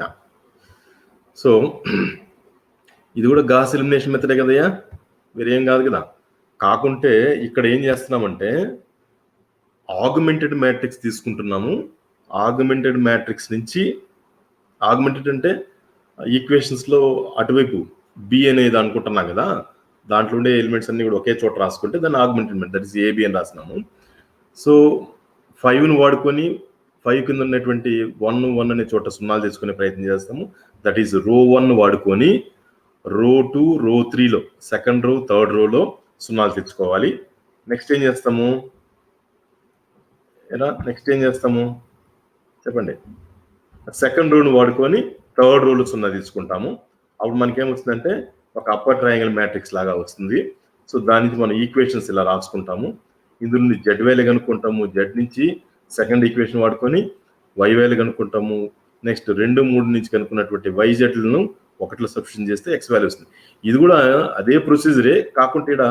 Yeah. So ఇది కూడా gas elimination మెథడే కదయ్యా, వేరేం కాదు కదా. కాకుంటే ఇక్కడ ఏం చేస్తున్నామంటే ఆగ్మెంటెడ్ మ్యాట్రిక్స్ తీసుకుంటున్నాము. ఆగ్మెంటెడ్ మ్యాట్రిక్స్ నుంచి, ఆగ్మెంటెడ్ అంటే ఈక్వేషన్స్లో అటువైపు బి అనేది అనుకుంటున్నాం కదా, దాంట్లో ఉండే ఎలిమెంట్స్ అన్ని కూడా ఒకే చోట రాసుకుంటే దాన్ని augmented matrix, that is AB అని రాసినాము. సో 5ని వాడుకొని 5 కింద ఉన్నటువంటి 1 అనే చోట సున్నాలు తీసుకునే ప్రయత్నం చేస్తాము. దట్ ఈస్ రో 1 వాడుకొని రో 2, రో 3లో, సెకండ్ రో, థర్డ్ రోలో సున్నాలు తెచ్చుకోవాలి. నెక్స్ట్ ఏం చేస్తాము చెప్పండి. సెకండ్ రోను వాడుకొని థర్డ్ రోలో సున్నా తీసుకుంటాము. అప్పుడు మనకేమొస్తుందంటే ఒక అప్పర్ ట్రయాంగిల్ మ్యాట్రిక్స్ లాగా వస్తుంది. సో దాని నుంచి మనం ఈక్వేషన్స్ ఇలా రాసుకుంటాము. ఇందులో నుంచి జెడ్ వాల్యూ కనుక్కుంటాము. జెడ్ నుంచి సెకండ్ ఈక్వేషన్ వాడుకొని వై వాల్యూ కనుక్కుంటాము. నెక్స్ట్ 2, 3 నుంచి కనుక్కున్నటువంటి వైజెడ్లను 1లో సబ్స్టిట్యూషన్ చేస్తే ఎక్స్ వాల్యూ వస్తుంది. ఇది కూడా అదే ప్రొసీజరే, కాకుంటే ఇక్కడ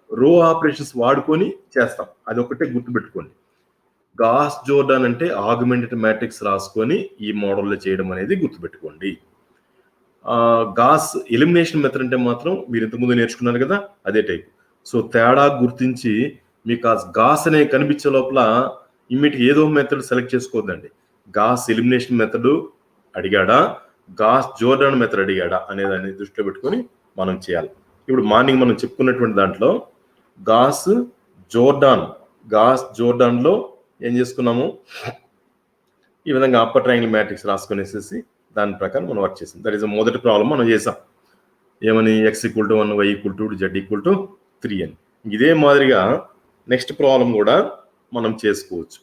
రో ఆపరేషన్స్ వాడుకొని చేస్తాం. అది ఒకటే గుర్తుపెట్టుకోండి. గాస్ జోర్డాన్ అంటే ఆగ్మెంటెడ్ మ్యాట్రిక్స్ రాసుకొని ఈ మోడల్లో చేయడం అనేది గుర్తుపెట్టుకోండి. గాస్ ఎలిమినేషన్ మెథడ్ అంటే మాత్రం మీరు ఇంతకుముందు నేర్చుకున్నారు కదా, అదే టైప్. సో తేడా గుర్తించి మీకు ఆ గాస్ అనే కనిపించే లోపల ఇమ్మీడియట్ ఏదో మెథడ్ సెలెక్ట్ చేసుకోవద్దండి. గాస్ ఎలిమినేషన్ మెథడ్ అడిగాడా, గాస్ జోర్డాన్ మెథడ్ అడిగాడా అనేదాన్ని దృష్టిలో పెట్టుకొని మనం చేయాలి. ఇప్పుడు మార్నింగ్ మనం చెప్పుకున్నటువంటి దాంట్లో గాస్ జోర్డాన్లో ఏం చేసుకున్నాము, ఈ విధంగా అప్పర్ ట్రయాంగిల్ మ్యాట్రిక్స్ రాసుకునేసేసి దాని ప్రకారం మనం వర్క్ చేసాం. దట్ ఈస్ మొదటి ప్రాబ్లం మనం చేసాం. ఏమని, x=1, y=2, z=3 అని. ఇదే మాదిరిగా నెక్స్ట్ ప్రాబ్లం కూడా మనం చేసుకోవచ్చు.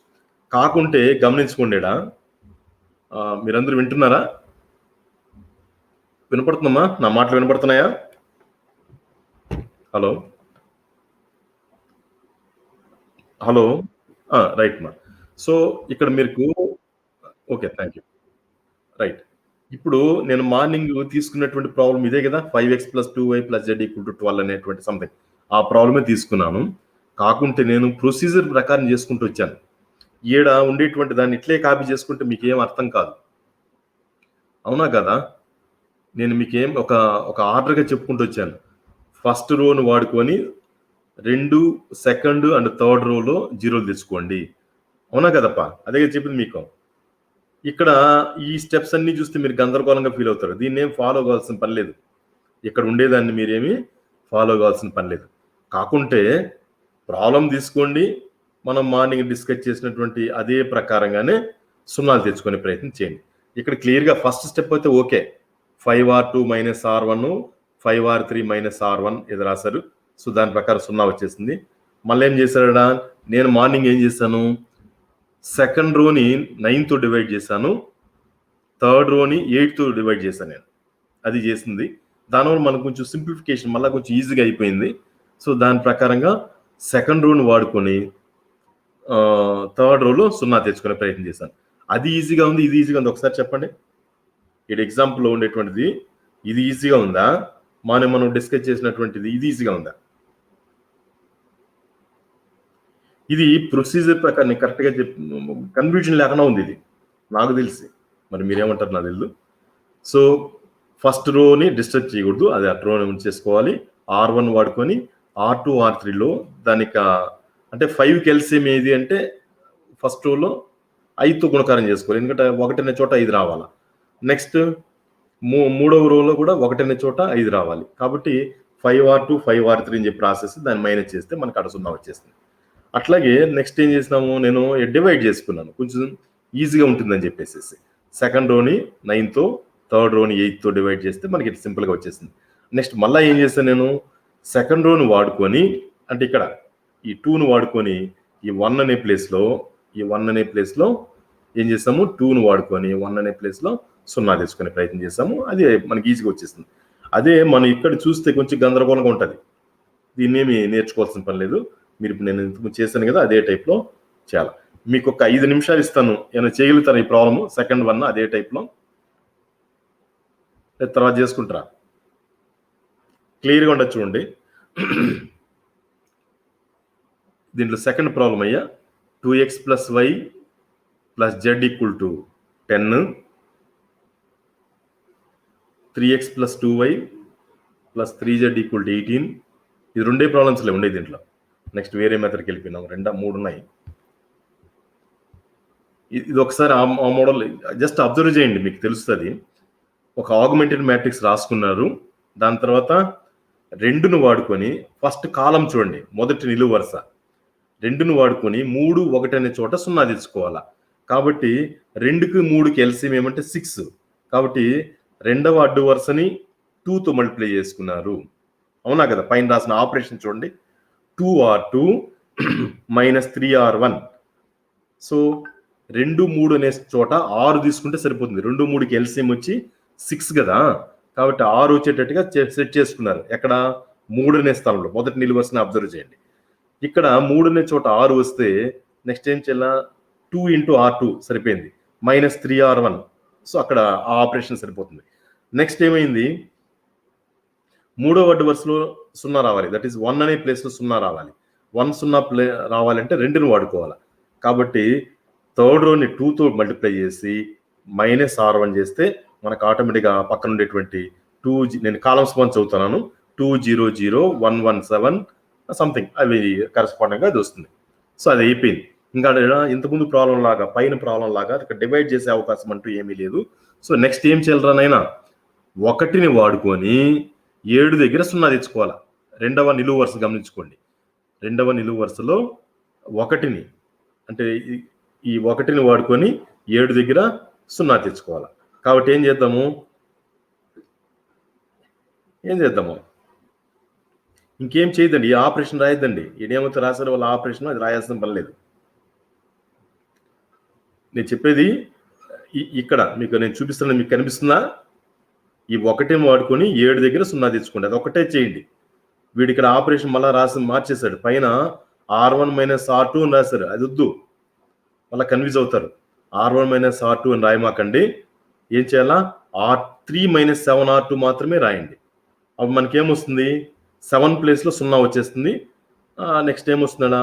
కాకుంటే గమనించుకోండి, మీరందరూ వింటున్నారా? వినపడుతుందమ్మా? నా మాటలు వినపడుతున్నాయా? హలో రైట్ మా. సో ఇక్కడ మీకు ఓకే, థ్యాంక్ యూ. రైట్. ఇప్పుడు నేను మార్నింగ్ తీసుకున్నటువంటి ప్రాబ్లం ఇదే కదా, 5x + 2y + z=12 అనేటువంటి సంథింగ్, ఆ ప్రాబ్లమే తీసుకున్నాను. కాకుంటే నేను ప్రొసీజర్ ప్రకారం చేసుకుంటూ వచ్చాను. ఈడ ఉండేటువంటి దాన్ని ఇట్లే కాపీ చేసుకుంటే మీకు ఏం అర్థం కాదు, అవునా కదా? నేను మీకేం ఒక ఆర్డర్గా చెప్పుకుంటూ వచ్చాను. ఫస్ట్ రోను వాడుకొని 2, సెకండ్ అండ్ థర్డ్ రోలో 0 తెచ్చుకోండి, అవునా కదప్పా? అదే చెప్పింది మీకు. ఇక్కడ ఈ స్టెప్స్ అన్ని చూస్తే మీరు గందరగోళంగా ఫీల్ అవుతారు. దీన్ని ఏం ఫాలో కావాల్సిన పని లేదు. ఇక్కడ ఉండేదాన్ని మీరేమి ఫాలో కావాల్సిన పని లేదు. కాకుంటే ప్రాబ్లం తీసుకోండి, మనం మార్నింగ్ డిస్కస్ చేసినటువంటి అదే ప్రకారంగానే సున్నాలు తెచ్చుకునే ప్రయత్నం చేయండి. ఇక్కడ క్లియర్గా ఫస్ట్ స్టెప్ అయితే okay, 5r2 - r1, 5r3 - r1 ఇది రాశారు. సో దాని ప్రకారం సున్నా వచ్చేసింది. మళ్ళీ ఏం చేశాడా, నేను మార్నింగ్ ఏం చేశాను, సెకండ్ రోని 9తో డివైడ్ చేశాను, థర్డ్ రోని 8తో డివైడ్ చేశాను నేను. అది చేసింది. దానివల్ల మనకు కొంచెం సింప్లిఫికేషన్ మళ్ళీ కొంచెం ఈజీగా అయిపోయింది. సో దాని ప్రకారంగా సెకండ్ రోని వాడుకొని థర్డ్ రోలో సున్నా తెచ్చుకునే ప్రయత్నం చేశాను. అది ఈజీగా ఉంది, ఇది ఈజీగా ఉంది. ఒకసారి చెప్పండి, ఇది ఎగ్జాంపుల్లో ఉండేటువంటిది ఇది ఈజీగా ఉందా, మనం డిస్కస్ చేసినటువంటిది ఇది ఈజీగా ఉందా? ఇది ప్రొసీజర్ ప్రకారం కరెక్ట్గా కన్ఫ్యూజన్ లేకుండా ఉంది ఇది నాకు తెలిసి. మరి మీరేమంటారు నాకు తెలియదు. సో ఫస్ట్ రోని డిస్టర్బ్ చేయకూడదు, అది అట్ రోని ఉంచేసుకోవాలి. r1 వాడుకొని r2, r3లో దానికి అంటే 5కి ఎల్సిఎం ఏది అంటే ఫస్ట్ రోలో 5తో గుణకారం చేసుకోవాలి, ఎందుకంటే 1 అనే చోట 5 రావాలా. నెక్స్ట్ మూడవ రోలో కూడా 1 అనే చోట 5 రావాలి. కాబట్టి 5r2, 5r3 అని చెప్పి రాసేసి దాన్ని మైనస్ చేస్తే మనకు అక్కడ సున్నా వచ్చేస్తుంది. అట్లాగే నెక్స్ట్ ఏం చేసినాము, నేను డివైడ్ చేసుకున్నాను, కొంచెం ఈజీగా ఉంటుందని చెప్పేసి. సెకండ్ రోని 9తో, థర్డ్ రోని 8తో డివైడ్ చేస్తే మనకి సింపుల్గా వచ్చేసింది. నెక్స్ట్ మళ్ళీ ఏం చేస్తాను, నేను సెకండ్ రోని వాడుకొని, అంటే ఇక్కడ ఈ 2ను వాడుకొని ఈ 1 అనే ప్లేస్లో ఏం చేస్తాము, 2ను వాడుకొని 1 అనే ప్లేస్లో సున్నా తీసుకునే ప్రయత్నం చేస్తాము. అది మనకి ఈజీగా వచ్చేస్తుంది. అదే మనం ఇక్కడ చూస్తే కొంచెం గందరగోళంగా ఉంటుంది. దీన్ని ఏమి నేర్చుకోవాల్సిన పని లేదు. మీరు ఇప్పుడు నేను ఇంతకు చేశాను కదా, అదే టైప్లో చేయాలి. మీకు ఒక 5 నిమిషాలు ఇస్తాను, ఏమైనా చేయగలుగుతారు ఈ ప్రాబ్లము, సెకండ్ 1 అదే టైప్లో, తర్వాత చేసుకుంటారా? క్లియర్గా ఉండదు చూడండి. దీంట్లో సెకండ్ ప్రాబ్లం అయ్యా, 2x + y + z = 10, 3x + 2y + 3z = 18. ఇది రెండే ప్రాబ్లమ్స్లే ఉండే దీంట్లో. నెక్స్ట్ వేరే మెథడ్కి వెళ్ళిపోయినాం. 3 ఉన్నాయి. ఇది ఒకసారి ఆ మోడల్ జస్ట్ అబ్జర్వ్ చేయండి, మీకు తెలుస్తుంది. ఒక ఆగ్మెంటెడ్ మ్యాట్రిక్స్ రాసుకున్నారు. దాని తర్వాత 2ను వాడుకొని ఫస్ట్ కాలం చూడండి, మొదటి నిలువు వరుస 2ను వాడుకొని 3, 1 అనే చోట 0 తెచ్చుకోవాలా. కాబట్టి 2కి 3కి ఎల్సిఎం ఏమంటే 6. కాబట్టి రెండవ అడ్డు వరుసని 2తో మల్టిప్లై చేసుకున్నారు. అవునా కదా? పైన రాసిన ఆపరేషన్ చూడండి, 2r2 - 3r1. సో 2, 3 అనే చోట 6 తీసుకుంటే సరిపోతుంది. 2, 3కి ఎల్సిఎం వచ్చి 6 కదా. కాబట్టి 6 వచ్చేటట్టుగా సెట్ చేసుకున్నారు. ఎక్కడ? 3 అనే స్థలంలో మొదటి నిలువు వరుసని అబ్జర్వ్ చేయండి. ఇక్కడ 3 అనే చోట 6 వస్తే నెక్స్ట్ ఏం చేయాల? 2 × r2 సరిపోయింది. -3r1. సో అక్కడ ఆ ఆపరేషన్ సరిపోతుంది. నెక్స్ట్ ఏమైంది? మూడవ అడ్డు వరుసలో 0 రావాలి. దట్ ఈస్ 1 అనే ప్లేస్లో 0 రావాలి. 1 0 రావాలంటే 2ని వాడుకోవాలి. కాబట్టి థర్డ్ రోని 2తో మల్టిప్లై చేసి -r1 చేస్తే మనకు ఆటోమేటిక్గా పక్కన ఉండేటువంటి 2, నేను కాలమ్స్ 1 చదువుతున్నాను, 2000117 సంథింగ్ అవి కరెస్పాండింగ్గా అది వస్తుంది. సో అది అయిపోయింది. ఇంకా ఇంతకుముందు ప్రాబ్లం లాగా, పైన ప్రాబ్లం లాగా ఇక్కడ డివైడ్ చేసే అవకాశం అంటూ ఏమీ లేదు. సో నెక్స్ట్ ఏం చేయాలరానైనా 1ని వాడుకొని 7 దగ్గర 0 తెచ్చుకోవాలా. రెండవ నిలువు వరుస గమనించుకోండి. రెండవ నిలువు వరుసలో 1ని, అంటే ఈ 1ని వాడుకొని 7 దగ్గర 0 తెచ్చుకోవాలా. కాబట్టి ఏం చేద్దాము? ఇంకేం చేయదండి, ఈ ఆపరేషన్ రాయద్దండి. ఇదేమవుతా రాశారు వాళ్ళ ఆపరేషన్, అది రాయాల్సిన పని లేదు. నేను చెప్పేది ఇక్కడ మీకు నేను చూపిస్తున్నా, మీకు కనిపిస్తుందా? ఈ 1ని వాడుకొని 7 దగ్గర 0 తెచ్చుకోండి. అది ఒకటే చేయండి. వీడు ఇక్కడ ఆపరేషన్ మళ్ళీ మార్చేశాడు. పైన r1 - r2 అని రాశారు. అది వద్దు, మళ్ళీ కన్ఫ్యూజ్ అవుతారు. r1 - r2 అని రాయమాకండి. ఏం చేయాలా? r3 - 7r2 మాత్రమే రాయండి. అప్పుడు మనకేమొస్తుంది? 7 ప్లేస్లో 0 వచ్చేస్తుంది. నెక్స్ట్ ఏమొస్తుందా?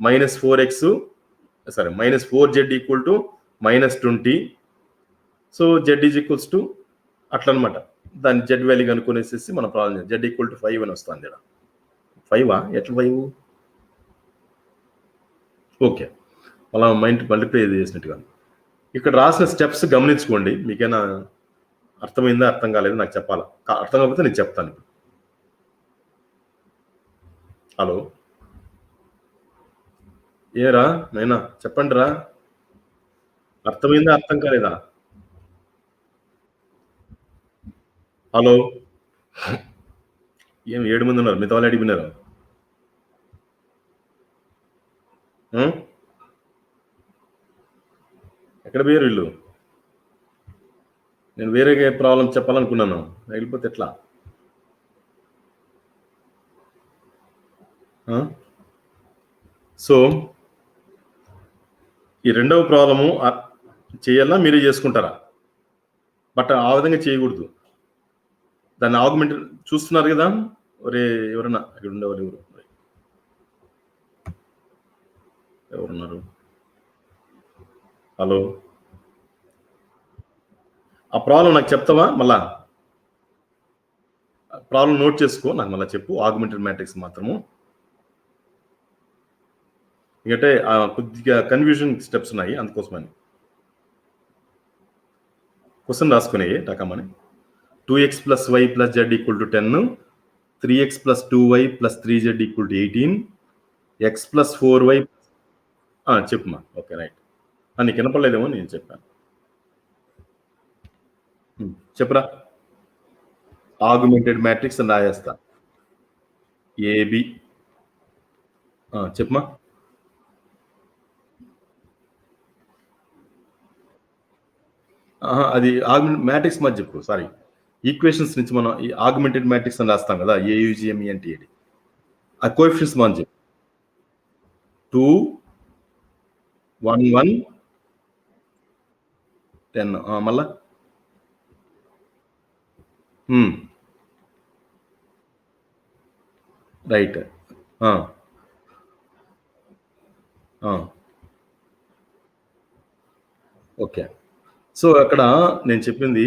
-4z = -20. సో z = అట్లా అనమాట. దాని z వాల్యూ కనుక్కొనేసేసి మన ప్రాబ్లం z = 5 అని వస్తుంది. ఇక్కడ 5 ఎట్లా 5? ఓకే, అలా మల్టిప్లై చేసినట్టుగా. ఇక్కడ రాసిన స్టెప్స్ గమనించుకోండి. మీకైనా అర్థమైందా, అర్థం కాలేదు నాకు చెప్పాలా. అర్థం కాకపోతే నేను చెప్తాను. హలో, ఏరా నైనా చెప్పండి రా, అర్థమైందా, అర్థం కాలేదా? హలో, ఏం 7 మంది ఉన్నారు, మిగతా వాళ్ళు అడిగినారు. ఎక్కడ పోయారు వీళ్ళు? నేను వేరే ప్రాబ్లం చెప్పాలనుకున్నాను, వెళ్ళిపోతే ఎట్లా? సో ఈ రెండవ ప్రాబ్లము చేయాలా, మీరే చేసుకుంటారా? బట్ ఆ విధంగా చేయకూడదు. దాన్ని ఆగ్మెంట్ చూస్తున్నారు కదా. ఒరే ఎవరన్నా ఇక్కడ ఉండేవాళ్ళు ఎవరున్నారు? హలో, ఆ ప్రాబ్లం నాకు చెప్తావా? మళ్ళా ప్రాబ్లం నోట్ చేసుకో, నాకు మళ్ళీ చెప్పు. ఆగ్మెంటెడ్ మ్యాట్రిక్స్ మాత్రము, ఎందుకంటే కొద్దిగా కన్ఫ్యూజన్ స్టెప్స్ ఉన్నాయి, అందుకోసమని. క్వశ్చన్ రాసుకునే టకమని. 2x + y + z = 10, 3x + 2y + 3z = 18, x + 4y. చెప్పుమా. Okay, right. నీకు వినపడలేదేమో, నేను చెప్పాను. చెప్పురా. ఆగ్మెంటెడ్ మ్యాట్రిక్స్ అని రాయేస్తా. ఏబి. చెప్పమా. అది మ్యాట్రిక్స్ మధ్య చెప్పు. సారీ, ఈక్వేషన్స్ నుంచి మనం ఈ ఆగ్మెంటెడ్ మ్యాట్రిక్స్ అని రాస్తాం కదా, AUGME అంటే ఏది, ఆ కోఎఫిషియన్స్ మనం చెప్పు. 2, 1, 1, 10. మళ్ళా రైట్. ఓకే. సో అక్కడ నేను చెప్పింది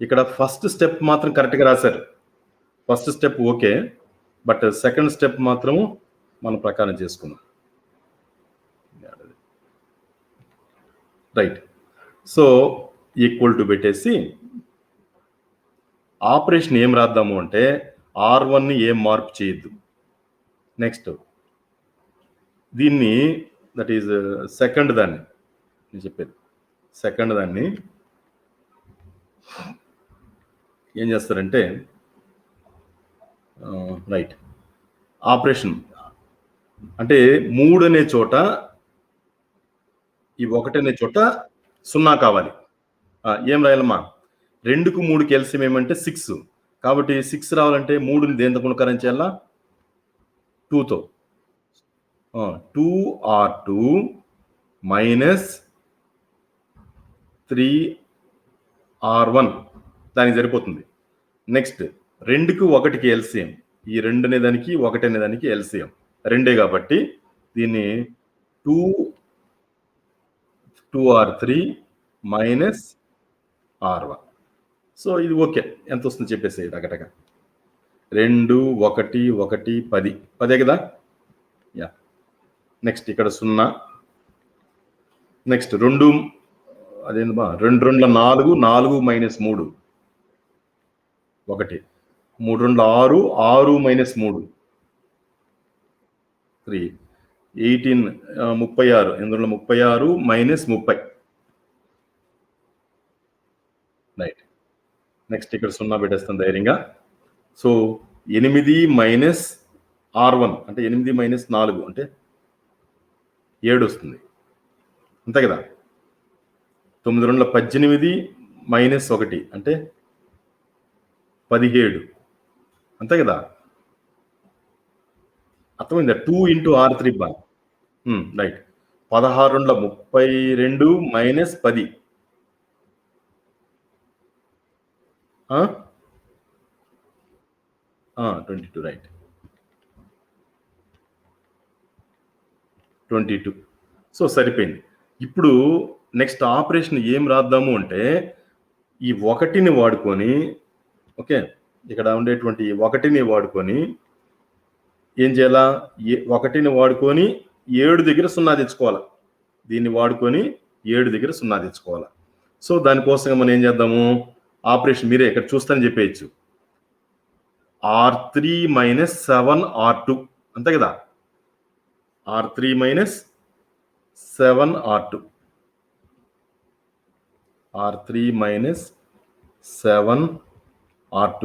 ఇక్కడ ఫస్ట్ స్టెప్ మాత్రం కరెక్ట్గా రాశారు. First step okay, but second step మాత్రం మన ప్రకారం చేసుకున్నాం. రైట్. సో ఈక్వల్ టు పెట్టేసి ఆపరేషన్ ఏం రాద్దాము అంటే R1ని ఏం మార్పు చేయొద్దు. నెక్స్ట్ దీన్ని దట్ ఈజ్ సెకండ్ దాన్ని నేను చెప్పేది, సెకండ్ దాన్ని ఏం చేస్తారంటే రైట్ ఆపరేషన్ అంటే 3 అనే చోట ఈ 1 అనే చోట 0 కావాలి. ఏం రాయాలమ్మా? 2కు 3కి ఎల్సిఎం ఏమంటే 6, కాబట్టి 6 రావాలంటే 3ని దేంతో గుణకారం చేయాలా? 2తో. 2R2 మైనస్ 3R1 దానికి సరిపోతుంది. నెక్స్ట్ 2కు 1కి ఎల్సిఎం, ఈ 2 అనే దానికి 1 అనే దానికి ఎల్సిఎం 2 కాబట్టి దీన్ని 2R3 మైనస్ R1. సో ఇది ఓకే. ఎంత వస్తుంది చెప్పేసి టకటక 2 1 1 10 10 కదా. యా. నెక్స్ట్ ఇక్కడ 0. నెక్స్ట్ 2 అదేంటమ్మా 2 2 4 4 మైనస్ 3 1 3 2 6 6 మైనస్ 3 3 18 36 ఎందులో 36 మైనస్ 30. రైట్. నెక్స్ట్ ఇక్కడ 0 పెట్టేస్తాం ధైర్యంగా. సో 8 మైనస్ R1 అంటే 8 మైనస్ 4 అంటే 7 వస్తుంది, అంతే కదా. 9 2 18 మైనస్ 1 అంటే 17, అంతే కదా. అర్థమైందా? 2 ఇంటూ R3 బా. రైట్. 16 2 32 మైనస్ 10 22. రైట్. 22. సో సరిపోయింది. ఇప్పుడు నెక్స్ట్ ఆపరేషన్ ఏం రాద్దాము అంటే ఈ 1ని వాడుకొని, ఓకే, ఇక్కడ ఉండేటువంటి 1ని వాడుకొని ఏం చేయాలా? 1ని వాడుకొని 7 దగ్గర 0 తెచ్చుకోవాలా. దీన్ని వాడుకొని 7 దగ్గర 0 తెచ్చుకోవాలా. సో దానికోసం మనం ఏం చేద్దాము? ఆపరేషన్ మీరే ఇక్కడ చూస్తానని చెప్పేయచ్చు. R3 మైనస్ 7R2 అంతే కదా. R3 minus 7R2 R3 minus 7R2.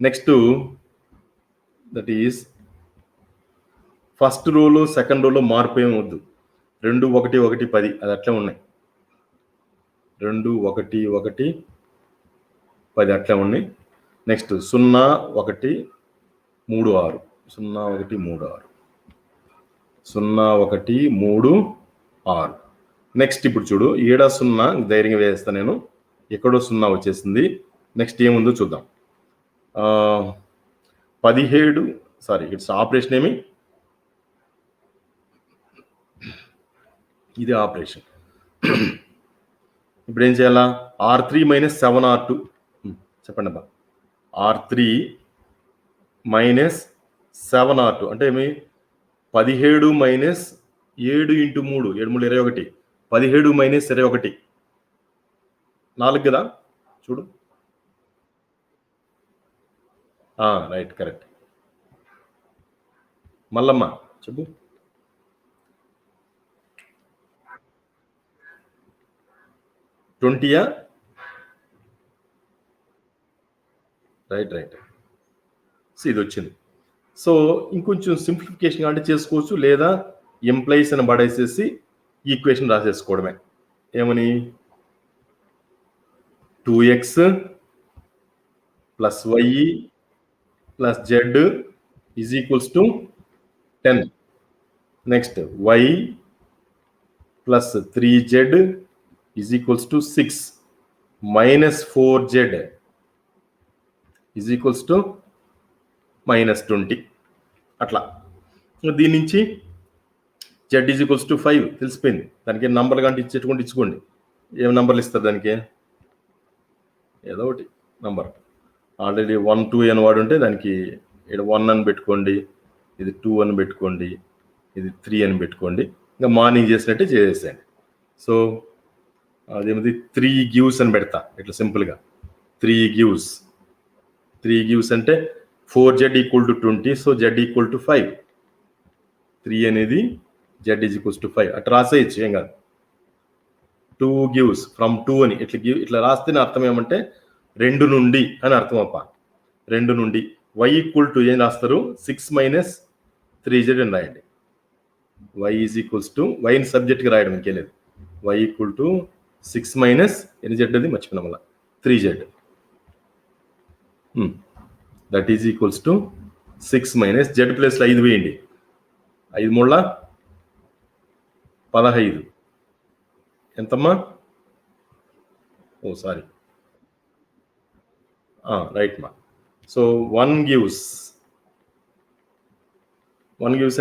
Next that is first రోలో సెకండ్ రోలో మార్పు ఏమి వద్దు. 2 1 1 10 అది అట్లే ఉన్నాయి. 2 1 1 10 అట్లే ఉన్నాయి. నెక్స్ట్ 0 1 3 6 0 1 3 6 0 1 3 6. నెక్స్ట్ ఇప్పుడు చూడు, 7 0 ధైర్యంగా వేస్తాను నేను, ఎక్కడో 0 వచ్చేసింది. నెక్స్ట్ ఏముందో చూద్దాం. 17 సారీ ఇట్స్ ఆపరేషన్ ఏమి ఇది ఆపరేషన్. ఇప్పుడు ఏం చేయాలా? R3 మైనస్ 7R2 చెప్పండి అబ్బా. R3 మైనస్ 7R2 అంటే ఏమి? 17 మైనస్ 7 ఇంటూ 3 7 3 21 17 మైనస్ 21 4 కదా. చూడు. Right, correct. మల్లమ్మ చెప్పు. 20 రైట్ రైట్. సో ఇది వచ్చింది. సో ఇంకొంచెం సింప్లిఫికేషన్ అంటే చేసుకోవచ్చు, లేదా ఎంప్లాయీస్ అని పడేసేసి ఈక్వేషన్ రాసేసుకోవడమే. ఏమని? 2x plus y plus z is equals to 10. Next y plus 3z is equals to 6 minus 4z is equals to minus 20. అట్లా దీని నుంచి z ఈజ్ ఈక్వల్స్ టు 5 తెలిసిపోయింది. దానికి నంబర్లు కంటే ఇచ్చేట్టుకుంటే ఇచ్చుకోండి. ఏం నంబర్లు ఇస్తారు దానికి? ఏదో ఒకటి నంబర్ ఆల్రెడీ 1 2 అని వాడు ఉంటే దానికి ఇక్కడ 1 అని పెట్టుకోండి, ఇది 2 అని పెట్టుకోండి, ఇది 3 అని పెట్టుకోండి. ఇంకా మార్నింగ్ చేసినట్టే చేసేయండి. సో అదేమిది 3 గివ్స్ అని పెడతా ఇట్లా సింపుల్గా 3 గివ్స్ అంటే 4z = 20, సో z = 5. 3 అనేది z = 5 అట్లా రాసేయచ్చు, ఏం కాదు. 2 గివ్స్ ఫ్రమ్ 2 అని ఇట్లా రాస్తేనే అర్థం ఏమంటే 2 నుండి అని అర్థం అప్ప. 2 నుండి y = ఏం రాస్తారు 6 - 3z అని రాయండి. y = yని సబ్జెక్ట్గా రాయడం ఇంకేలేదు. y = 6 - ఎన్ని z అది మర్చిపోయినా మళ్ళీ 3z. That is equals to 6 - z ప్లస్లో 5 వేయండి. 5 3 15 ఎంతమ్మా? ఓ సారీ, రైట్ మా. సో 1 గివ్స్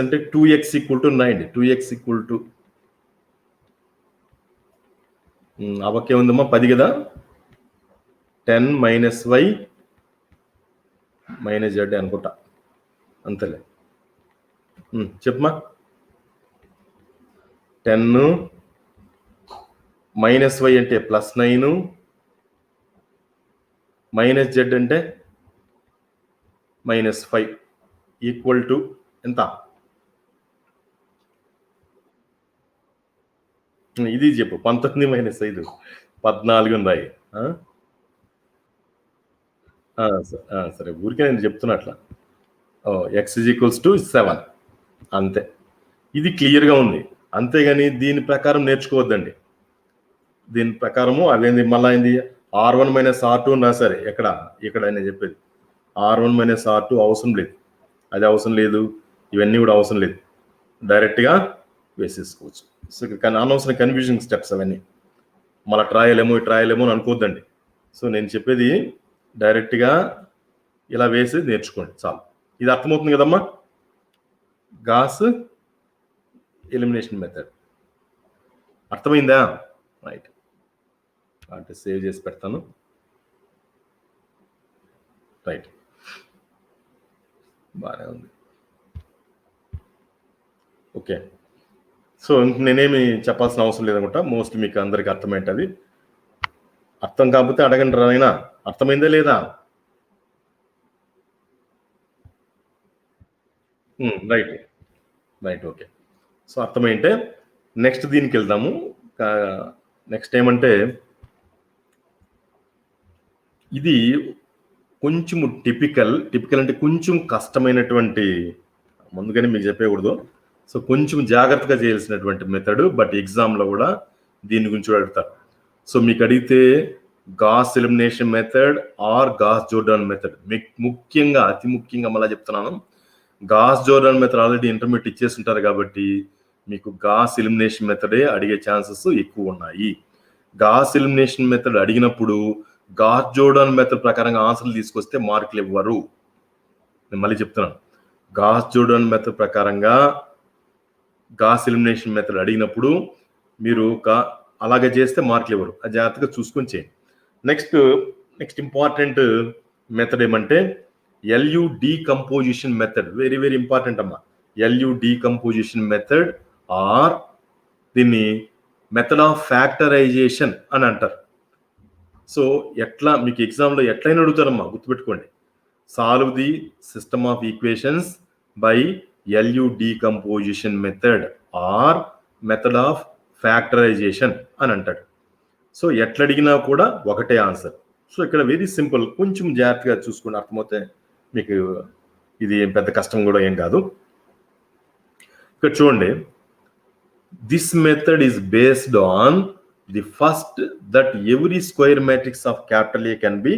అంటే 2x = 9. 2x = అవకే ఉందమ్మా 10 కదా. 10 - y - z అనుకుంటా, అంతలే. చెప్పమా. 10 - y అంటే +9 - z అంటే -5 ఈక్వల్ టు ఎంత? ఇది చెప్పు. 19 - 5 14 ఉన్నాయి. సరే ఊరికే నేను చెప్తున్నా అట్లా. x = 7 అంతే. ఇది క్లియర్గా ఉంది. అంతేగాని దీని ప్రకారం నేర్చుకోవద్దండి. దీని ప్రకారము అవేంది మళ్ళీ అయింది R1 - R2 ఉన్నా సరే ఇక్కడ నేను చెప్పేది R1 - R2 అవసరం లేదు. అది అవసరం లేదు, ఇవన్నీ కూడా అవసరం లేదు, డైరెక్ట్గా వేసేసుకోవచ్చు. సో అనవసరం కన్ఫ్యూజింగ్ స్టెప్స్ అవన్నీ మళ్ళీ ట్రాయలేమో అని అనుకోవద్దండి. సో నేను చెప్పేది డైరెక్ట్గా ఇలా వేసి నేర్చుకోండి చాలు. ఇది అర్థమవుతుంది కదమ్మా. గాస్ ఎలిమినేషన్ మెథడ్ అర్థమైందా? రైట్, అంటే సేవ్ చేసి పెడతాను. రైట్, బాగానే ఉంది. ఓకే, సో నేనేమి చెప్పాల్సిన అవసరం లేదనుకుంటా. మోస్ట్లీ మీకు అందరికి అర్థమైంటది. అర్థం కాకపోతే అడగండి రానైనా. అర్థమైందా లేదా? Right okay. సో అర్థమైంటే నెక్స్ట్ దీనికి వెళ్దాము. నెక్స్ట్ ఏమంటే ఇది కొంచెం టిపికల్ అంటే కొంచెం కష్టమైనటువంటి, ముందుగానే మీకు చెప్పకూడదు. సో కొంచెం జాగ్రత్తగా చేయాల్సినటువంటి మెథడ్, బట్ ఎగ్జామ్లో కూడా దీని గురించి అడుగుతారు. సో మీకు అడిగితే Gauss elimination method or Gauss Jordan method, మీకు అతి ముఖ్యంగా మళ్ళీ చెప్తున్నాను, Gauss Jordan method already intermediate ఇచ్చేస్తుంటారు కాబట్టి మీకు గాస్ ఎలిమినేషన్ మెథడే అడిగే ఛాన్సెస్ ఎక్కువ ఉన్నాయి. గాస్ ఎలిమినేషన్ మెథడ్ అడిగినప్పుడు గాస్ జోర్డాన్ మెథడ్ ప్రకారంగా ఆన్సర్లు తీసుకొస్తే మార్కులు ఇవ్వరు. నేను మళ్ళీ చెప్తున్నాను, గాస్ జోర్డాన్ మెథడ్ ప్రకారంగా గాస్ ఎలిమినేషన్ మెథడ్ అడిగినప్పుడు మీరు అలాగే చేస్తే మార్కులు ఇవ్వరు. అది జాగ్రత్తగా చూసుకొని చేయండి. నెక్స్ట్ ఇంపార్టెంట్ మెథడ్ ఏమంటే LU decomposition method. Very very important అమ్మా. LU డీకంపోజిషన్ మెథడ్ ఆర్ దీన్ని మెథడ్ ఆఫ్ ఫ్యాక్టరైజేషన్ అని అంటారు. సో ఎట్లా మీకు ఎగ్జామ్లో ఎట్లయినా అడుగుతారమ్మా, గుర్తుపెట్టుకోండి. Solve the system of equations by LU decomposition method or method of factorisation అని అంటాడు. సో ఎట్లా అడిగినా కూడా ఒకటే ఆన్సర్. సో ఇక్కడ వెరీ సింపుల్, కొంచెం జాగ్రత్తగా చూసుకుని అర్థమవుతే మీకు ఇది పెద్ద కష్టం కూడా ఏం కాదు. ఇక్కడ చూడండి, this method is based on the first that every square matrix of capital A can be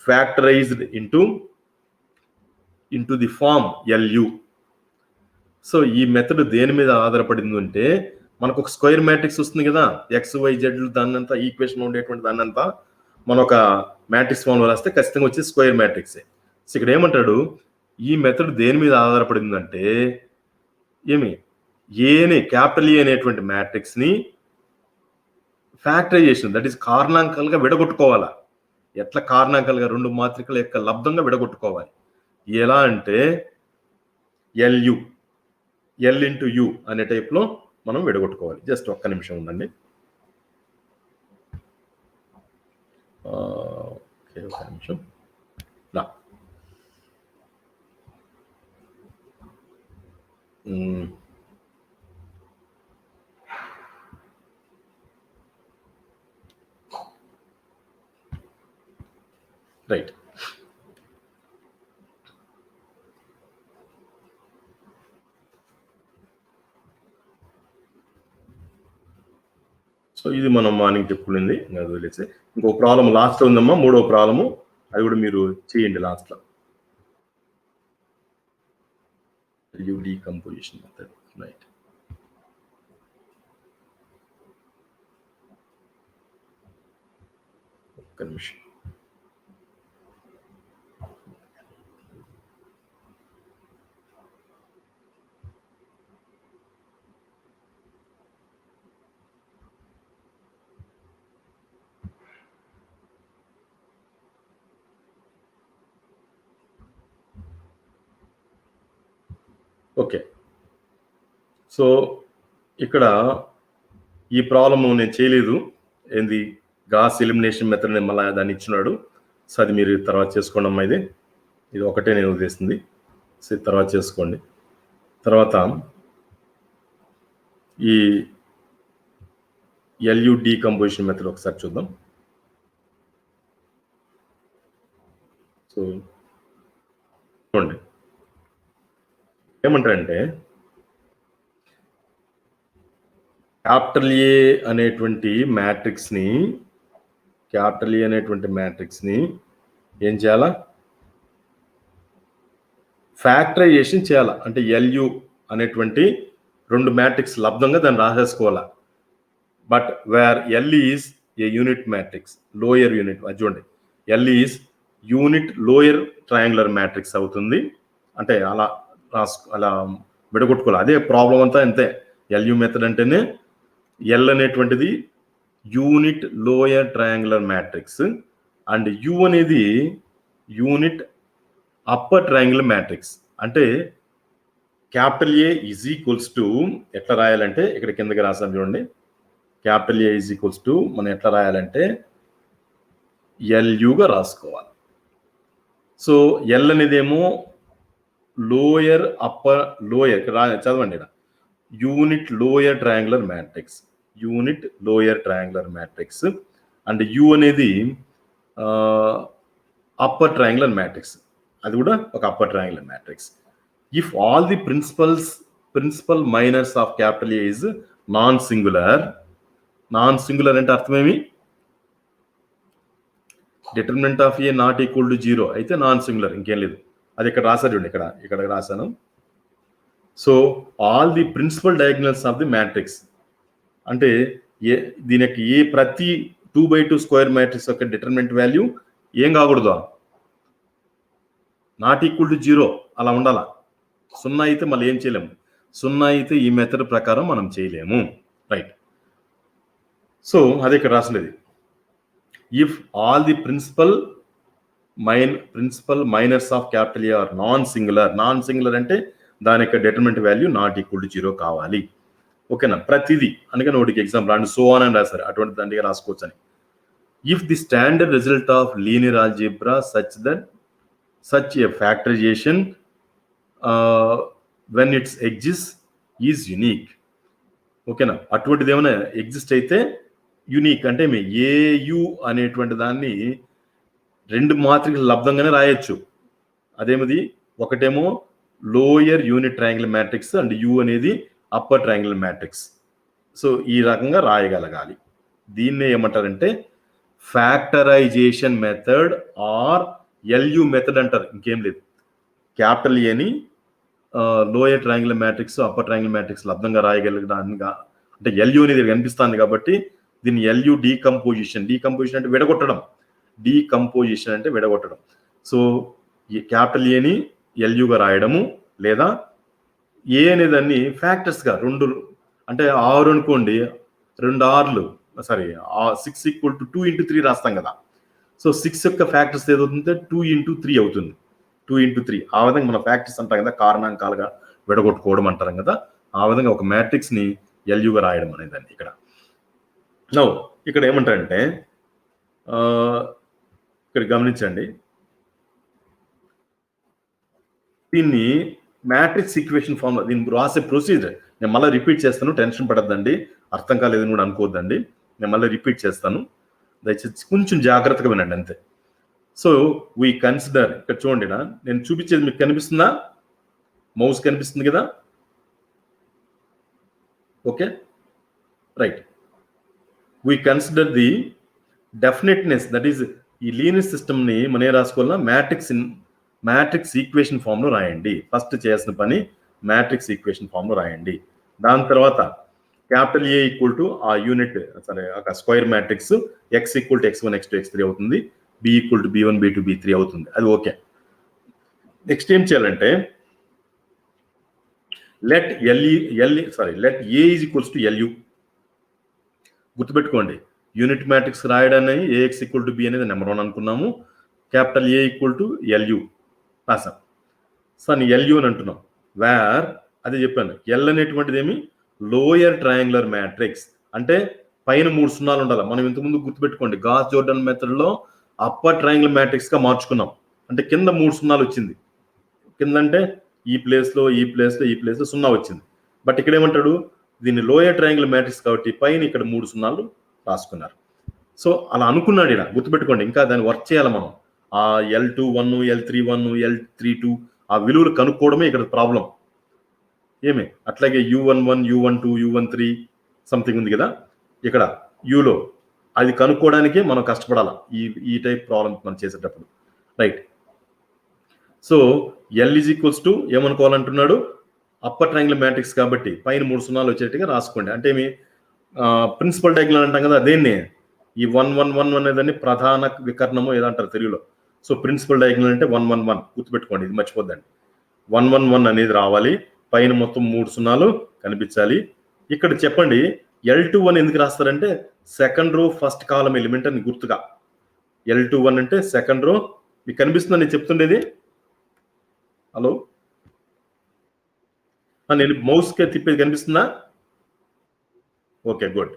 factorized into the form LU. So ఈ మెథడ్ దేని మీద ఆధారపడింది అంటే, మనకు ఒక స్క్వేర్ మ్యాట్రిక్స్ వస్తుంది కదా, XYZ దాన్నంతా ఈక్వేషన్ ఉండేటువంటి దాన్నంతా మనం ఒక మ్యాట్రిక్స్ ఫార్మ్ రాస్తే ఖచ్చితంగా వచ్చి స్క్వేర్ మ్యాట్రిక్సే. సో ఇక్కడ ఏమంటాడు, ఈ మెథడ్ దేని మీద ఆధారపడిందంటే ఏని క్యాపిటల్ ఏ అనేటువంటి మ్యాట్రిక్స్ ని ఫ్యాక్టరైజేషన్, దట్ ఈస్ కారణాంకాలుగా విడగొట్టుకోవాలా. ఎట్లా కారణాంకాలుగా 2 మాత్రికల యొక్క లబ్దంగా విడగొట్టుకోవాలి. ఎలా అంటే LU L ఇంటూ U అనే టైప్లో మనం విడగొట్టుకోవాలి. జస్ట్ ఒక్క నిమిషం ఉండండి. ఓకే, ఒక్క నిమిషం. రైట్. సో ఇది మనం మార్నింగ్ చెప్పుకునింది, అది వదిలేసి ఇంకో ప్రాబ్లం లాస్ట్ ఉందమ్మా, 3వ ప్రాబ్లము, అది కూడా మీరు చేయండి లాస్ట్లో. Decomposition method. రైట్. ఒక్క నిమిషం. ఓకే, సో ఇక్కడ ఈ ప్రాబ్లము నేను చేయలేదు, ఏంది గాస్ ఎలిమినేషన్ మెథడ్ మళ్ళీ దాన్ని ఇచ్చినాడు. సో అది మీరు తర్వాత చేసుకోండి అమ్మా. ఇది ఒకటే నేను ఉద్దేశింది, సో తర్వాత చేసుకోండి. తర్వాత ఈ LU డీకంపోజిషన్ మెథడ్ ఒకసారి చూద్దాం. సో చూడండి ఏమంటారంటే, క్యాపిటల్ ఏ అనేటువంటి మ్యాట్రిక్స్ని ఏం చేయాలా, ఫ్యాక్టరైజేషన్ చేయాలా. అంటే LU అనేటువంటి 2 మ్యాట్రిక్స్ లబ్దంగా దాన్ని రాసేసుకోవాలా. But where L is A unit matrix, lower unit, అది చూడండి, L is unit lower triangular matrix అవుతుంది. అంటే అలా అలా విడగొట్టుకోవాలి. అదే ప్రాబ్లం అంతా అంతే. LU మెథడ్ అంటేనే L అనేటువంటిది unit lower triangular matrix and U అనేది యూనిట్ అప్పర్ ట్రయాంగులర్ మ్యాట్రిక్స్. అంటే capital A is equals to ఎట్లా రాయాలంటే, ఇక్కడ కిందకి రాసాం చూడండి, capital A is equals to మనం ఎట్లా రాయాలంటే LUగా రాసుకోవాలి. సో L అనేదేమో లోయర్ అప్పర్ లోయర్, చదవండి, unit lower triangular matrix and U అనేది అప్పర్ ట్రయాంగులర్ మ్యాట్రిక్స్, అది కూడా ఒక upper triangular matrix. If all the principal minors of capital A is non singular అంటే అర్థమేమి, determinant of A not equal to 0 అయితే non singular, ఇంకేం లేదు. అది ఇక్కడ రాశారు చూడండి, ఇక్కడ రాశాను. So all the principal diagonals of the matrix అంటే దీనికి ఏ ప్రతి 2/2 స్క్వేర్ మ్యాట్రిక్స్ యొక్క డిటర్మినెంట్ వాల్యూ ఏం కాకూడదు, నాట్ ఈక్వల్ టు 0 అలా ఉండాలా. 0 అయితే మళ్ళీ ఏం చేయలేము, 0 అయితే ఈ మెథడ్ ప్రకారం మనం చేయలేము. రైట్. సో అదే ఇక్కడ రాసినది, if all the principal minors of capital A are non singular అంటే దాని యొక్క determinant value not equal to 0 కావాలి. ఓకేనా, ప్రతిదీ అందుకని ఒకటికి ఎగ్జాంపుల్ రాండి, సో ఆన్ అని రాశారు, అటువంటి దండిగా రాసుకోవచ్చు అని. If the standard result of linear algebra such a factorization when it exists is unique. ఓకేనా, అటువంటిది ఏమైనా ఎగ్జిస్ట్ అయితే యూనిక్ అంటే AU అనేటువంటి దాన్ని 2 మాత్రికలు లబ్దంగానే రాయొచ్చు. అదేమిది, ఒకటేమో lower unit triangular matrix and U అనేది అప్పర్ ట్రయాంగులర్ మ్యాట్రిక్స్. సో ఈ రకంగా రాయగలగాలి. దీన్నే ఏమంటారంటే factorization method or LU method అంటారు, ఇంకేం లేదు. క్యాపిటల్ ఏని lower triangular matrix upper triangular matrix లబ్దంగా రాయగలిగడానికి, అంటే LU అనేది కనిపిస్తుంది కాబట్టి దీన్ని LU డీకంపోజిషన్ అంటే విడగొట్టడం. సో ఈ క్యాపిటల్ ఏని LUగా రాయడము, లేదా ఏ అనే దాన్ని ఫ్యాక్టర్స్గా 2 అంటే 6 అనుకోండి, 2 6లు 6 = 2 × 3 రాస్తాం కదా. సో 6 యొక్క ఫ్యాక్టర్స్ ఏదవుతుందంటే 2 ఇంటూ 3 అవుతుంది. 2 ఇంటూ 3 ఆ విధంగా మన ఫ్యాక్టర్స్ అంటాం కదా, కారణాంకాలుగా విడగొట్టుకోవడం అంటారు కదా, ఆ విధంగా ఒక మ్యాట్రిక్స్ ని ఎల్యుగా రాయడం అనేదాన్ని ఇక్కడ. నౌ ఇక్కడ ఏమంటారంటే ఇక్కడ గమనించండి, దీన్ని మ్యాట్రిక్స్ ఈక్వేషన్ ఫార్మ్, దీన్ని రాసే ప్రొసీజర్ నేను మళ్ళీ రిపీట్ చేస్తాను, టెన్షన్ పడద్దండి, అర్థం కాలేదని కూడా అనుకోవద్దండి, నేను మళ్ళీ రిపీట్ చేస్తాను, దయచేసి కొంచెం జాగ్రత్తగా వినండి అంతే. సో వీ కన్సిడర్, ఇక్కడ చూడండి నేను చూపించేది మీకు కనిపిస్తుందా, మౌస్ కనిపిస్తుంది కదా, okay right. We consider the definiteness, that is ఈ లీనియర్ సిస్టమ్ ని మనం రాసుకోవాలన్నా మ్యాట్రిక్స్ ఈక్వేషన్ ఫామ్ లో రాయండి. ఫస్ట్ చేయాల్సిన పని మ్యాట్రిక్స్ ఈక్వేషన్ ఫామ్ లో రాయండి. దాని తర్వాత క్యాపిటల్ ఏ ఈక్వల్ టు ఆ యూనిట్, సరే ఒక square matrix X equal to x1 x2 x3 అవుతుంది, B equal to b1 b2 b3 అవుతుంది, అది ఓకే. నెక్స్ట్ ఏం చేయాలంటే let A is equals to LU. గుర్తుపెట్టుకోండి, యూనిట్ మ్యాట్రిక్స్ రాయడాన్ని AX ఈక్వల్ టు B అనేది నెంబర్ 1 అనుకున్నాము, capital A equal to LU రాసాం. సార్ LU అని అంటున్నాం, వేర్ అదే చెప్పాను, ఎల్ అనేటువంటిది ఏమి లోయర్ ట్రయాంగులర్ మ్యాట్రిక్స్, అంటే పైన 3 సున్నాలు ఉండాలి. మనం ఇంతకుముందు గుర్తుపెట్టుకోండి, గాస్ జోర్డన్ మెథడ్ లో అప్పర్ ట్రయాంగులర్ మ్యాట్రిక్స్ గా మార్చుకున్నాం, అంటే కింద 3 సున్నాలు వచ్చింది, కింద అంటే ఈ ప్లేస్ లో 0 వచ్చింది. బట్ ఇక్కడ ఏమంటాడు, దీన్ని లోయర్ ట్రయాంగులర్ మ్యాట్రిక్స్ కాబట్టి పైన ఇక్కడ 3 సున్నాలు రాసుకున్నారు. సో అలా అనుకున్నాడు ఇక్కడ, గుర్తుపెట్టుకోండి, ఇంకా దాన్ని వర్క్ చేయాలి మనం. ఆ L21 L31 L32 ఆ విలువలు కనుక్కోవడమే ఇక్కడ ప్రాబ్లం. ఏమి అట్లాగే U11 U12 U13 సంథింగ్ ఉంది కదా ఇక్కడ యూలో, అది కనుక్కోవడానికే మనం కష్టపడాలి ఈ టైప్ ప్రాబ్లం మనం చేసేటప్పుడు, right. So L is equals to ఏమనుకోవాలంటున్నాడు, అప్పర్ ట్రయాంగులర్ మ్యాట్రిక్స్ కాబట్టి పైన 3 సున్నాలు వచ్చేట్టుగా రాసుకోండి. అంటే ఏమి ప్రిన్సిపల్ డయాగ్నల్ అంటాం కదా, దేన్ని ఈ 111 అనేదాన్ని ప్రధాన వికర్ణము ఏదంటారు తెలుగులో. సో ప్రిన్సిపల్ డయాగ్నల్ అంటే 111, గుర్తుపెట్టుకోండి, ఇది మర్చిపోద్దండి. 111 అనేది రావాలి, పైన మొత్తం 3 సున్నాలు కనిపించాలి. ఇక్కడ చెప్పండి L21 ఎందుకు రాస్తారంటే second row first column element అని గుర్తుగా. L21 అంటే సెకండ్ రో, మీకు కనిపిస్తుందని నేను చెప్తుండేది. హలో, నేను మౌస్ కి తిప్పేది కనిపిస్తుందా? ఓకే గుడ్,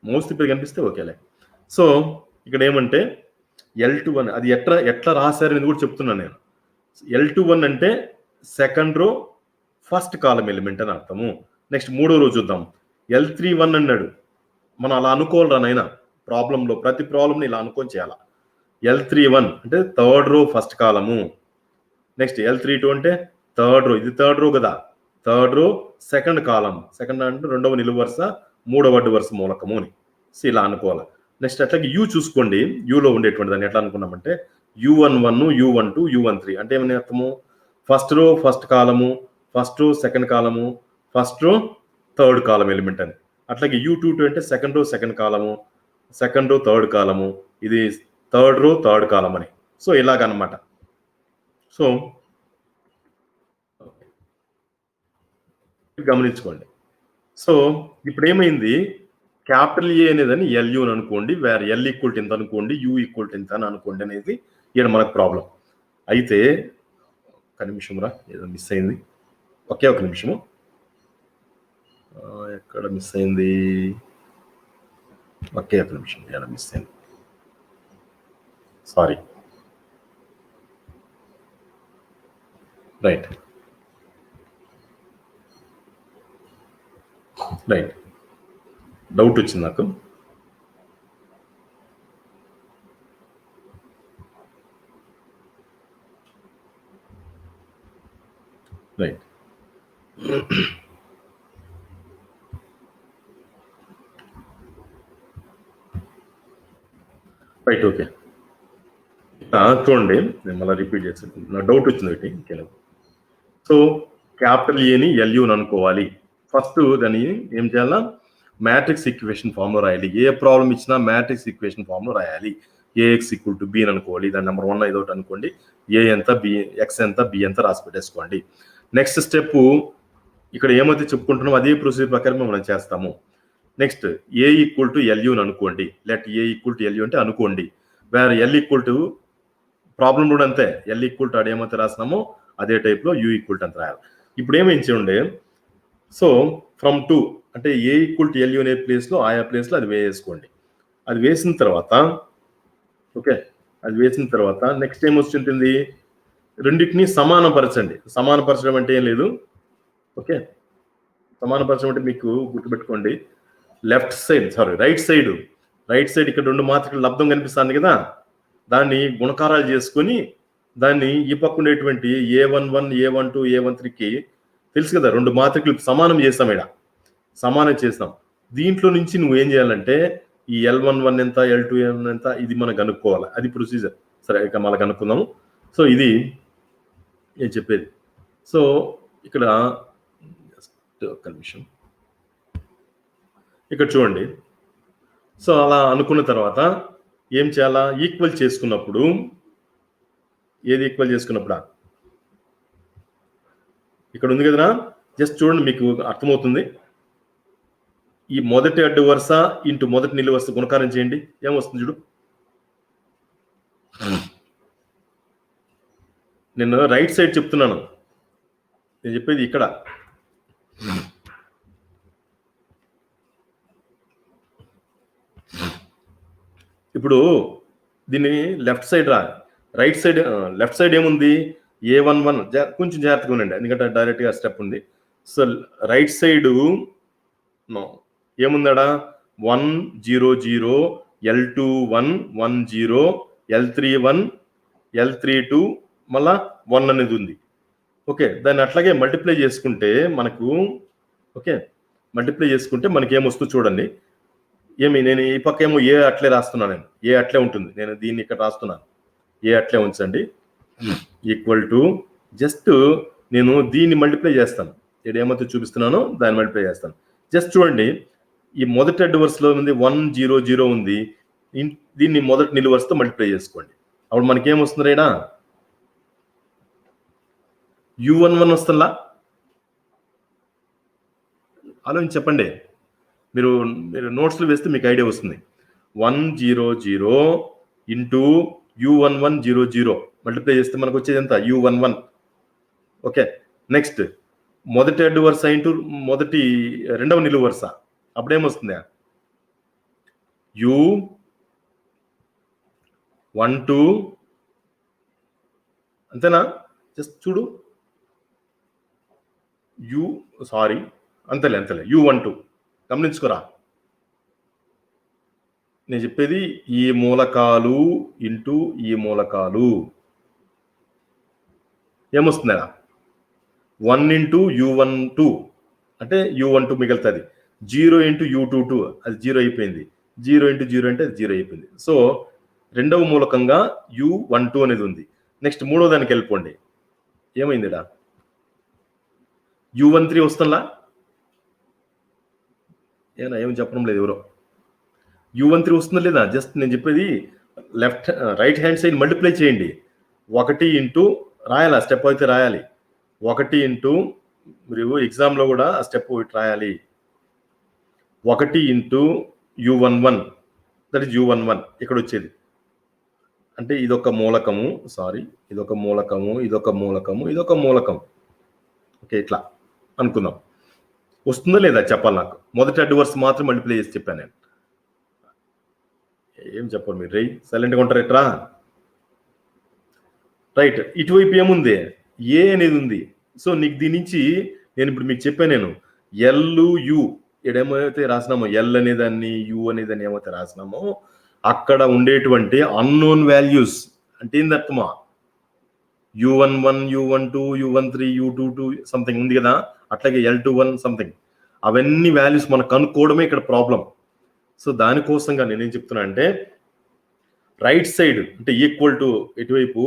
మౌస్ తిప్పేది కనిపిస్తే ఓకేలే. సో ఇక్కడ ఏమంటే L21 అది ఎట్లా రాశారని కూడా చెప్తున్నాను నేను. L21 అంటే second row first column element అని అర్థము. నెక్స్ట్ 3వ రో చూద్దాం, L31 అన్నాడు, మనం అలా అనుకోవాలరా నైనా, ప్రాబ్లంలో ప్రతి ప్రాబ్లంని ఇలా అనుకొని చేయాల. L31 అంటే థర్డ్ రో ఫస్ట్ కాలము, నెక్స్ట్ L32 అంటే థర్డ్ రో, ఇది థర్డ్ రో కదా, third row second column, second అంటే 2వ నిలువు వరుస 3వ అడ్డు వరుస మూలకము అని. సో ఇలా అనుకోవాలి. నెక్స్ట్ అట్లాగే యూ చూసుకోండి, యూలో ఉండేటువంటి దాన్ని ఎట్లా అనుకున్నామంటే U11 U12 U13 అంటే ఏమని అర్థము, ఫస్ట్ రో ఫస్ట్ కాలము, ఫస్ట్ రో సెకండ్ కాలము, ఫస్ట్ రో థర్డ్ కాలం ఎలిమెంట్ అని. అట్లాగే U22 అంటే సెకండ్ రో సెకండ్ కాలము, సెకండ్ రో థర్డ్ కాలము, ఇది థర్డ్ రో థర్డ్ కాలం అని. సో ఇలాగనమాట. సో గమనించుకోండి. సో ఇప్పుడు ఏమైంది, క్యాపిటల్ ఏ అనేదని LU అని అనుకోండి, వేర్ L ఈక్వల్ టు ఎంత అనుకోండి, U ఈక్వల్ టు ఎంత అని అనుకోండి అనేది ఇక్కడ మనకు ప్రాబ్లం. అయితే ఒక నిమిషం రా, ఏదో మిస్ అయింది, ఒకే ఒక నిమిషము, ఎక్కడ మిస్ అయింది, ఒకే ఒక నిమిషం, ఎక్కడ మిస్ అయింది, సారీ, రైట్ రైట్, డౌట్ వచ్చింది నాకు. Right, right okay. చూడండి నేను మళ్ళీ రిపీట్ చేస్తాను, నా డౌట్ వచ్చింది ఒకటి ఇంకేనా. సో క్యాపిటల్ ఏని LU అని అనుకోవాలి. ఫస్ట్ దాన్ని ఏం చేయాలా, మ్యాట్రిక్స్ ఈక్వేషన్ ఫామ్ లో రాయాలి. ఏ ప్రాబ్లం ఇచ్చినా మ్యాట్రిక్స్ ఈక్వేషన్ ఫామ్ లో రాయాలి. AX ఈక్వల్ టు B అని అనుకోవాలి, దాని నెంబర్ 1 ఏదో ఒకటి అనుకోండి, A ఎంత B, X ఎంత B ఎంత రాసి పెట్టేసుకోండి. నెక్స్ట్ స్టెప్ ఇక్కడ ఏమైతే చెప్పుకుంటున్నామో అదే ప్రొసీజర్ ప్రకారం మనం చేస్తాము. Next A equal to LU అని అనుకోండి, let A equal to LU అంటే అనుకోండి. Where L equal to problem కూడా అంతే, ఎల్ ఈక్వల్ టు అదేమైతే రాసినామో అదే టైప్లో యూ ఈక్వల్ టు అంత రాయాలి. ఇప్పుడు ఏమించండి, సో ఫ్రమ్ 2 అంటే ఏ ఈక్వల్ టు ఎల్యూ అనే ప్లేస్లో ఆయా ప్లేస్లో అది వేసుకోండి. అది వేసిన తర్వాత ఓకే, అది వేసిన తర్వాత నెక్స్ట్ ఏం వస్తుంటుంది, రెండింటిని సమానపరచండి. సమానపరచడం అంటే ఏం లేదు, ఓకే, సమానపరచడం అంటే మీకు గుర్తుపెట్టుకోండి, రైట్ సైడ్ ఇక్కడ 2 మాత్రికలు లబ్ధం కనిపిస్తుంది కదా, దాన్ని గుణకారాలు చేసుకొని దాన్ని ఈ పక్క ఉండేటువంటి A11 A12 A13కి తెలుసు కదా 2 మాత్రికలు సమానం చేస్తాం, ఇక్కడ సమానం చేస్తాం. దీంట్లో నుంచి నువ్వు ఏం చేయాలంటే ఈ L11 ఎంత L21 ఎంత ఇది మనం కనుక్కోవాలి, అది ప్రొసీజర్. సరే ఇక మళ్ళీ కనుక్కుందాము. సో ఇది నేను చెప్పేది. సో ఇక్కడ ఒక్క నిమిషం, ఇక్కడ చూడండి. సో అలా అనుకున్న తర్వాత ఏం చేయాలా, ఈక్వల్ చేసుకున్నప్పుడు ఏది ఈక్వల్ చేసుకున్నప్పుడా ఇక్కడ ఉంది కదరా, జస్ట్ చూడండి మీకు అర్థమవుతుంది. ఈ మొదటి అడ్డు వరుస ఇంటూ మొదటి నిలువు వరుస గుణకారం చేయండి, ఏమొస్తుంది చూడు. నేను రైట్ సైడ్ చెప్తున్నాను, నేను చెప్పేది ఇక్కడ. ఇప్పుడు దీన్ని లెఫ్ట్ సైడ్ రా, రైట్ సైడ్ లెఫ్ట్ సైడ్ ఏముంది, A11 కొంచెం జాగ్రత్తగా ఉండండి ఎందుకంటే డైరెక్ట్గా స్టెప్ ఉంది. So right side ఏముందాడా 100 L21 10 L31 L32 మళ్ళా 1 అనేది ఉంది. ఓకే, దాన్ని అట్లాగే మల్టిప్లై చేసుకుంటే మనకు, ఓకే, మల్టిప్లై చేసుకుంటే మనకి ఏమొస్తుందో చూడండి. నేను ఈ పక్క ఏమో ఏ అట్లే రాస్తున్నాను, నేను ఏ అట్లే ఉంటుంది, నేను దీన్ని ఇక్కడ రాస్తున్నాను, ఏ అట్లే ఉంచండి ఈక్వల్ టు జస్ట్ నేను దీన్ని మల్టిప్లై చేస్తాను, ఇక్కడ ఏమైతే చూపిస్తున్నానో దాన్ని మల్టిప్లై చేస్తాను. జస్ట్ చూడండి, ఈ మొదటి అడ్డు వరుసలో ఉంది 100 ఉంది, దీన్ని మొదటి నిలువు వరుసతో మల్టిప్లై చేసుకోండి. అప్పుడు మనకేమొస్తుంది రేడా, U11 వస్తుందా, ఆలోచించి చెప్పండి. మీరు నోట్స్లో వేస్తే మీకు ఐడియా వస్తుంది. 100 ఇంటూ U11 మల్టిప్లై చేస్తే మనకు వచ్చేది ఎంత, U11. ఓకే, నెక్స్ట్ మొదటి అడ్డు వరుస ఇంటూ రెండవ నిలువు వరుస, అప్పుడేమొస్తుంది U12, అంతేనా, జస్ట్ చూడు అంతలే U12 గమనించుకోరా. నేను చెప్పేది ఈ మూలకాలు ఇంటూ ఈ మూలకాలు ఏమొస్తుందా, 1 ఇంటూ U12 అంటే U12 మిగులుతుంది, 0 ఇంటూ U22 అది 0 అయిపోయింది, 0 ఇంటూ 0 అంటే అది 0 అయిపోయింది. సో రెండవ మూలకంగా U12 అనేది ఉంది. నెక్స్ట్ మూడో దానికి వెళ్ళిపోండి, ఏమైందిడా U13 వస్తుందా, ఏం చెప్పడం లేదు ఎవరో, U13 వస్తుందా లేదా, జస్ట్ నేను చెప్పేది రైట్ హ్యాండ్ సైడ్ మల్టిప్లై చేయండి. 1 ఇంటూ రాయాలి, స్టెప్ అయితే రాయాలి, 1 ఇంటూ మీరు ఎగ్జామ్లో కూడా ఆ స్టెప్ రాయాలి, 1 into U11 that is U11 ఇక్కడ వచ్చేది. అంటే ఇదొక మూలకము, ఇదొక మూలకము. ఓకే, ఇట్లా అనుకుందాం. వస్తుందో లేదా చెప్పాలి నాకు, మొదటి అడ్డు వరుస మాత్రం మల్టిప్లై చేసి చెప్పాను నేను. ఏం చెప్పారు మీరు, సైలెంట్గా ఉంటారు ఎట్రా. రైట్, ఇటువైపు ఏముంది, ఏ అనేది ఉంది. సో నీకు దీని నుంచి నేను ఇప్పుడు మీకు చెప్పాను, నేను LU ఏమైతే రాసినామో, ఎల్ అనేదాన్ని యు అనేదాన్ని ఏమైతే రాసినామో అక్కడ ఉండేటువంటి అన్నోన్ వాల్యూస్ అంటే ఏంది అర్థమా, U11 U12 U13 U22 something ఉంది కదా, అట్లాగే L21 సంథింగ్, అవన్నీ వాల్యూస్ మనం కనుక్కోవడమే ఇక్కడ ప్రాబ్లం. సో దానికోసంగా నేనేం చెప్తున్నా అంటే రైట్ సైడ్ అంటే ఈక్వల్ టు ఇటువైపు,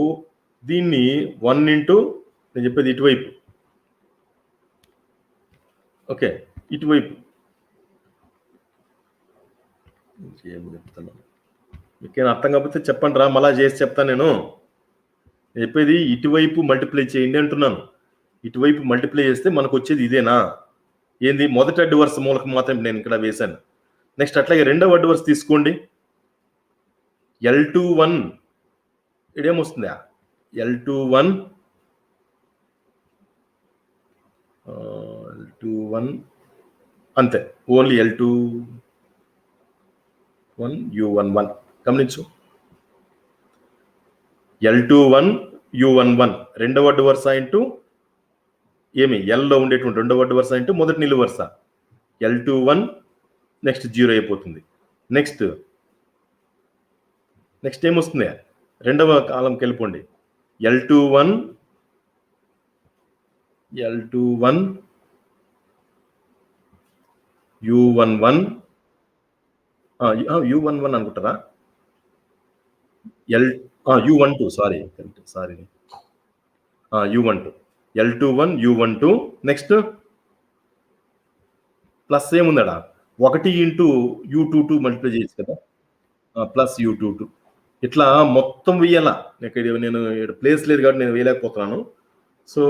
దీన్ని 1 ఇంటూ నేను చెప్పేది ఇటువైపు, ఓకే, ఇటువైపు ఏం చెప్తాను మీకేం అర్థం కాకపోతే చెప్పండి రా, మళ్ళా చేసి చెప్తాను. నేను చెప్పేది ఇటువైపు మల్టిప్లై చేయండి అంటున్నాను. ఇటువైపు మల్టిప్లై చేస్తే మనకు వచ్చేది ఇదేనా, ఏంది మొదటి అడ్డు వరుస మూలకం మాత్రం నేను ఇక్కడ వేశాను. నెక్స్ట్ అట్లాగే రెండవ అడ్డు వరుస తీసుకోండి, L21 ఇదేమొస్తుందా L21 L21 అంతే ఓన్లీ L21 U11 గమనించు L21 U11 రెండవ అడ్డు వరుస ఇంటూ ఏమి Lలో ఉండేటువంటి రెండవ అడ్డు వరుస ఇంటూ మొదటి నిలువు వరుస L21 నెక్స్ట్ 0 అయిపోతుంది నెక్స్ట్ ఏమొస్తుంది రెండవ కాలంకి వెళ్ళిపోండి L21 U11 U11 అనుకుంటారా U12 sorry U12 L21 U12 next plus ఏముందడా 1 ఇంటూ U22 మల్టిప్లై చేయొచ్చు కదా ప్లస్ U22 ఇట్లా మొత్తం వేయాలా ఇక్కడ నేను ప్లేస్ లేదు కాబట్టి నేను వేయలేకపోతున్నాను సో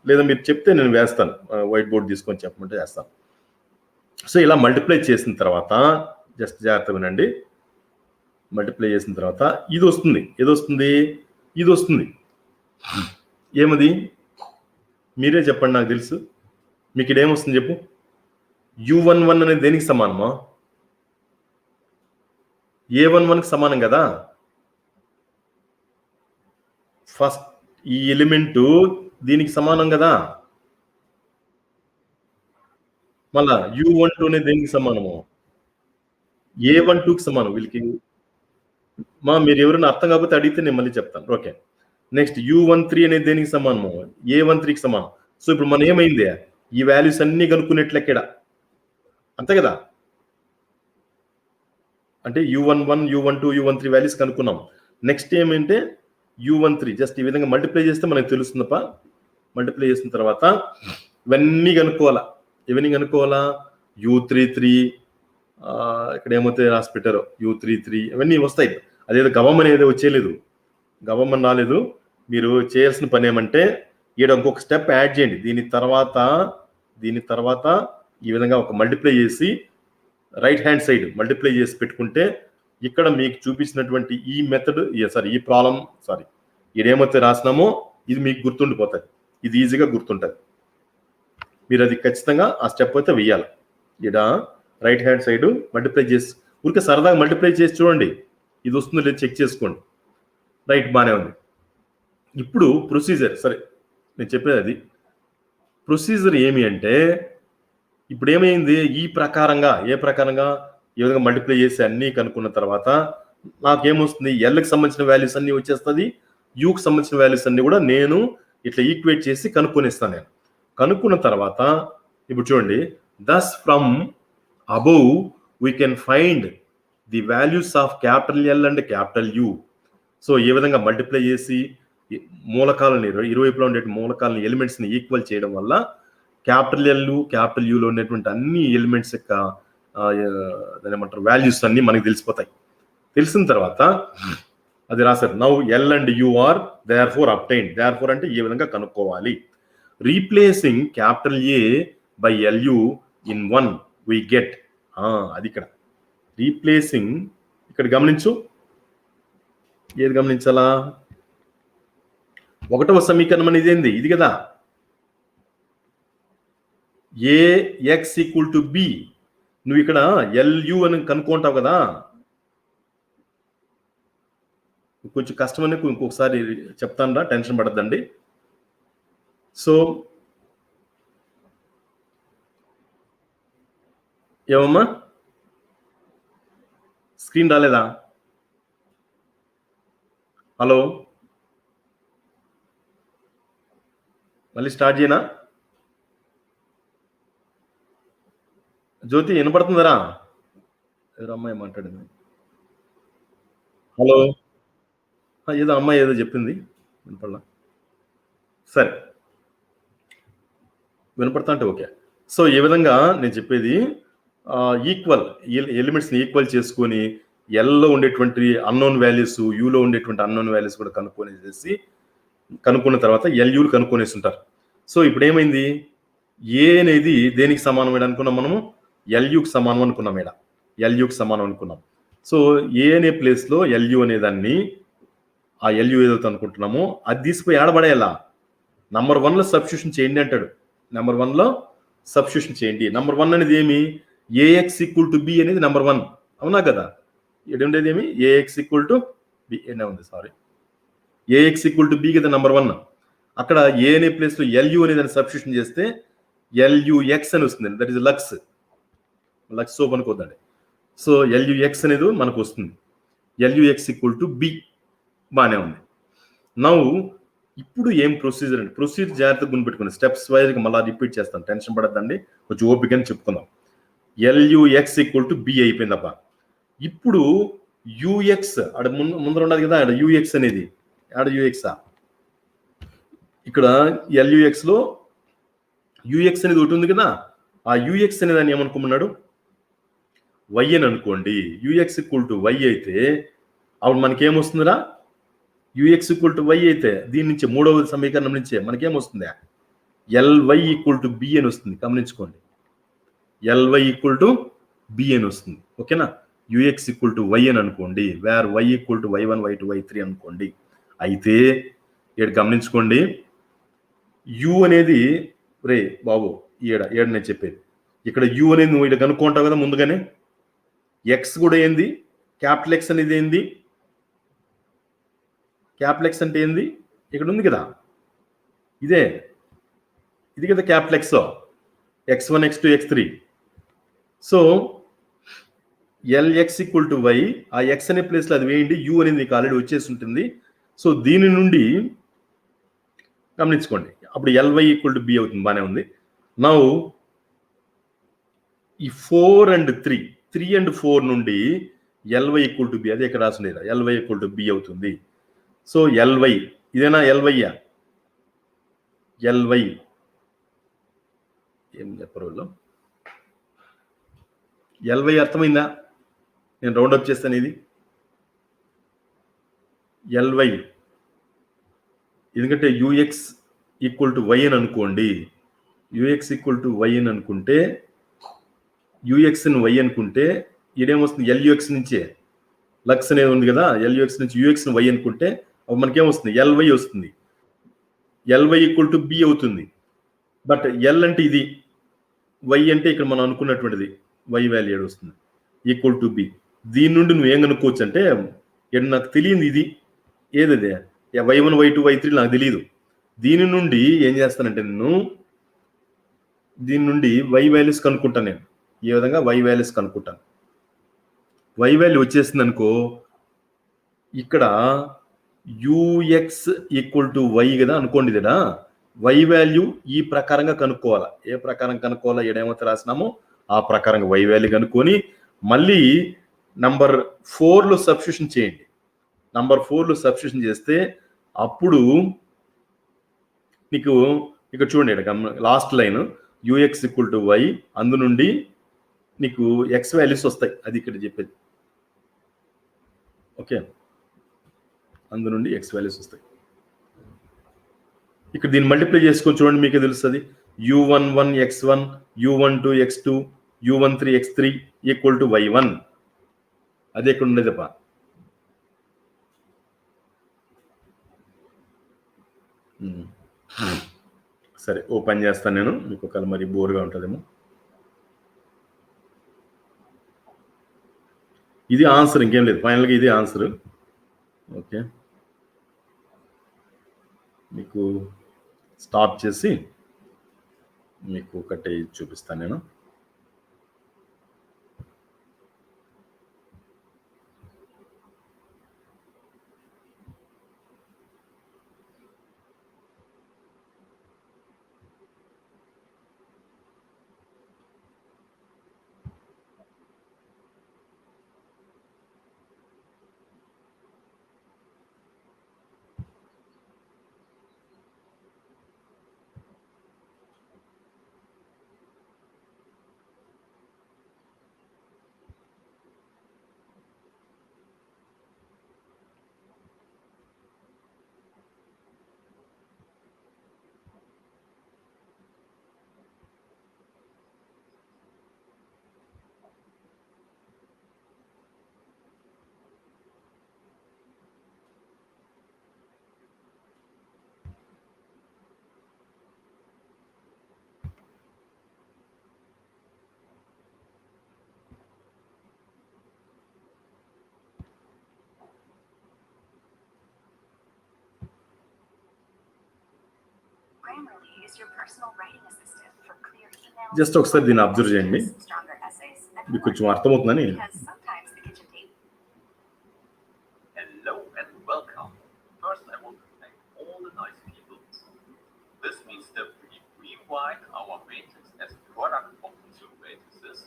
లేదా మీరు చెప్తే నేను వేస్తాను వైట్ బోర్డ్ తీసుకొని చెప్పమంటే వేస్తాను సో ఇలా మల్టిప్లై చేసిన తర్వాత జస్ట్ జాగ్రత్త వినండి మల్టిప్లై చేసిన తర్వాత ఇది వస్తుంది ఇది వస్తుంది ఏమది మీరే చెప్పండి నాకు తెలుసు మీకు ఇదేమొస్తుంది చెప్పు U11 అనేది దేనికి సమానమా A11కి సమానం కదా ఫస్ట్ ఈ ఎలిమెంట్ దీనికి సమానం కదా మళ్ళా U12 అనేది దేనికి సమానము A12కి సమానం వీళ్ళకి మీరు ఎవరైనా అర్థం కాకపోతే అడిగితే నేను మళ్ళీ చెప్తాను ఓకే నెక్స్ట్ U13 అనేది దేనికి సమానము A13కి సమానం సో ఇప్పుడు మనం ఏమైంది ఈ వాల్యూస్ అన్ని కనుక్కునేట్లెక్కడ అంతే కదా అంటే U11 U12 U13 values కనుక్కున్నాం next ఏమంటే U13 జస్ట్ ఈ విధంగా మల్టిప్లై చేస్తే మనకు తెలుస్తుందప్ప మల్టిప్లై చేసిన తర్వాత ఇవన్నీ కనుక్కోవాలా U33 ఇక్కడ ఏమైతే రాసి పెట్టారో U33 ఇవన్నీ వస్తాయి అదేదో గవర్నమెంట్ ఏదో వచ్చేయలేదు గవర్నమెంట్ రాలేదు మీరు చేయాల్సిన పని ఏమంటే ఈడ ఇంకొక స్టెప్ యాడ్ చేయండి దీని తర్వాత ఈ విధంగా ఒక మల్టిప్లై చేసి రైట్ హ్యాండ్ సైడ్ మల్టిప్లై చేసి పెట్టుకుంటే ఇక్కడ మీకు చూపించినటువంటి ఈ మెథడ్ ఈ ప్రాబ్లం ఇదేమైతే రాసినామో ఇది మీకు గుర్తుండిపోతుంది ఇది ఈజీగా గుర్తుంటుంది మీరు అది ఖచ్చితంగా ఆ స్టెప్ అయితే వెయ్యాలి ఈడ రైట్ హ్యాండ్ సైడ్ మల్టిప్లై చేసి ఊరికే సరదాగా మల్టిప్లై చేసి చూడండి ఇది వస్తుందో లేదు చెక్ చేసుకోండి రైట్ బాగానే ఉంది ఇప్పుడు ప్రొసీజర్ సరే నేను చెప్పేది అది ప్రొసీజర్ ఏమి అంటే ఇప్పుడు ఏమైంది ఏ ప్రకారంగా ఈ విధంగా మల్టిప్లై చేసి అన్నీ కనుక్కున్న తర్వాత నాకేమొస్తుంది ఎల్కి సంబంధించిన వాల్యూస్ అన్ని వచ్చేస్తుంది యూకి సంబంధించిన వాల్యూస్ అన్ని కూడా నేను ఇట్లా ఈక్వేట్ చేసి కనుక్కొనిస్తాను నేను కనుక్కున్న తర్వాత ఇప్పుడు చూడండి thus from above we can find the values of capital L and capital U so ఈ విధంగా మల్టిప్లై చేసి మూలకాలని ఇరువైపులో ఉండే మూలకాలని ఎలిమెంట్స్ని ఈక్వల్ చేయడం వల్ల క్యాపిటల్ ఎల్ క్యాపిటల్ యూలో ఉండేటువంటి అన్ని ఎలిమెంట్స్ యొక్క దాని ఏమంటారు వాల్యూస్ అన్ని మనకి తెలిసిపోతాయి తెలిసిన తర్వాత అది రాశారు now L and U are therefore obtain therefore అంటే ఈ విధంగా కనుక్కోవాలి replacing capital A by LU in 1 we get అది ఇక్కడ రీప్లేసింగ్ ఇక్కడ గమనించు ఏది గమనించాలా ఒకటవ సమీకరణం అనేది ఏంది ఇది కదా AX ఈక్వల్ టు బి నువ్వు ఇక్కడ LU అని కనుక్కుంటావు కదా కొంచెం కష్టమని ఇంకొకసారి చెప్తాను టెన్షన్ పడద్దండి సో ఏమమ్మా స్క్రీన్ రాలేదా హలో మళ్ళీ స్టార్ట్ చేయనా జ్యోతి వినపడుతుందరా ఏదో అమ్మాయి మాట్లాడింది హలో ఏదో అమ్మాయి ఏదో చెప్పింది వినపడలా సరే వినపడతా అంటే ఓకే సో ఈ విధంగా నేను చెప్పేది ఈక్వల్ ఎలిమెంట్స్ని ఈక్వల్ చేసుకొని ఎల్లో ఉండేటువంటి అన్నోన్ వాల్యూస్ యూలో ఉండేటువంటి అన్నోన్ వాల్యూస్ కూడా కనుక్కున్న తర్వాత ఎల్యూలు కనుక్కొనేసి ఉంటారు సో ఇప్పుడు ఏమైంది ఏ అనేది దేనికి సమానం అనుకున్నాం మనము ఎల్యూకి సమానం అనుకున్నాం ఎల్యూకి సమానం అనుకున్నాం సో ఏ అనే ప్లేస్లో ఎల్యు అనే దాన్ని ఆ ఎల్యు ఏదైతే అనుకుంటున్నామో అది తీసుకుపోయి ఆడబడేయాలా నంబర్ 1లో సబ్స్టిట్యూషన్ చేయండి అంటాడు. నంబర్ 1లో సబ్స్టిట్యూషన్ చేయండి. నంబర్ 1 అనేది ఏమి ఏఎక్స్ ఈక్వల్ టు బి అనేది నంబర్ 1 అవునా కదా? ఇక్కడ ఉండేది ఏమి ఏఎక్స్ ఈక్వల్ టు బి అనే ఉంది sorry AX equal to B కదా నంబర్ 1 అక్కడ ఏ అనే ప్లేస్లో ఎల్యు అనే దాన్ని సబ్స్టిట్యూషన్ చేస్తే ఎల్యుఎక్స్ అని వస్తుంది. That is Lux Lux soap అనుకోద్దండి. సో ఎల్యుఎక్స్ అనేది మనకు వస్తుంది. ఎల్యుఎక్స్ ఈక్వల్ టు బి బాగానే ఉంది. నౌ ఇప్పుడు ఏం ప్రొసీజర్ అండి ప్రొసీజర్ జాగ్రత్తగా గుర్తుపెట్టుకోండి స్టెప్స్ వైజ్గా మళ్ళీ రిపీట్ చేస్తాను టెన్షన్ పడద్దండి కొంచెం ఓపిక అని చెప్పుకుందాం. ఎల్యుఎక్స్ ఈక్వల్ టు బి అయిపోయిందప్ప. ఇప్పుడు యుఎక్స్ ఆడ ముందర ఉన్నది కదా ఆడ యుఎక్స్ అనేది ఆడ యుఎక్సా ఇక్కడ ఎల్యుఎక్స్ లో యుఎక్స్ అనేది ఒకటి ఉంది కదా ఆ యుఎక్స్ అనే దాన్ని ఏమనుకోమన్నాడు వై అని అనుకోండి. యుఎక్స్ ఈక్వల్ టు వై అయితే అప్పుడు మనకేమొస్తుందిరా యుఎక్స్ ఈక్వల్ టు వై అయితే దీని నుంచి మూడవ సమీకరణం నుంచే మనకేమొస్తుంది ఎల్వై ఈక్వల్ టు బి అని వస్తుంది. గమనించుకోండి ఎల్వై ఈక్వల్ టు బి అని వస్తుంది. ఓకేనా యుఎక్స్ ఈక్వల్ టు వై అని అనుకోండి వేర్ వై ఈక్వల్ టు వై1 వై2 వై3 అనుకోండి. అయితే ఇక్కడ గమనించుకోండి యు అనేది రే బాబు ఏడ నేను చెప్పేది ఇక్కడ యు అనేది నువ్వు ఇక్కడ కనుక్కుంటావు కదా ముందుగానే ఎక్స్ కూడా ఏంది క్యాపిటల్ ఎక్స్ అనేది ఏంది క్యాపిటల్ ఎక్స్ అంటే ఏంది ఇక్కడ ఉంది కదా ఇదే ఇది కదా capital X x1 x2 x3 so LX equal to Y ఆ ఎక్స్ అనే ప్లేస్లో అది వేయండి యు అనేది మీకు ఆల్రెడీ వచ్చేసి ఉంటుంది. సో దీని నుండి గమనించుకోండి అప్పుడు ఎల్వై ఈక్వల్ టు బి అవుతుంది బాగానే ఉంది. నౌ ఈ 4 అండ్ 3 అండ్ 4 నుండి ఎల్వై ఈక్వల్ టు బి అదే ఇక్కడ రాసిన ఎల్వై ఈక్వల్ టు బి అవుతుంది. సో ఎల్వై ఇదేనా ఎల్వైయా ఎల్వై ఏం చెప్పరు వాళ్ళు ఎల్వై అర్థమైందా నేను రౌండప్ చేస్తాను ఇది ఎల్వై ఎందుకంటే యుఎక్స్ ఈక్వల్ టు వై అని అనుకోండి యుఎక్స్ ఈక్వల్ టు వై అని అనుకుంటే యుఎక్స్ని వై అనుకుంటే ఇదేమొస్తుంది ఎల్యుఎక్స్ నుంచే లక్స్ అనేది ఉంది కదా ఎల్యుఎక్స్ నుంచి యుఎక్స్ని వై అనుకుంటే మనకేమొస్తుంది ఎల్వై వస్తుంది. ఎల్వై ఈక్వల్ టు బి అవుతుంది. బట్ ఎల్ అంటే ఇది వై అంటే ఇక్కడ మనం అనుకున్నటువంటిది వై వాల్యూ వస్తుంది ఈక్వల్ టు బి. దీని నుండి నువ్వు ఏం కనుక్కోవచ్చు అంటే నాకు తెలియదు ఇది ఏదదే వై1 వై2 వై3 నాకు తెలియదు. దీని నుండి ఏం చేస్తానంటే నేను దీని నుండి వై వాల్యూస్ కనుక్కుంటాను. నేను ఈ విధంగా వై వాల్యూస్ కనుక్కుంటాను. వై వాల్యూ వచ్చేసింది అనుకో ఇక్కడ యుఎక్స్ ఈక్వల్ టు వై కదా అనుకోండి కదా వై వాల్యూ ఈ ప్రకారంగా కనుక్కోవాలా ఏ ప్రకారం కనుక్కోవాలా ఏడేమైతే రాసినామో ఆ ప్రకారంగా వై వాల్యూ కనుక్కొని మళ్ళీ నంబర్ 4లో సబ్స్టిట్యూషన్ చేయండి. నంబర్ 4లో సబ్స్టిట్యూషన్ చేస్తే అప్పుడు నీకు ఇక్కడ చూడండి ఇక్కడ last line UX equal to Y అందు నుండి నీకు ఎక్స్ వాల్యూస్ వస్తాయి అది ఇక్కడ చెప్పేది. ఓకే అందు నుండి ఎక్స్ వాల్యూస్ వస్తాయి. ఇక్కడ దీన్ని మల్టిప్లై చేసుకొని చూడండి మీకే తెలుస్తుంది u11 x1 u12 x2 u13 x3 equal to y1 అది ఎక్కడ ఉండేదప్ప సరే ఓపెన్ చేస్తాను నేను మీకు ఒకవేళ మరి బోర్గా ఉంటుందేమో. ఇది ఆన్సర్ ఇంకేం లేదు ఫైనల్గా ఇది ఆన్సర్. ఓకే మీకు స్టాప్ చేసి మీకు ఒకటి చూపిస్తాను నేను. జస్ట్ ఒకసారి దీన్ని అబ్జర్వ్ చేయండి, మీకు కొంచెం అర్థమవుతుందని. Hello and welcome. First, I want to thank all the nice people. This means that we rewrite our matrix as product of two matrices,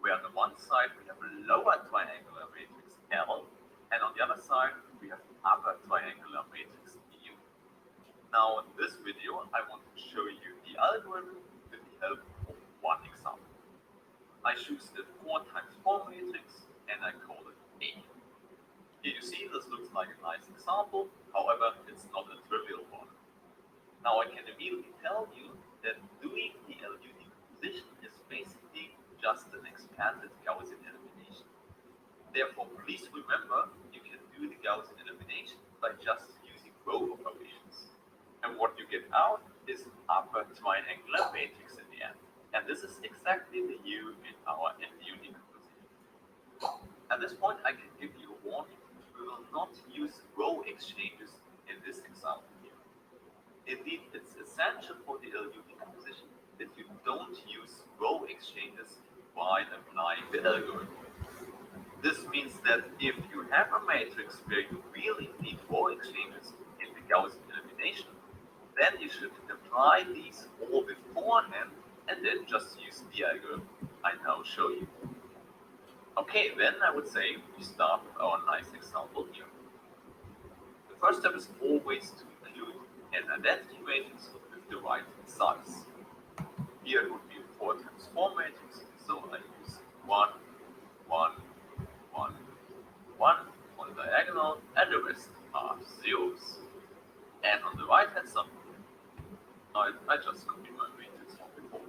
where on the one side we have a lower triangular matrix L, and on the other side we have upper triangular matrix U. Now in this video I want to show you the algorithm with the help of one example. I choose the 4 times 4 matrix and I call it A. Here you see this looks like a nice example, however it's not a trivial one. Now I can immediately tell you that doing the LU decomposition is basically just an expanded Gaussian elimination. Therefore, please remember you can do the Gaussian elimination by just using row operations. And what you get out is an upper triangular matrix in the end. And this is exactly the U in our LU decomposition. At this point, I can give you a warning. We will not use row exchanges in this example here. Indeed, it's essential for the LU decomposition that you don't use row exchanges while applying the algorithm. This means that if you have a matrix where you really need row exchanges in the Gaussian elimination, then you should apply these all beforehand and then just use the algorithm I now show you. Okay, then I would say we start with our nice example here. The first step is always to include an identity matrix with the right size. Here it would be a 4 times 4 matrix, so I use 1, 1, 1, 1 on the diagonal, and the rest are zeros. And on the right hand side, I just copy my matrix from before.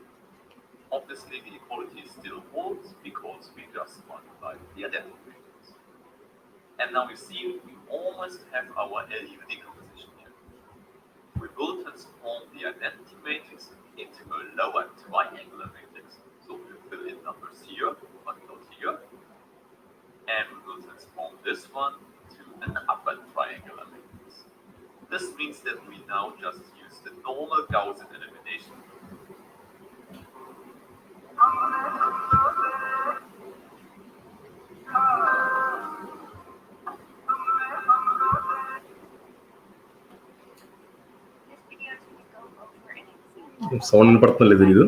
Obviously, the equality still holds because we just multiplied the identity matrix. And now we see we almost have our LU decomposition here. We will transform the identity matrix into a lower triangular matrix. So we fill in numbers here, but not here. And we will transform this one to an upper triangular matrix. This means that we now just use the normal Gaussian elimination. Sound వినపడుతుంది లేదు ఇది.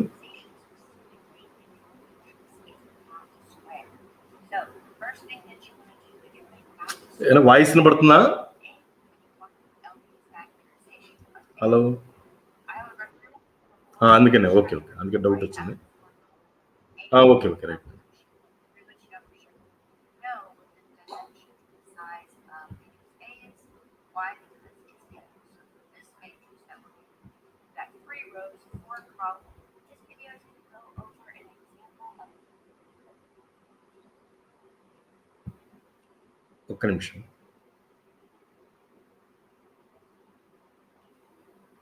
ఏమైనా voice వినపడుతుందా? Hello, అందుకనే okay okay, అందుకే doubt వచ్చింది. Okay okay right. ఒక్క నిమిషం.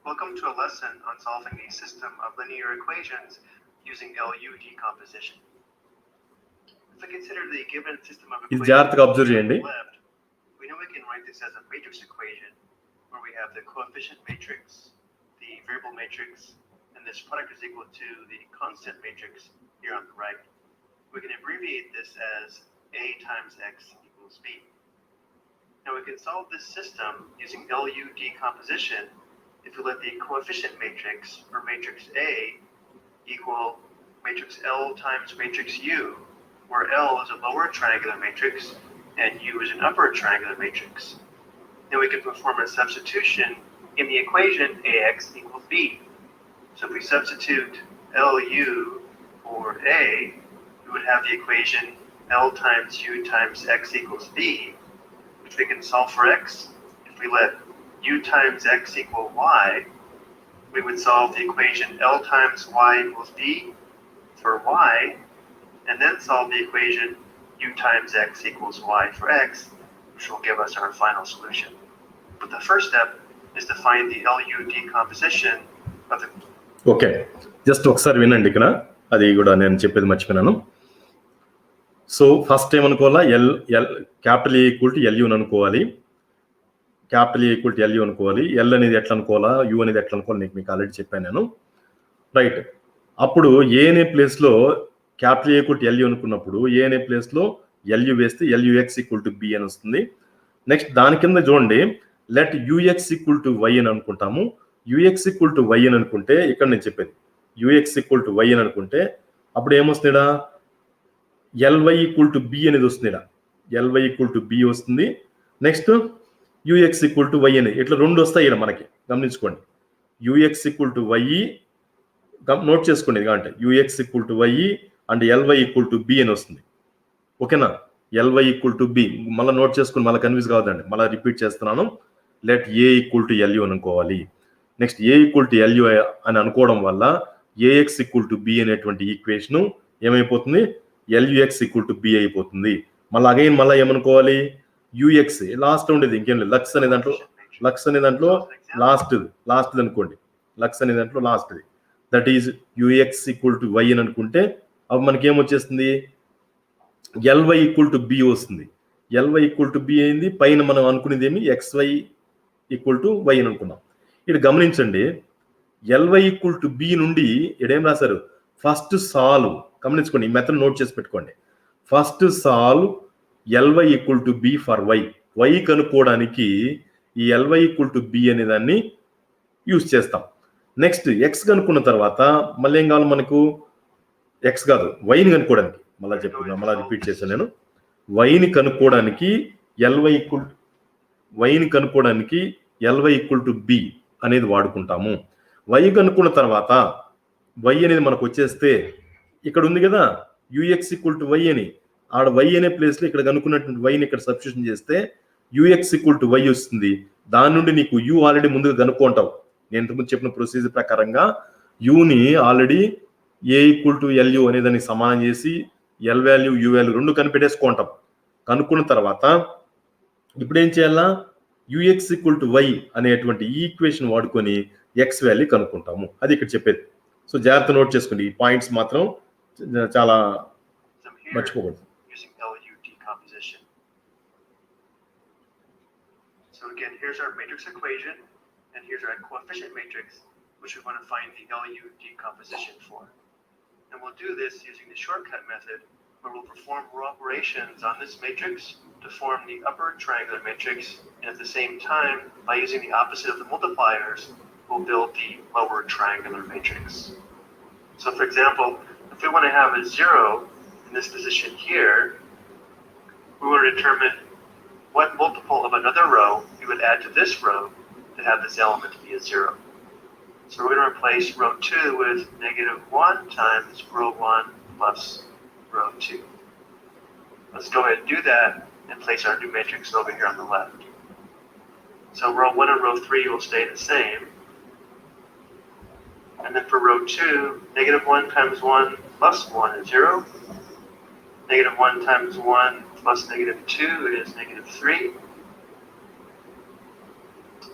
Welcome to a lesson on solving a system of linear equations using LU decomposition. If we consider the given system of ఇది జాగ్రత్తగా అబ్జర్వ్ చేయండి. left, we know we can write this as a matrix equation where we have the coefficient matrix, the variable matrix, and this product is equal to the constant matrix here on the right. We can abbreviate this as A times X equals B. Now we can solve this system using LU decomposition if we let the coefficient matrix, or matrix A, equal matrix L times matrix U, where L is a lower triangular matrix and U is an upper triangular matrix. Then we can perform a substitution in the equation AX equals B. So if we substitute LU for A, we would have the equation L times U times X equals B, which we can solve for X. If we let U times X equal Y, we would solve the equation L times Y equals B for Y, and then solve the equation U times X equals Y for X, which will give us our final solution. But the first step is to find the LU decomposition of the... okay, just ఒకసారి వినండి, ఇక్కడ అది కూడా నేను చెప్పేది మర్చిపోయినాను. So first ఏమనుకోవాలా, capital A equal to LU అని అనుకోవాలి. Capital A equal to LU అనుకోవాలి. ఎల్ అనేది ఎట్లా అనుకోవాలా, యూ అనేది ఎట్లా అనుకోవాలి మీకు ఆల్రెడీ చెప్పాను నేను. రైట్. అప్పుడు ఏ అనే ప్లేస్లో క్యాపిటల్ ఏ ఈక్వల్ టు ఎల్యూ అనుకున్నప్పుడు ఏ అనే ప్లేస్లో ఎల్యూ వేస్తే ఎల్యూఎక్స్ ఈక్వల్ టు బి అని వస్తుంది. నెక్స్ట్ దాని కింద చూడండి, let UX equal to Y అని అనుకుంటాము. యూఎక్స్ ఈక్వల్ టు వై అని అనుకుంటే ఇక్కడ నేను చెప్పేది యూఎక్స్ ఈక్వల్ టు వై అని అనుకుంటే అప్పుడు ఏమొస్తుందా, ఎల్వై ఈక్వల్ టు బి అనేది వస్తుంది. ఎల్వై ఈక్వల్ టు బి వస్తుంది. Next UX equal to Y అనేది ఇట్లా రెండు వస్తాయి ఇక్కడ మనకి, గమనించుకోండి. UX equal to Y note చేసుకోండి అంటే UX equal to Y and LY equal to B అని వస్తుంది. ఓకేనా, ఎల్వై ఈక్వల్ టు బి మళ్ళీ నోట్ చేసుకుని మళ్ళీ కన్ఫ్యూజ్ కావద్దండి, మళ్ళీ రిపీట్ చేస్తున్నాను. Let A equal to LU అనుకోవాలి. నెక్స్ట్ ఏ ఈక్వల్ టు ఎల్యూ అని అనుకోవడం వల్ల ఏఎక్స్ ఈక్వల్ టు బి అనేటువంటి ఈక్వేషన్ ఏమైపోతుంది, ఎల్యుఎక్స్ ఈక్వల్ టు బి అయిపోతుంది. మళ్ళీ అగైన్ మళ్ళీ ఏమనుకోవాలి, యూఎక్స్ లాస్ట్ ఉండేది ఇంకేం లేదు, లక్స్ అనే దాంట్లో లాస్ట్ అనుకోండి, లక్స్ అనే దాంట్లో లాస్ట్ది, that is UX equal to Y అని అనుకుంటే అప్పుడు మనకి ఏమొచ్చేస్తుంది, ఎల్వై ఈక్వల్ టు బి వస్తుంది. ఎల్వై ఈక్వల్ టు బి అయింది, పైన మనం అనుకునేది ఏమి ఎక్స్వై ఈక్వల్ టు వై అని అనుకున్నాం. ఇక్కడ గమనించండి, ఎల్వై ఈక్వల్ టు బి నుండి ఇక్కడ ఏం రాశారు, ఫస్ట్ సాల్వ్, గమనించుకోండి ఈ మెథడ్ నోట్ చేసి పెట్టుకోండి. First solve LY equal to B for Y, Y కనుక్కోవడానికి ఈ ఎల్వై ఈక్వల్ టు బి అనే దాన్ని యూజ్ చేస్తాం. నెక్స్ట్ ఎక్స్ కనుక్కున్న తర్వాత మళ్ళీ ఏం కావాలి మనకు, ఎక్స్ కాదు వైని కనుక్కోవడానికి, మళ్ళీ చెప్తున్నా, మళ్ళీ రిపీట్ చేశాను నేను, వైని కనుక్కోవడానికి ఎల్వై ఈక్వల్ టు బి అనేది వాడుకుంటాము. వై కనుక్కున్న తర్వాత వై అనేది మనకు వచ్చేస్తే ఇక్కడ ఉంది కదా యూఎక్స్ ఈక్వల్ టు వై అని, ఆడ వై అనే ప్లేస్లో ఇక్కడ కనుక్కున్నటువంటి వైని ఇక్కడ సబ్స్టిట్యూషన్ చేస్తే యూఎక్స్ ఈక్వల్ టు వై వస్తుంది. దాని నుండి నీకు యూ ఆల్రెడీ ముందుగా కనుక్కుంటావు. నేను ఇంతకుముందు చెప్పిన ప్రొసీజర్ ప్రకారంగా యూని ఆల్రెడీ ఏ ఈక్వల్ టు ఎల్యూ అనే దానికి సమానం చేసి ఎల్ వాల్యూ యూ వాల్యూ రెండు కనిపెట్టేసుకుంటాం. కనుక్కున్న తర్వాత ఇప్పుడు ఏం చేయాలా, యూఎక్స్ ఈక్వల్ టు వై అనేటువంటి ఈ ఈక్వేషన్ వాడుకొని ఎక్స్ వాల్యూ కనుక్కుంటాము. అది ఇక్కడ చెప్పేది. సో జాగ్రత్త నోట్ చేసుకోండి, ఈ పాయింట్స్ మాత్రం చాలా మర్చిపోకూడదు. So again, here's our matrix equation, and here's our coefficient matrix, which we want to find the LU decomposition for. And we'll do this using the shortcut method, where we'll perform raw operations on this matrix to form the upper triangular matrix, and at the same time, by using the opposite of the multipliers, we'll build the lower triangular matrix. So for example, if we want to have a 0 in this position here, we want to determine what multiple of another row we would add to this row to have this element be a 0. So we're going to replace row 2 with -1 times row 1 plus row 2. Let's go ahead and do that and place our new matrix over here on the left. So row 1 and row 3 will stay the same. And then for row 2, -1 times 1 plus 1 is 0. -1 times 1 plus -2 is -3.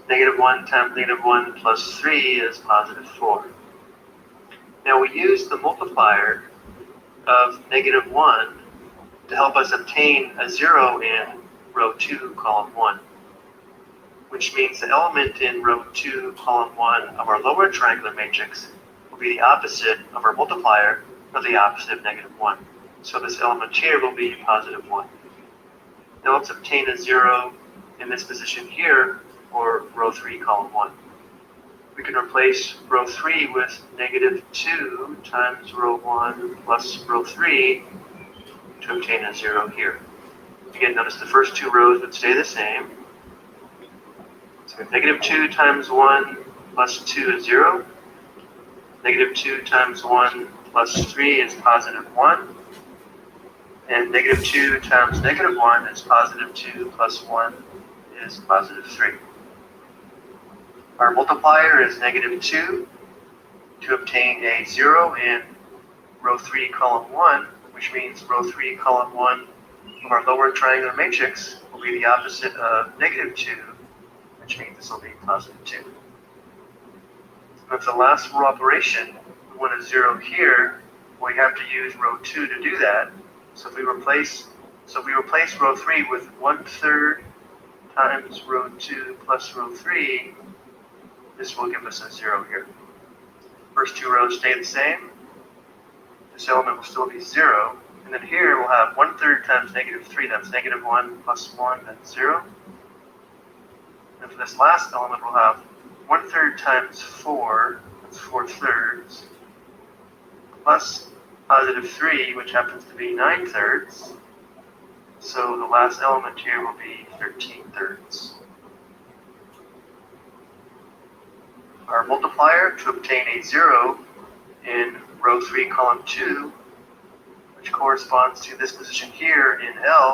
-1 times -1 plus 3 is +4. Now we use the multiplier of -1 to help us obtain a 0 in row 2, column 1, which means the element in row 2, column 1 of our lower triangular matrix will be the opposite of our multiplier, or the opposite of -1. So this element here will be +1. Now let's obtain a 0 in this position here, or row 3, column 1. We can replace row 3 with -2 times row 1 plus row 3 to obtain a 0 here. Again, notice the first two rows would stay the same. So we have -2 times 1 plus 2 is 0. -2 times 1 plus 3 is +1. And -2 times -1 is +2 plus 1 is +3. Our multiplier is -2 to obtain a 0 in row 3, column 1, which means row 3, column 1 of our lower triangular matrix will be the opposite of -2, which means this will be +2. With the last row operation, we want a 0 here, we have to use row 2 to do that. So if we replace row 3 with 1/3 times row 2 plus row 3, this will give us a 0 here. First two rows stay the same. This element will still be 0. And then here we'll have 1/3 times -3, that's -1 plus 1, that's 0. And for this last element, we'll have 1/3 times 4, that's 4/3, plus +3, which happens to be 9/3. So the last element here will be 13/3. Our multiplier to obtain a 0 in row 3, column 2, which corresponds to this position here in L,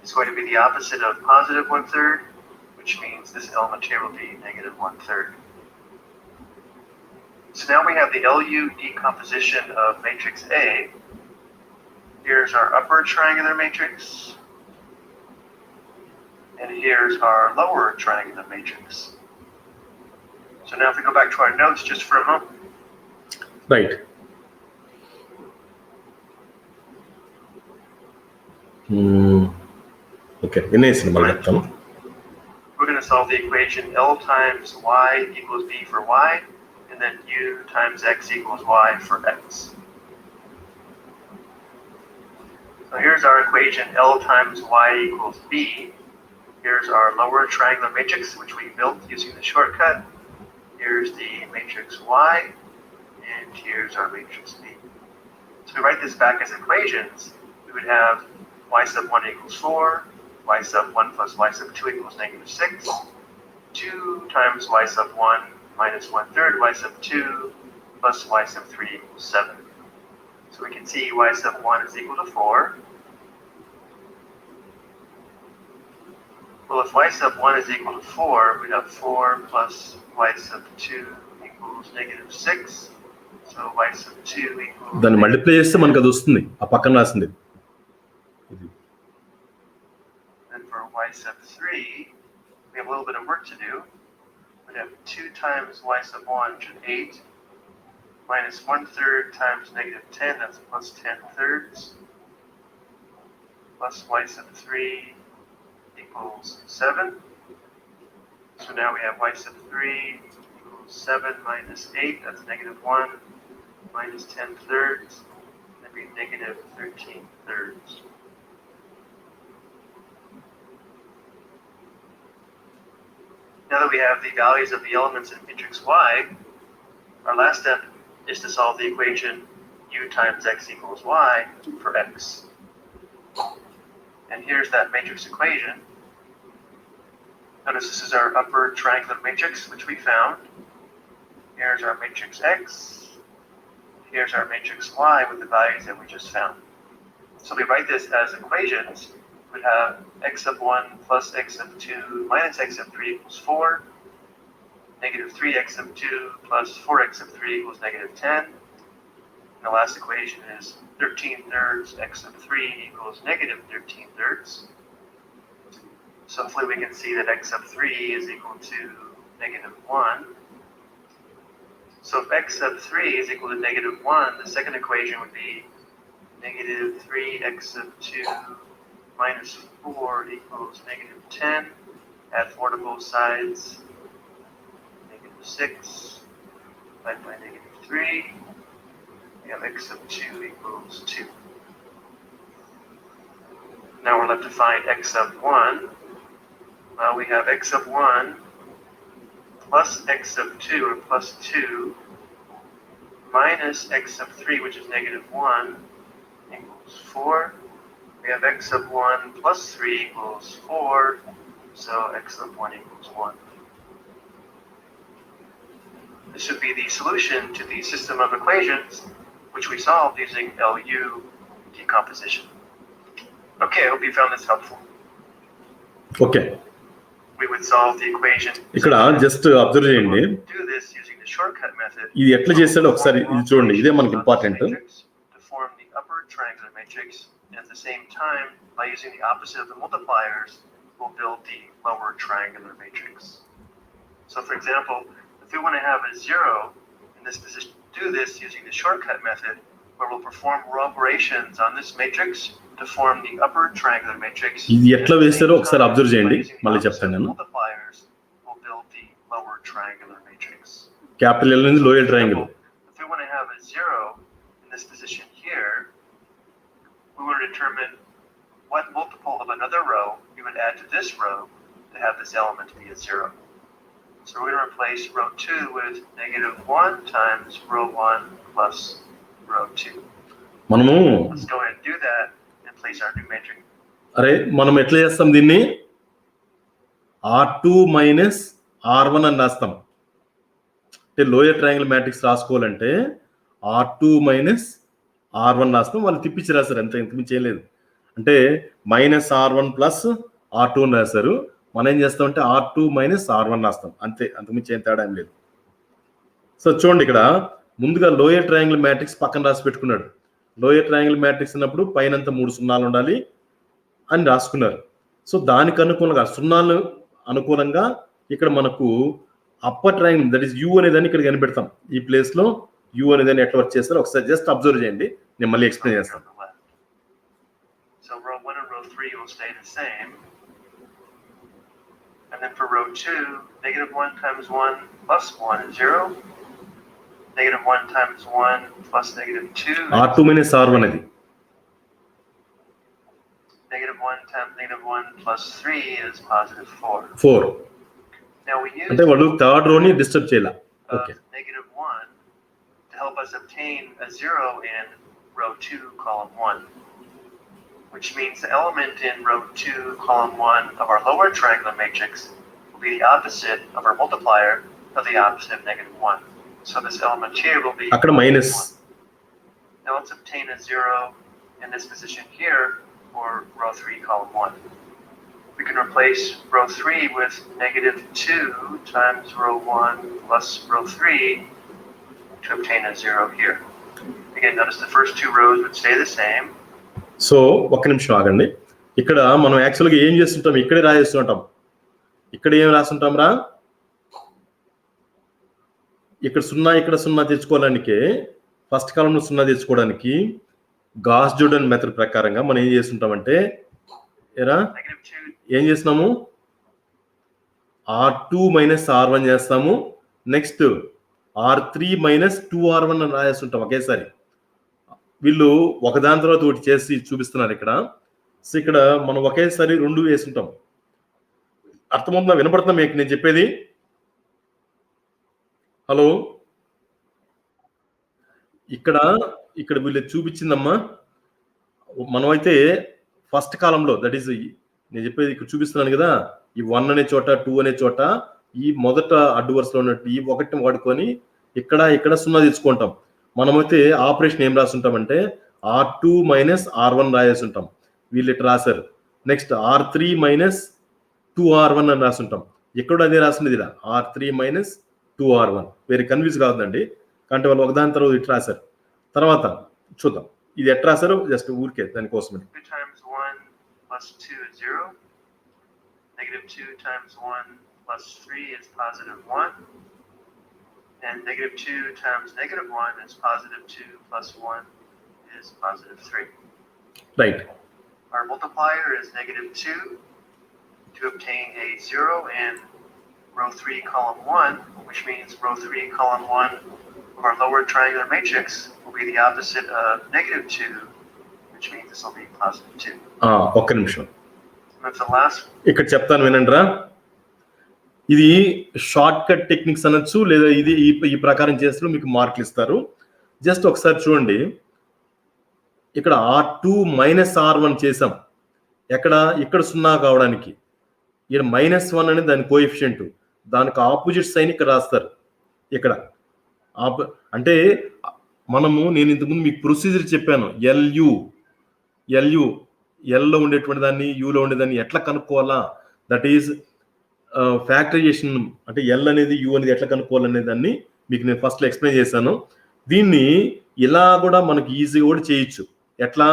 is going to be the opposite of +1/3, which means this element here will be -1/3. So now we have the LU decomposition of matrix A. Here's our upper triangular matrix, and here's our lower triangular matrix. So now if we go back to our notes just for a moment. Right. Okay. We're going to solve the equation L times y equals b for y, and then u times x equals y for x. So here's our equation L times y equals b. Here's our lower triangular matrix, which we built using the shortcut. Here's the matrix y, and here's our matrix b. So to write this back as equations, we would have y sub 1 equals 4, y sub 1 plus y sub 2 equals -6, 2 times y sub 1 minus 1/3 y sub 2 plus y sub 3 equals 7. So we can see y sub 1 is equal to 4. Well, if y sub 1 is equal to 4, we'd have 4 plus y sub 2 equals -6. So y sub 2 equals... దాన్ని multiply చేస్తే మనకు అది వస్తుంది ఆ పక్కన రాసింది. And for y sub 3, we have a little bit of work to do. We'd have 2 times y sub 1, which is 8, minus 1/3 times -10, that's plus 10/3, plus y sub 3 equals 7. So now we have y sub 3 equals 7 minus 8, that's -1, minus 10/3, that'd be -13/3. Now that we have the values of the elements in matrix Y, our last step is to solve the equation u times x equals y for x. And here's that matrix equation. Notice this is our upper triangular matrix, which we found. Here's our matrix x. Here's our matrix y with the values that we just found. So we write this as equations. We'd have x sub 1 plus x sub 2 minus x sub 3 equals 4. -3x sub 2 plus 4x sub 3 equals -10. And the last equation is 13/3 x sub 3 equals -13/3. So hopefully we can see that x sub 3 is equal to -1. So if x sub 3 is equal to -1, the second equation would be -3x sub 2 minus 4 equals -10. Add 4 to both sides. -6 divided by -3. We have x sub 2 equals 2. Now we're left to find x sub 1. Well, we have x sub 1 plus x sub 2, or plus 2, minus x sub 3, which is -1, equals 4. We have x sub 1 plus 3 equals 4, so x sub 1 equals 1. This should be the solution to the system of equations, which we solved using LU decomposition. Okay, I hope you found this helpful. Okay. We would solve the equation. ఇక్కడ just observe చేయండి. Do this using the shortcut method. ఇది ఎట్లా చేస్తాడో ఒకసారి ఇది చూడండి. ఇదే మనకి important. To form the upper triangular matrix, and at the same time, by using the opposite of the multipliers, we'll build the lower triangular matrix. So for example, if we want to have a 0 in this position, do this using the shortcut method, where we'll perform row operations on this matrix to form the upper triangular matrix. ఇది ఎట్లా వేస్తారో ఒకసారి observe చేయండి, మళ్ళీ చెప్తాను నేను. Multipliers will build the lower triangular matrix. Capital L నుంచి lower triangle. If we want to have a 0 in this position here, we want to determine what multiple of another row we would add to this row to have this element be a 0. So we're going to replace row 2 with -1 times row 1 plus row 2. మనము Let's go ahead and do that and place our new matrix. అరే మనం ఎట్లా చేస్తాం దీన్ని? R2 minus R1 అని రాస్తాం. అంటే lower triangle matrix రాసుకోవాలంటే R2 మైనస్ R1 రాస్తాం. వాళ్ళు తిప్పించి రాస్తారు, అంత ఇంతకుమించి చేయలేదు. అంటే -R1 ప్లస్ R2 అని రాస్తారు. మనం ఏం చేస్తామంటే R2 మైనస్ R1 రాస్తాం, అంతే, అంతకుమించి ఏం తేడా ఏం లేదు. సో చూడండి, ఇక్కడ ముందుగా లోయర్ ట్రయాంగిల్ మ్యాట్రిక్స్ పక్కన రాసి పెట్టుకున్నాడు. లోయర్ ట్రయాంగిల్ మ్యాట్రిక్స్ అన్నప్పుడు పైనంత 3 సున్నాలు ఉండాలి అని రాసుకున్నారు. సో దానికి అనుకూలంగా సున్నాలు అనుకూలంగా ఇక్కడ మనకు upper triangle that is you అనేదాన్ని ఇక్కడ కనిపెడతాం. ఈ ప్లేస్ లో యూ అనేదాన్ని ఎట్లా వర్క్ చేస్తారో ఒకసారి జస్ట్ అబ్జర్వ్ చేయండి, నేను మళ్ళీ ఎక్స్ప్లెయిన్ చేస్తాను. So row 1 and row 3 will stay the same. And then for row 2, -1 times 1 plus 1 is 0. -1 times 1 plus -2. R2 minus R1 అది. -1 times -1 plus 3 is +4. 4. Now we use అంటే వాళ్ళు థర్డ్ రోని డిస్టర్బ్ చేయాల. Okay. -1 to help us obtain a 0 in row 2, column 1. Which means the element in row 2, column 1 of our lower triangular matrix will be the opposite of our multiplier of the opposite of -1. So this element here will be అక్కడ minus. Now let's obtain a 0 in this position here for row 3, column 1. We can replace row 3 with -2 times row 1 plus row 3 to obtain a 0 here. Again, notice the first 2 rows would stay the same. So ఒక్క నిమిషం ఆగండి. ఇక్కడ మనం యాక్చువల్గా ఏం చేస్తుంటాం, ఇక్కడే రాయేస్తుంటాం. ఇక్కడ ఏం రాస్తుంటాం రా, ఇక్కడ 0 ఇక్కడ 0 తెచ్చుకోవడానికి, ఫస్ట్ కాలంలో 0 తెచ్చుకోవడానికి గాస్ జోర్డన్ మెథడ్ ప్రకారంగా మనం ఏం చేస్తుంటామంటే ఏరా ఏం చేస్తున్నాము, R2 మైనస్ R1 చేస్తాము. నెక్స్ట్ R3 మైనస్ 2R1 అని రాయేస్తుంటాం ఒకేసారి. వీళ్ళు ఒకదాని తర్వాత ఒకటి చేసి చూపిస్తున్నారు ఇక్కడ. సో ఇక్కడ మనం ఒకేసారి 2 వేసుంటాం. అర్థమవుతుందా, వినపడుతుందా మీకు నేను చెప్పేది? హలో, ఇక్కడ వీళ్ళు చూపించిందమ్మా. మనమైతే ఫస్ట్ కాలంలో దట్ ఈస్ నేను చెప్పేది ఇక్కడ చూపిస్తున్నాను కదా, ఈ 1 అనే చోట 2 అనే చోట ఈ మొదట అడ్డు వరుసలో ఉన్నట్టు ఈ 1 వాడుకొని ఇక్కడ 0 తెచ్చుకుంటాం. మనమైతే ఆపరేషన్ ఏం రాస్తుంటామంటే R2 మైనస్ R1 రాయేస్తుంటాం. వీళ్ళు ఇట్లా రాశారు. నెక్స్ట్ R3 మైనస్ 2R1 అని రాస్తుంటాం. ఎక్కడ అదే రాసింది ఇలా R3 మైనస్ 2R1. వేరే కన్ఫ్యూజ్ కావద్దండి, అంటే వాళ్ళు ఒకదాని తర్వాత ఇట్లా రాశారు. తర్వాత చూద్దాం ఇది ఎట్లా రాశారు, జస్ట్ ఊరికే దానికోసం. 2 times 1 plus 2 is 0. -2 times 1 plus 3 is +1. And -2 times -1 is +2 plus 1 is +3. Right. Our multiplier is -2 to obtain a 0 in row 3, column 1, which means row 3, column 1 of our lower triangular matrix will be the opposite of -2, which means this will be +2. ఒక్క నిమిషం That's the last. ఇక్కడ చెప్తాను వినండిరా. ఇది short cut techniques అనొచ్చు, లేదా ఇది ఈ ప్రకారం చేస్తూ మీకు మార్కులు ఇస్తారు. జస్ట్ ఒకసారి చూడండి, ఇక్కడ R2 మైనస్ R1 చేసాం. ఇక్కడ 0 కావడానికి ఇక్కడ -1 అనేది దాని కోఎఫిషియంట్, దానికి ఆపోజిట్ సైన్ ఇక్కడ రాస్తారు. ఇక్కడ అంటే నేను ఇంతకుముందు మీకు ప్రొసీజర్ చెప్పాను. ఎల్లో ఉండేటువంటి దాన్ని యూలో ఉండేదాన్ని ఎట్లా కనుక్కోవాలా, దట్ ఈజ్ ఫ్యాక్టరైజేషన్. అంటే ఎల్ అనేది యూ అనేది ఎట్లా కనుక్కోవాలనే దాన్ని మీకు నేను ఫస్ట్లో ఎక్స్ప్లెయిన్ చేశాను. దీన్ని ఇలా కూడా మనకి ఈజీగా కూడా చేయొచ్చు. ఎట్లా,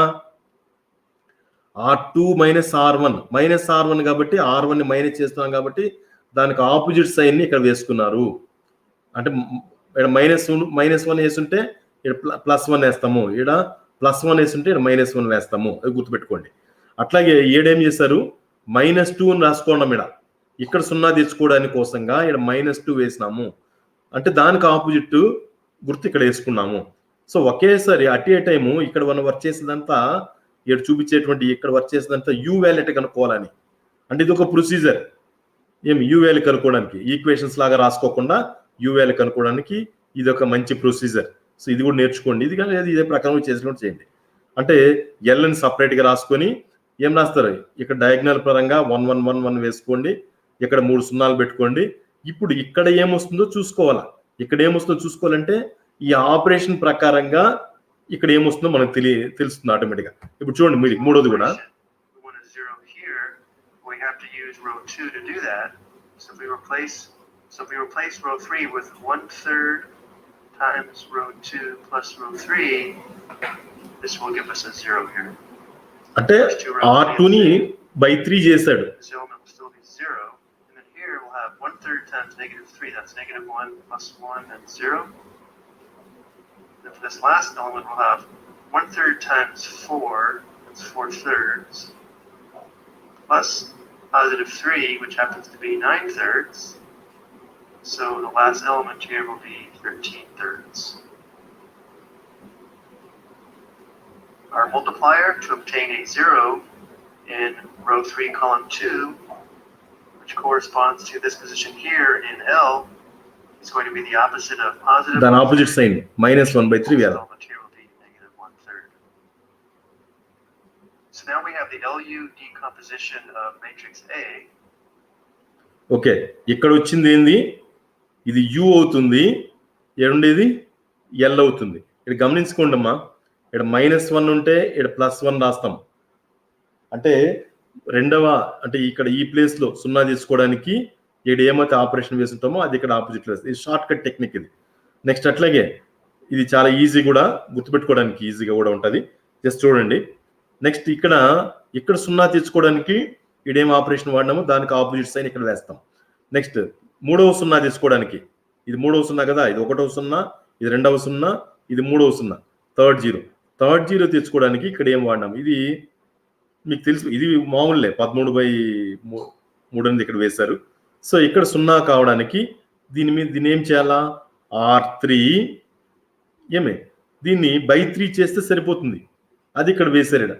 R2 మైనస్ R1 కాబట్టి R1ని మైనస్ చేస్తున్నాం కాబట్టి దానికి ఆపోజిట్ సైన్ని ఇక్కడ వేసుకున్నారు. అంటే -1 వేస్తుంటే ఇక్కడ +1 వేస్తాము, ఇక్కడ +1 వేస్తుంటే ఇక్కడ -1 వేస్తాము, అది గుర్తుపెట్టుకోండి. అట్లాగే ఏడేం చేశారు, -2 అని రాసుకోవడం ఇక్కడ 0 తెచ్చుకోవడానికి కోసంగా ఇక్కడ -2 వేసినాము, అంటే దానికి ఆపోజిట్ గుర్తు ఇక్కడ వేసుకున్నాము. సో ఒకేసారి అట్ ఏ టైము ఇక్కడ మనం వర్క్ చేసేదంతా ఇక్కడ చూపించేటువంటి ఇక్కడ వర్క్ చేసేదంతా యూ వాల్యూ కనుక్కోవాలని, అంటే ఇది ఒక ప్రొసీజర్. యూ వాల్యూ కనుక్కోవడానికి ఈక్వేషన్స్ లాగా రాసుకోకుండా యూ వాల్యూ కనుక్కోవడానికి ఇది ఒక మంచి ప్రొసీజర్. సో ఇది కూడా నేర్చుకోండి. ఇది కానీ ఇదే ప్రకారం చేసినట్టు చేయండి. అంటే ఎల్ని సపరేట్గా రాసుకొని ఏం రాస్తారు, ఇక్కడ డయాగ్నల్ పరంగా 1 1 1 1 వేసుకోండి, ఇక్కడ 3 సున్నాలు పెట్టుకోండి. ఇప్పుడు ఇక్కడ ఏమొస్తుందో చూసుకోవాలా. ఇక్కడ ఏమొస్తుందో చూసుకోవాలంటే ఈ ఆపరేషన్ ప్రకారంగా ఇక్కడ ఏమొస్తుందో మనకు తెలుస్తుంది ఆటోమేటిక్గా. ఇప్పుడు చూడండి మీరు మూడోది కూడా we have to use row 2 to do that. So if we replace row 3 with 1/3 times row 2 plus row 3, this will give us a 0 here. అంటే R2 ని by 3 చేశాడు. This element will still be 0. And then here we'll have 1/3 times -3. That's -1 plus 1 and 0. And for this last element we'll have 1/3 times 4. That's 4/3. Plus +3, which happens to be 9/3. So the last element here will be 13/3. Our multiplier to obtain a 0 in row 3, column 2, which corresponds to this position here in L, is going to be the opposite of positive. Then opposite sign, -1/3. The element here will be -1/3. So now we have the LU decomposition of matrix A. Okay, ఇక్కడ వచ్చింది ఏంది, ఇది U అవుతుంది, ఏడుండేది L అవుతుంది. ఇక్కడ గమనించుకోండి అమ్మా, ఇక్కడ -1 ఉంటే ఇక్కడ +1 రాస్తాం. అంటే అంటే ఇక్కడ ఈ ప్లేస్ లో 0 తీసుకోవడానికి ఇక్కడ ఏమైతే ఆపరేషన్ వేస్తుంటామో అది ఇక్కడ ఆపోజిట్ వేస్తుంది. ఇది షార్ట్ కట్ టెక్నిక్ ఇది. నెక్స్ట్ అట్లాగే ఇది చాలా ఈజీ కూడా, గుర్తుపెట్టుకోవడానికి ఈజీగా కూడా ఉంటుంది. జస్ట్ చూడండి. నెక్స్ట్ ఇక్కడ 0 తీసుకోవడానికి ఇడేం ఆపరేషన్ వాడినామో దానికి ఆపోజిట్ సైన్ ఇక్కడ వేస్తాం. నెక్స్ట్ మూడవ 0 తీసుకోవడానికి, ఇది మూడవ 0 కదా, ఇది 1వ 0, ఇది 2వ 0, ఇది 3వ 0, థర్డ్ జీరో తెచ్చుకోవడానికి ఇక్కడ ఏం వాడినాం, ఇది మీకు తెలుసు, ఇది మామూలులే 13/3 అనేది ఇక్కడ వేశారు. సో ఇక్కడ 0 కావడానికి దీన్ని ఏం చేయాలా, R3 దీన్ని /3 చేస్తే సరిపోతుంది, అది ఇక్కడ వేశారు.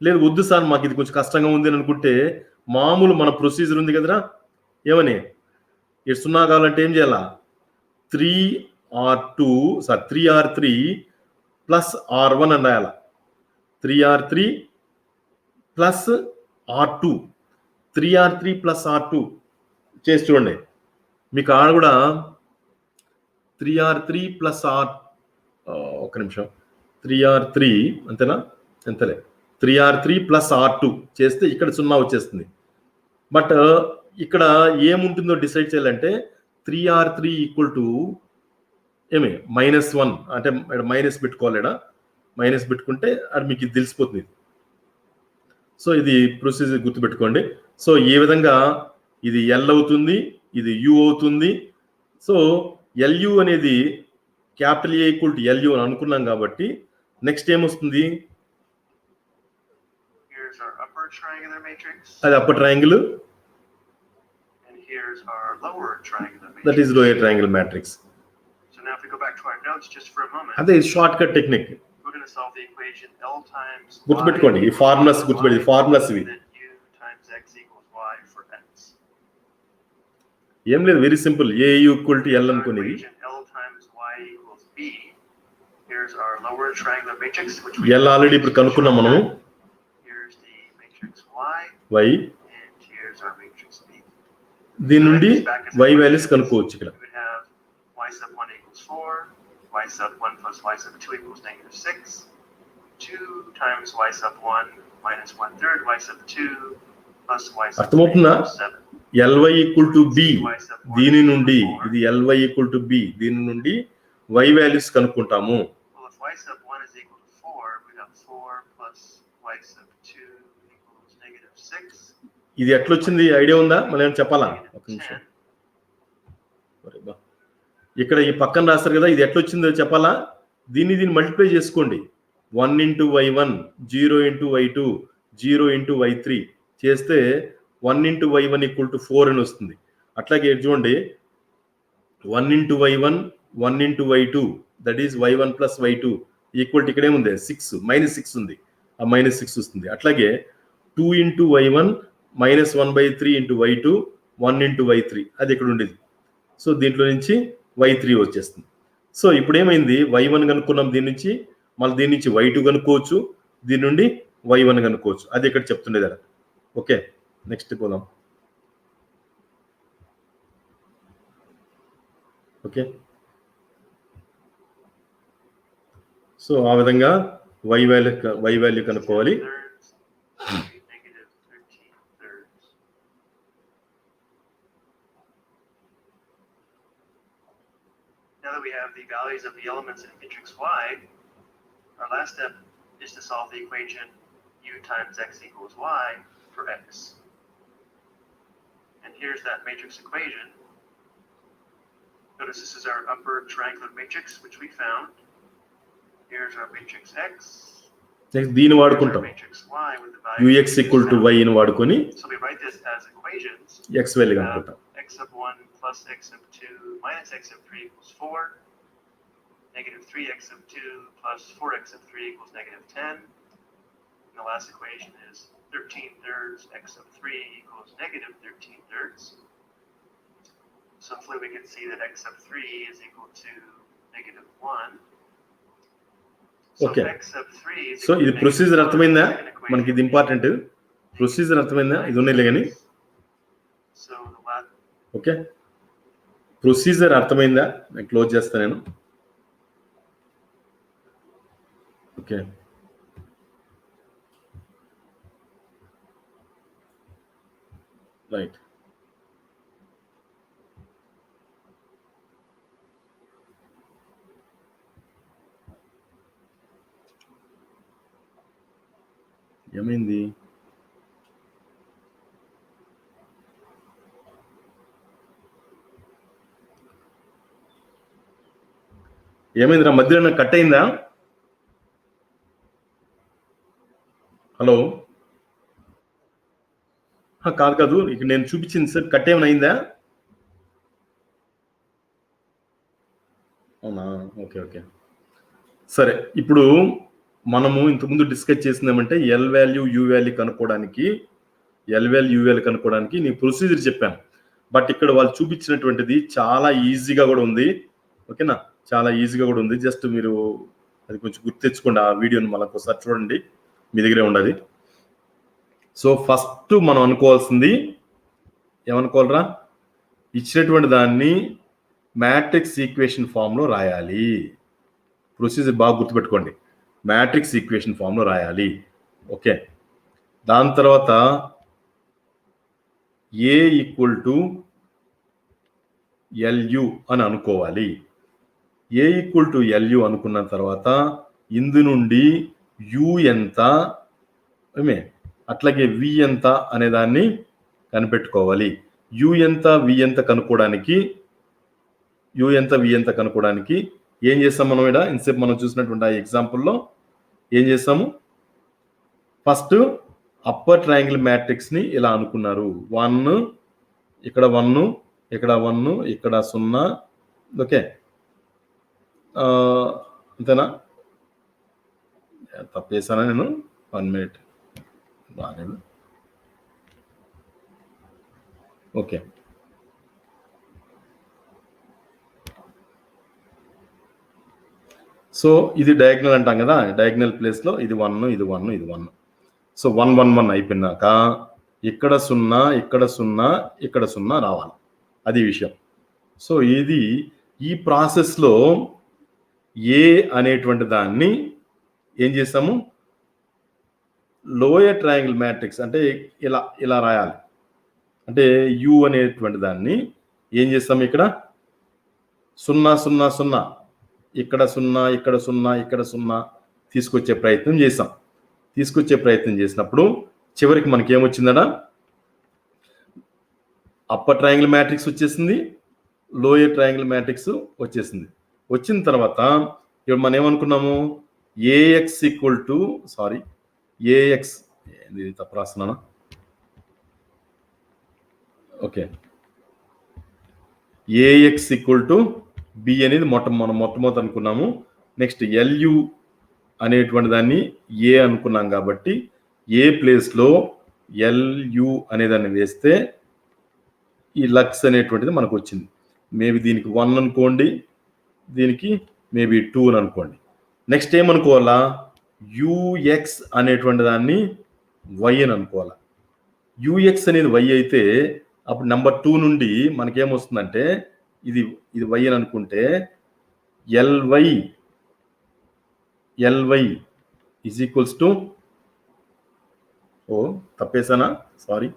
లేదు వద్దు సార్ మాకు ఇది కొంచెం కష్టంగా ఉంది అని అనుకుంటే మామూలు మన ప్రొసీజర్ ఉంది కదరా, ఏమని ఇక్కడ 0 కావాలంటే ఏం చేయాలా, 3R3 ప్లస్ R1 అని రాయాల. 3R3 plus R2, 3R3 plus R2 చేసి చూడండి. మీకు ఆడ కూడా 3R3 ప్లస్ ఒక్క నిమిషం, 3R3 అంతేనా, ఎంతలే 3R3 ప్లస్ R2 చేస్తే ఇక్కడ 0 వచ్చేస్తుంది. బట్ ఇక్కడ ఏముంటుందో డిసైడ్ చేయాలంటే 3R3 ఈక్వల్ టు -1, అంటే మైనస్ పెట్టుకోవాలి, మైనస్ పెట్టుకుంటే అది మీకు ఇది తెలిసిపోతుంది. సో ఇది ప్రొసీజర్ గుర్తుపెట్టుకోండి. సో ఈ విధంగా ఇది L అవుతుంది, ఇది U అవుతుంది. సో LU అనేది capital A equal to LU అని అనుకున్నాం కాబట్టి నెక్స్ట్ ఏమొస్తుంది, అది upper triangle, that is lower triangle matrix. So now if we go back to our notes just for a moment. అదే short cut technique. We're going to solve the equation L times గుర్తుపెట్టుకోండి, ఈ formulas గుర్తుపెట్టి, formulas ఇవి. U times x equals y for x. ఏం లేదు, very simple. A equal to L అనుకునేది. L times y equals b. Here's our lower triangular matrix which we L already ఇప్పుడు కనుక్కున్నాం మనము. Here's the matrix y and here's our matrix b. దీని నుండి y values కనుక్కోవచ్చు ఇక్కడ. Y sub 1 equals 4, y sub 1 plus y sub 2 equals -6, 2 times y sub 1 minus 1/3 y sub 2 plus y sub 3 equals 7. Ly equal to b, దీని నుండి ఇది Ly equal to b, దీని నుండి y values కనుక్కుంటాము. Well, if y sub 1 is equal to 4, we have 4 plus y sub 2 equals -6. ఇది ఎట్లొచ్చింది idea ఉందా, మళ్ళీ ఏమైనా చెప్పాలా? ఒక నిమిషం. ఇక్కడ ఈ పక్కన రాస్తారు కదా, ఇది ఎట్లొచ్చిందో చెప్పాలా? దీన్ని మల్టిప్లై చేసుకోండి. 1 into y1, 0 into y2, 0 into y3 చేస్తే 1 into y1 ఈక్వల్ టు 4 అని వస్తుంది. అట్లాగే చూడండి 1 into y1, 1 into y2, that is y1 plus y2 equal to ఇక్కడేముంది 6, -6 ఉంది, ఆ -6 వస్తుంది. అట్లాగే 2 into y1 -1/3 into y2, 1 into y3 అది ఇక్కడ ఉండేది. సో దీంట్లో నుంచి y3 వచ్చేస్తుంది. సో ఇప్పుడు ఏమైంది, y1 కనుక్కున్నాం, దీని నుంచి మళ్ళీ దీని నుంచి y2 కనుక్కోవచ్చు, దీని నుండి y1 కనుక్కోవచ్చు. అది ఇక్కడ చెప్తుండేది అలా. ఓకే, నెక్స్ట్ పోదాం. ఓకే, సో ఆ విధంగా y వాల్యూ కనుక్కోవాలి. Now that we have the values of the elements in matrix Y, our last step is to solve the equation u times x equals y for x. And here's that matrix equation. Notice this is our upper triangular matrix, which we found. Here's our matrix x. దీన్ని వాడుకుంటాం, matrix y with the value ux equal to y ని వాడుకొని so we write this as equations. x value కనుక్కుంటాం. X sub 1 plus x sub 2 minus x sub 3 equals 4. Negative 3x sub 2 plus 4x sub 3 equals negative 10. And the last equation is 13 thirds x sub 3 equals negative 13 thirds. So hopefully we can see that x sub 3 is equal to negative 1. So Okay. x sub 3 is so equal to ఇది negative procedure 1. అర్థమైందా? Second equation మనకి ఇది important. Procedure అర్థమైందా? ఇది ఉన్నీలే కానీ. So the last okay, procedure అర్థమైందా? నేను close చేస్తాను నేను. Okay, right. ఏమైంది? ఏమైందిరా, మధ్యలో కట్ అయిందా? హలో, కాదు ఇక్కడ నేను చూపించింది సార్, కట్ ఏమైనా అయిందా? అవునా, ఓకే ఓకే సరే. ఇప్పుడు మనము ఇంతకుముందు డిస్కస్ చేసింది ఏమంటే ఎల్ వాల్యూ యూ వాల్యూ కనుక్కోవడానికి నేను ప్రొసీజర్ చెప్పాను. బట్ ఇక్కడ వాళ్ళు చూపించినటువంటిది చాలా ఈజీగా కూడా ఉంది. ఓకేనా, చాలా ఈజీగా కూడా ఉంది. జస్ట్ మీరు అది కొంచెం గుర్తు తెచ్చుకోండి, ఆ వీడియోని మళ్ళీ ఒకసారి చూడండి, మీ దగ్గరే ఉండాలి. సో ఫస్ట్ మనం అనుకోవాల్సింది ఏమనుకోవాలరా, ఇచ్చినటువంటి దాన్ని మ్యాట్రిక్స్ ఈక్వేషన్ ఫామ్లో రాయాలి. ప్రొసీజర్ బాగా గుర్తుపెట్టుకోండి, మ్యాట్రిక్స్ ఈక్వేషన్ ఫామ్లో రాయాలి. ఓకే, దాని తర్వాత ఏ ఈక్వల్ టు ఎల్యు అని అనుకోవాలి. ఏ ఈక్వల్ టు ఎల్యు అనుకున్న తర్వాత ఇందు నుండి యు ఎంత, అట్లాగే వి ఎంత అనే దాన్ని కనిపెట్టుకోవాలి. యు ఎంత వి ఎంత కనుక్కోవడానికి ఏం చేస్తాం మనం? ఇక్కడ ఇన్సేపు మనం చూసినటువంటి ఆ ఎగ్జాంపుల్లో ఏం చేస్తాము, ఫస్ట్ అప్పర్ ట్రయాంగిల్ మ్యాట్రిక్స్ ని ఇలా అనుకున్నారు. 1 ఇక్కడ 1 ఇక్కడ 1 ఇక్కడ 0. ఓకే, అంతేనా? తప్పేసానా నేను? 1 minute రాలేదు. ఓకే, సో ఇది డయాగ్నల్ అంటాం కదా, డయాగ్నల్ ప్లేస్లో ఇది 1 ఇది 1 ఇది 1. సో 1 1 1 అయిపోయినాక ఇక్కడ 0 ఇక్కడ 0 ఇక్కడ 0 రావాలి, అది విషయం. సో ఇది ఈ ప్రాసెస్లో ఏ అనేటువంటి దాన్ని ఏం చేస్తాము, లోయర్ ట్రయాంగిల్ మ్యాట్రిక్స్ అంటే ఇలా రాయాలి. అంటే యు అనేటువంటి దాన్ని ఏం చేస్తాము, ఇక్కడ 0 0 0 ఇక్కడ 0 ఇక్కడ 0 ఇక్కడ 0 తీసుకొచ్చే ప్రయత్నం చేసినప్పుడు చివరికి మనకి ఏమొచ్చిందట, అప్పర్ ట్రయాంగిల్ మ్యాట్రిక్స్ వచ్చేసింది, లోయర్ ట్రయాంగిల్ మ్యాట్రిక్స్ వచ్చేసింది. వచ్చిన తర్వాత ఇప్పుడు మనం ఏమనుకున్నాము, ఏఎక్స్ ఈక్వల్ టు ఏఎక్స్ ఇది తప్పు రాస్తున్నానా, okay, AX equal to B అనేది మనం మొట్టమొదటి అనుకున్నాము. నెక్స్ట్ ఎల్యు అనేటువంటి దాన్ని ఏ అనుకున్నాం కాబట్టి ఏ ప్లేస్లో ఎల్యు అనేదాన్ని వేస్తే ఈ లక్స్ అనేటువంటిది మనకు వచ్చింది. మేబీ దీనికి 1 అనుకోండి, దీనికి మేబీ 2 అని అనుకోండి. నెక్స్ట్ ఏమనుకోవాలా, యుఎక్స్ అనేటువంటి దాన్ని వై అని అనుకోవాలా. యుఎక్స్ అనేది వై అయితే అప్పుడు నెంబర్ 2 నుండి మనకేమొస్తుందంటే ఇది వై అని అనుకుంటే ఎల్వై ఈజ్ ఈక్వల్స్ టు, తప్పేసానా, సారీ,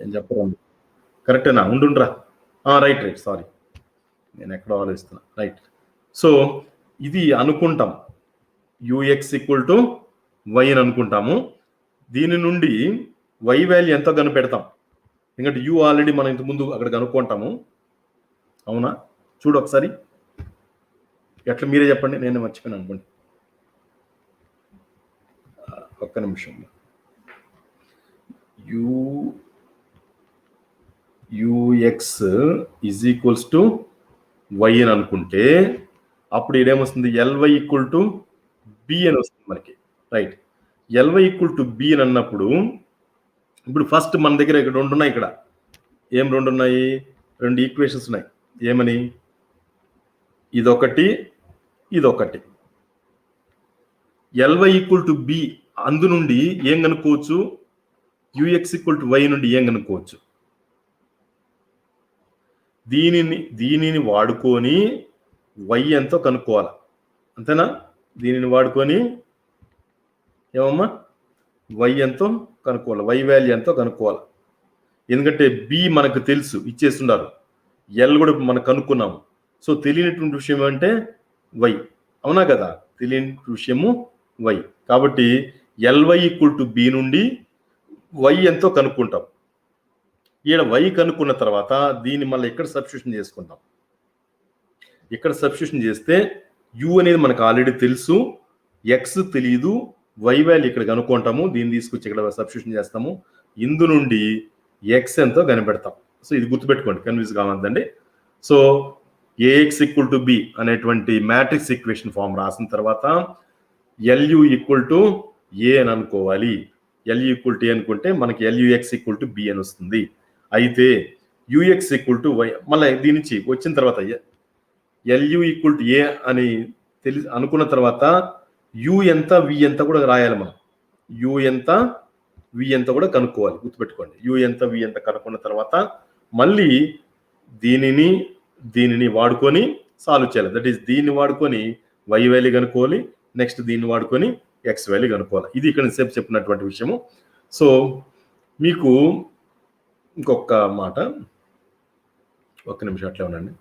ఏం చెప్పరా, కరెక్టేనా, ఉండుండ్రా, రైట్, సారీ, నేను ఎక్కడో ఆలోచిస్తున్నా, రైట్. సో ఇది అనుకుంటాం, యుఎక్స్ ఈక్వల్ టు వై అని అనుకుంటాము. దీని నుండి వై వాల్యూ ఎంతో కనిపెడతాం, ఎందుకంటే యూ ఆల్రెడీ మనం ఇంతకుముందు అక్కడ కనుక్కుంటాము. అవునా, చూడు ఒకసారి ఎట్లా, మీరే చెప్పండి, నేను మర్చిపోయాను అనుకోండి, ఒక్క నిమిషం. UX is equals to Y అని అనుకుంటే అప్పుడు ఇదేమొస్తుంది, ఎల్వై ఈక్వల్ టు బి అని వస్తుంది మనకి, right. LY equal to B అని అన్నప్పుడు ఇప్పుడు ఫస్ట్ మన దగ్గర ఇక్కడ 2 ఉన్నాయి, ఇక్కడ ఏం 2 ఉన్నాయి, 2 ఈక్వేషన్స్ ఉన్నాయి. ఏమని, ఇదొకటి, ఎల్వై ఈక్వల్ టు బి, అందు నుండి ఏం కనుక్కోవచ్చు, యుఎక్స్ ఈక్వల్ టు వై నుండి ఏం కనుక్కోవచ్చు, దీనిని వాడుకొని వై ఎంతో కనుక్కోవాలి, అంతేనా. దీనిని వాడుకొని ఏమమ్మా, వై ఎంతో కనుక్కోవాలి, వై వాల్యూ ఎంతో కనుక్కోవాలి. ఎందుకంటే బి మనకు తెలుసు, ఇచ్చేస్తున్నారు, ఎల్ కూడా మనం కనుక్కున్నాము. సో తెలియనటువంటి విషయం అంటే వై, అవునా కదా, తెలియని విషయము వై. కాబట్టి ఎల్వై ఈక్వల్ టు బి నుండి వై ఎంతో కనుక్కుంటాం. ఈడ వై కనుక్కున్న తర్వాత దీన్ని మళ్ళీ ఇక్కడ సబ్స్టిట్యూషన్ చేసుకుంటాం. ఇక్కడ సబ్స్టిట్యూషన్ చేస్తే యు అనేది మనకు ఆల్రెడీ తెలుసు, ఎక్స్ తెలియదు, వై వాల్యూ ఇక్కడ కనుక్కుంటాము, దీన్ని తీసుకొచ్చి ఇక్కడ సబ్స్టిట్యూషన్ చేస్తాము, ఇందు నుండి ఎక్స్ ఎంతో కనిపెడతాం. సో ఇది గుర్తుపెట్టుకోండి, కన్ఫ్యూజ్ కావద్దండి. So AX equal to B అనేటువంటి మ్యాట్రిక్స్ ఈక్వేషన్ ఫామ్ రాసిన తర్వాత ఎల్యు ఈక్వల్ టు ఏ అని అనుకోవాలి. ఎల్యు ఈక్వల్ టు ఏ అనుకుంటే మనకి ఎల్యుఎక్స్ ఈక్వల్ టు బి అని వస్తుంది. అయితే యుఎక్స్ ఈక్వల్ టు వై, మళ్ళీ దీని నుంచి వచ్చిన తర్వాత ఎల్యు ఈక్వల్ టు ఏ అని అనుకున్న తర్వాత యు ఎంత వి ఎంత కూడా రాయాలి మనం. యు ఎంత వి ఎంత కూడా కనుక్కోవాలి, గుర్తుపెట్టుకోండి. యు ఎంత వి ఎంత కనుక్కున్న తర్వాత మళ్ళీ దీనిని వాడుకొని సాల్వ్ చేయాలి. దట్ ఈస్ దీన్ని వాడుకొని వై వాల్యూ కనుక్కోవాలి, నెక్స్ట్ దీన్ని వాడుకొని ఎక్స్ వాల్యూ కనుక్కోవాలి. ఇది ఇక్కడ సేపు చెప్పినటువంటి విషయము. సో మీకు ఇంకొక మాట, ఒక్క నిమిషం అట్లే ఉండండి.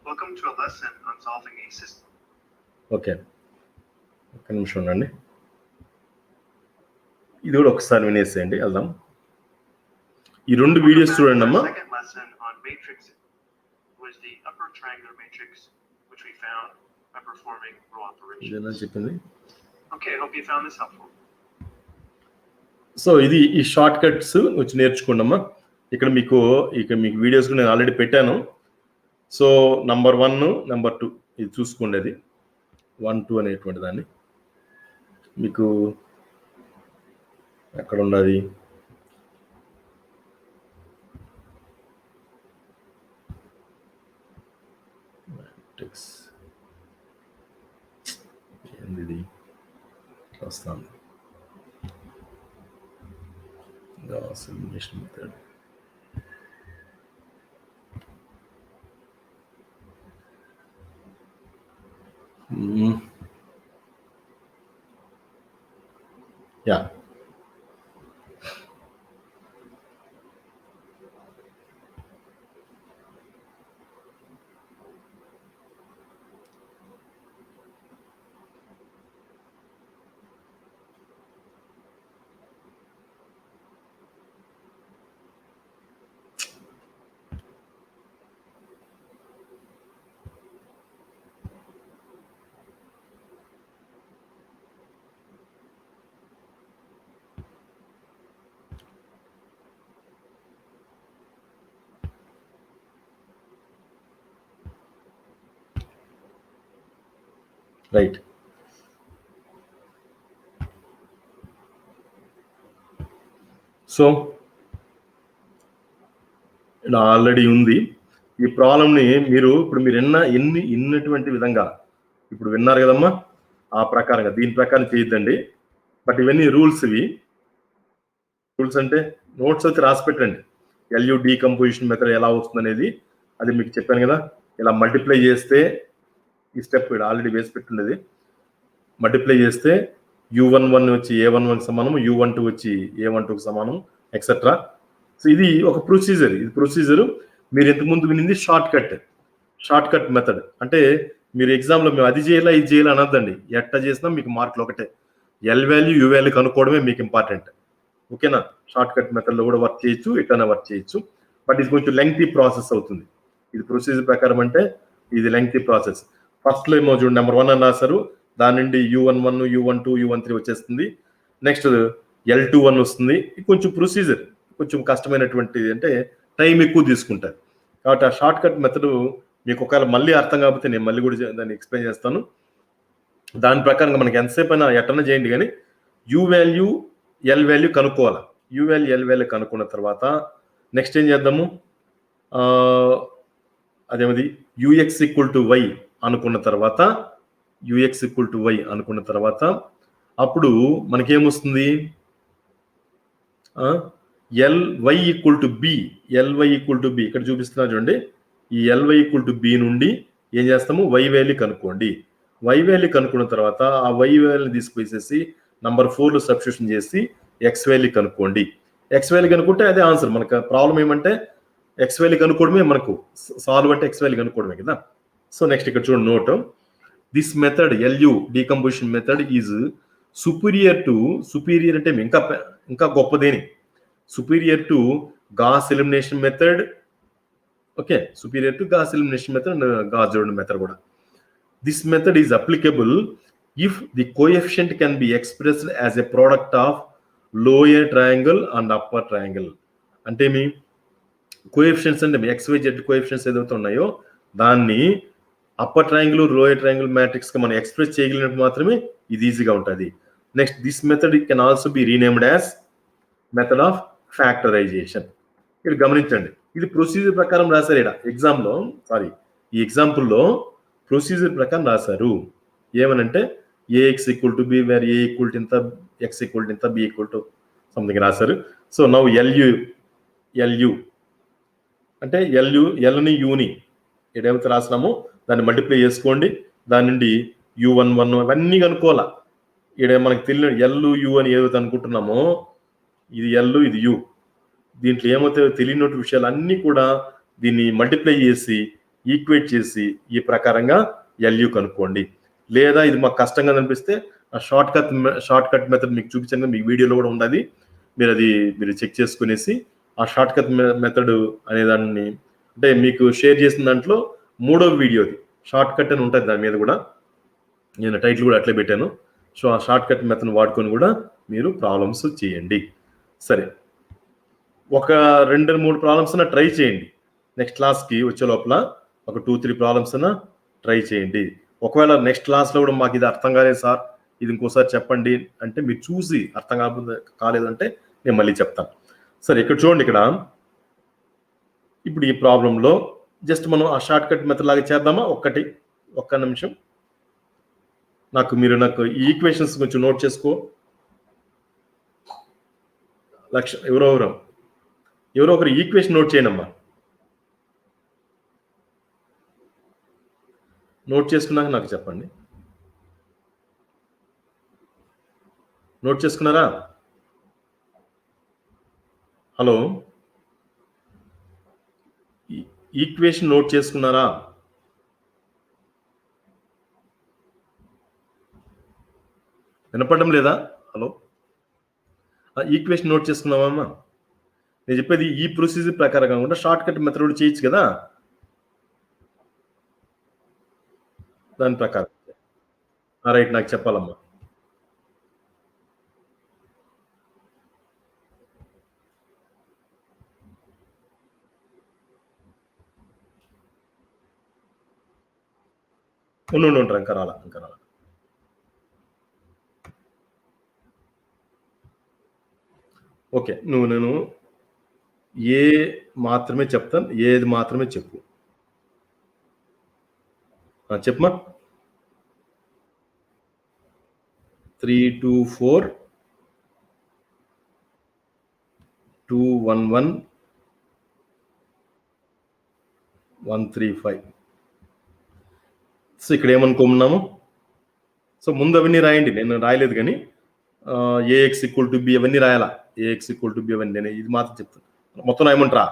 Welcome to a lesson on solving a system. Okay, ఒక్క నిమిషం ఉండండి, ఇది కూడా ఒకసారి వినేసేయండి, వెళ్దాం. ఈ 2 వీడియోస్ చూడండి అమ్మా. Second lesson on matrix was the upper triangular matrix, which we found by performing row operations. ఇదేనా చెప్పింది. Okay, I hope you found this helpful. So ఇది ఈ షార్ట్ కట్స్ వచ్చి నేర్చుకోండి అమ్మా. ఇక్కడ మీకు వీడియోస్ నేను ఆల్రెడీ పెట్టాను. సో నంబర్ 1, నంబర్ 2 ఇది చూసుకోండి. అది 1, 2 అనేటువంటి దాన్ని మీకు ఎక్కడ ఉన్నది, మ్యాట్రిక్స్ ఏంది వస్తాను, Gauss elimination method. Yeah. Right. So ఇలా ఆల్రెడీ ఉంది. ఈ ప్రాబ్లమ్ని మీరు ఇప్పుడు మీరు విన్నటువంటి విధంగా ఇప్పుడు విన్నారు కదమ్మా, ఆ ప్రకారంగా దీని ప్రకారం చేయొద్దండి. బట్ ఇవన్నీ రూల్స్. రూల్స్ అంటే నోట్స్ అయితే రాసి పెట్టండి. ఎల్యూ డీకంపోజిషన్ మెథడ్ ఎలా వస్తుంది అనేది అది మీకు చెప్పాను కదా. ఇలా మల్టిప్లై చేస్తే ఈ స్టెప్ ఆల్రెడీ వేసి పెట్టుండేది. మల్టిప్లై చేస్తే U11 వచ్చి A11 సమానం, U12 వచ్చి A12 సమానం, ఎక్సెట్రా. సో ఇది ఒక ప్రొసీజర్. ఇది ప్రొసీజర్. మీరు ఇంతకుముందు వినింది షార్ట్ కట్ మెథడ్. అంటే మీరు ఎగ్జామ్లో మేము అది చేయాలా ఇది చేయాలా అనొద్దండి. ఎట్లా చేసినా మీకు మార్కులు ఒకటే. ఎల్ వాల్యూ యూ వాల్యూ కనుక్కోవడమే మీకు ఇంపార్టెంట్. ఓకేనా? షార్ట్ కట్ మెథడ్లో కూడా వర్క్ చేయొచ్చు, ఇట్లానే వర్క్ చేయొచ్చు. బట్ ఇది కొంచెం లెంగ్తీ ప్రాసెస్ అవుతుంది. ఇది ప్రొసీజర్ ప్రకారం అంటే ఇది లెంగ్తీ ప్రాసెస్. ఫస్ట్లో ఏమో చూడండి నెంబర్ 1 అని రాశారు, దాని నుండి U11, U12, U13 వచ్చేస్తుంది. నెక్స్ట్ L21 వస్తుంది. ఇది కొంచెం ప్రొసీజర్ కొంచెం కష్టమైనటువంటి, అంటే టైం ఎక్కువ తీసుకుంటారు. కాబట్టి ఆ షార్ట్ కట్ మెథడ్ మీకు ఒకవేళ మళ్ళీ అర్థం కాకపోతే నేను మళ్ళీ కూడా దాన్ని ఎక్స్ప్లెయిన్ చేస్తాను. దాని ప్రకారంగా మనకి ఎంతసేపు అయినా ఎట్టన చేయండి, కానీ యూ వాల్యూ ఎల్ వాల్యూ కనుక్కోవాలి. యూ వాల్యూ ఎల్ వాల్యూ కనుక్కున్న తర్వాత నెక్స్ట్ ఏం చేద్దాము, అదేమది యూఎక్స్ ఈక్వల్ టు వై అనుకున్న తర్వాత, యూఎక్స్ ఈక్వల్ టు వై అనుకున్న తర్వాత అప్పుడు మనకేమొస్తుంది, LY equal to B. LY equal to B ఇక్కడ చూపిస్తున్నా చూడండి. ఈ ఎల్వై ఈక్వల్ టు బి నుండి ఏం చేస్తాము, వై వాల్యూ కనుక్కోండి. వై వాల్యూ కనుక్కున్న తర్వాత ఆ వై వాల్యూ తీసుకుపోసేసి నంబర్ 4లో సబ్స్టిట్యూషన్ చేసి ఎక్స్ వాల్యూ కనుక్కోండి. ఎక్స్ వాల్యూ కనుక్కుంటే అదే ఆన్సర్. మనకు ప్రాబ్లం ఏమంటే ఎక్స్ వాల్యూ కనుక్కోవడమే, మనకు సాల్వ్ అంటే ఎక్స్ వాల్యూ కనుక్కోవడమే కదా. సో నెక్స్ట్ ఇక్కడ చూడండి note, this method ఎల్యూ decomposition method is superior అంటే ఇంకా గొప్పదేని, superior to Gauss elimination method. Okay, superior to Gauss elimination method and Gauss Jordan method kuda. This method is applicable if the coefficient can be expressed as a product of lower triangle and upper triangle. అంటే మీ coefficients అంటే మీ XYZ coefficients ఏదైతే ఉన్నాయో దాన్ని upper triangle lower triangle matrix గా మనం express చేయగలిగినప్పుడు మాత్రమే ఇది ఈజీగా ఉంటుంది. Next this method can also be renamed as method of factorisation. ఇక్కడ గమనించండి, ఇది ప్రొసీజర్ ప్రకారం రాశారు. ఇక్కడ ఈ ఎగ్జాంపుల్లో ప్రొసీజర్ ప్రకారం రాశారు. ఏమనంటే ax equal to b where a equal to ఇంత, ఎక్స్ ఈక్వల్ టు ఇంత, బి ఈక్వల్ టు సంథింగ్ రాశారు. సో నౌ ఎల్యు అంటే ఎల్ని యూని ఏదైతే రాసినామో దాన్ని మల్టిప్లై చేసుకోండి. దాని నుండి U11 అవన్నీ కనుక్కోవాలా. ఇక్కడ మనకు తెలియని ఎల్ యు అని ఏదైతే అనుకుంటున్నామో ఇది ఎల్ ఇది యు. దీంట్లో ఏమైతే తెలియని విషయాలు అన్నీ కూడా దీన్ని మల్టిప్లై చేసి ఈక్వేట్ చేసి ఈ ప్రకారంగా ఎల్యు కనుక్కోండి. లేదా ఇది మాకు కష్టంగా అనిపిస్తే ఆ షార్ట్ కట్ మెథడ్ మీకు చూపించాను, మీకు వీడియోలో కూడా ఉన్నది. మీరు చెక్ చేసుకునేసి ఆ షార్ట్ కట్ మెథడ్ అనే దాన్ని, అంటే మీకు షేర్ చేసిన దాంట్లో 3వ వీడియోది షార్ట్ కట్ అని ఉంటుంది. దాని మీద కూడా నేను టైటిల్ కూడా అట్లే పెట్టాను. సో ఆ షార్ట్ కట్ మెథడ్ వాడుకొని కూడా మీరు ప్రాబ్లమ్స్ చేయండి. సరే, ఒక 2-3 ప్రాబ్లమ్స్ ట్రై చేయండి. నెక్స్ట్ క్లాస్కి వచ్చే లోపల ఒక 2-3 ప్రాబ్లమ్స్ ట్రై చేయండి. ఒకవేళ నెక్స్ట్ క్లాస్లో కూడా మాకు ఇది అర్థం కాలేదు సార్, ఇది ఇంకోసారి చెప్పండి అంటే మీరు చూసి అర్థం కాలేదంటే నేను మళ్ళీ చెప్తాను. సరే, ఇక్కడ చూడండి. ఇక్కడ ఇప్పుడు ఈ ప్రాబ్లంలో జస్ట్ మనం ఆ షార్ట్ కట్ మెథడ్ లాగా చేద్దామా? ఒక్క నిమిషం. నాకు ఈ ఈక్వేషన్స్ కొంచెం నోట్ చేసుకో. ఎవరో ఒకరు ఈక్వేషన్ నోట్ చేయనమ్మా. నోట్ చేసుకున్నాక నాకు చెప్పండి. నోట్ చేసుకున్నారా? హలో, ఈక్వేషన్ నోట్ చేసుకున్నారా? వినపడడం లేదా? హలో, ఈక్వేషన్ నోట్ చేసుకున్నావమ్మా? నేను చెప్పేది ఈ ప్రొసీజర్ ప్రకారం కాకుండా షార్ట్ కట్ మెథడ్ చేయొచ్చు కదా, దాని ప్రకారం. రైట్, నాకు చెప్పాలమ్మా. ఉండు, ఇంకా రాలా. ఓకే. నేను ఏ మాత్రమే చెప్తాను. ఏది మాత్రమే చెప్పు. చెప్పుమా. 324 211 135. సో, ఇక్కడ ఏమనుకున్నాము? సో, ముందు అవన్నీ రాయండి. నేను రాయలేదు గానీ ఏఎక్స్ ఈక్వల్ టు బి అవన్నీ రాయాలా. ఏఎక్స్ ఈక్వల్ టు బి అవన్నీ నేను ఇది మాత్రం చెప్తాను. మొత్తం రాయమంటారా?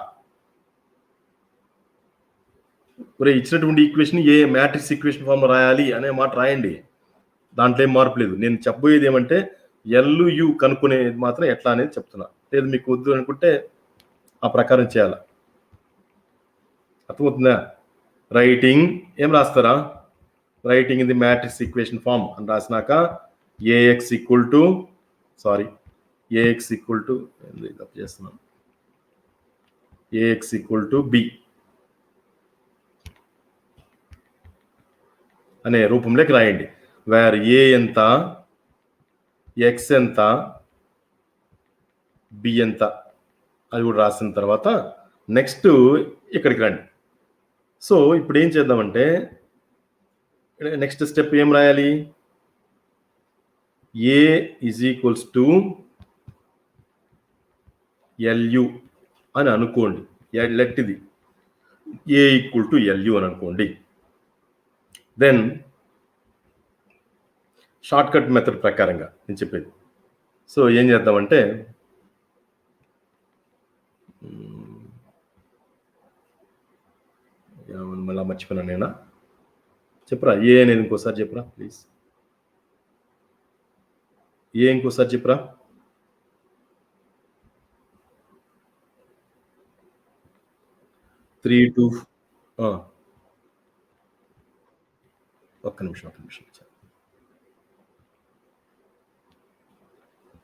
ఒరేయ్, ఇచ్చినటువంటి ఈక్వేషన్ ఏ మ్యాట్రిక్స్ ఈక్వేషన్ ఫామ్ రాయాలి అనే మాట రాయండి. దాంట్లో ఏం మార్పు లేదు. నేను చెప్పబోయేది ఏమంటే యు కనుక్కునేది మాత్రం ఎట్లా అనేది చెప్తున్నా. లేదు మీకు వద్దు అనుకుంటే ఆ ప్రకారం చేయాలా. అర్థమవుతుందా? రైటింగ్ ఏం రాస్తారా? Writing in the matrix equation form అని రాసినాక AX equal to AX equal to చేస్తున్నాను ఏఎక్స్ ఈక్వల్ టు బి అనే రూపంలోకి రాయండి. వేర్ ఏ ఎంత, ఎక్స్ ఎంత, బి ఎంత అది కూడా రాసిన తర్వాత నెక్స్ట్ ఇక్కడికి రండి. సో ఇప్పుడు ఏం చేద్దామంటే నెక్స్ట్ స్టెప్ ఏం రాయాలి? ఏ ఈజ్ ఈక్వల్స్ టు ఎల్యు అని అనుకోండి. లెట్ ఇది ఏ ఈక్వల్ టు ఎల్యు అని అనుకోండి. దెన్ షార్ట్ కట్ మెథడ్ ప్రకారంగా నేను చెప్పేది. సో ఏం చేద్దామంటే మళ్ళీ మర్చిపోయినా నేనా? చెప్పురా ఏ అనేది ఇంకోసారి చెప్పురా ప్లీజ్. ఏ ఇంకోసారి చెప్పురా. ఒక్క నిమిషం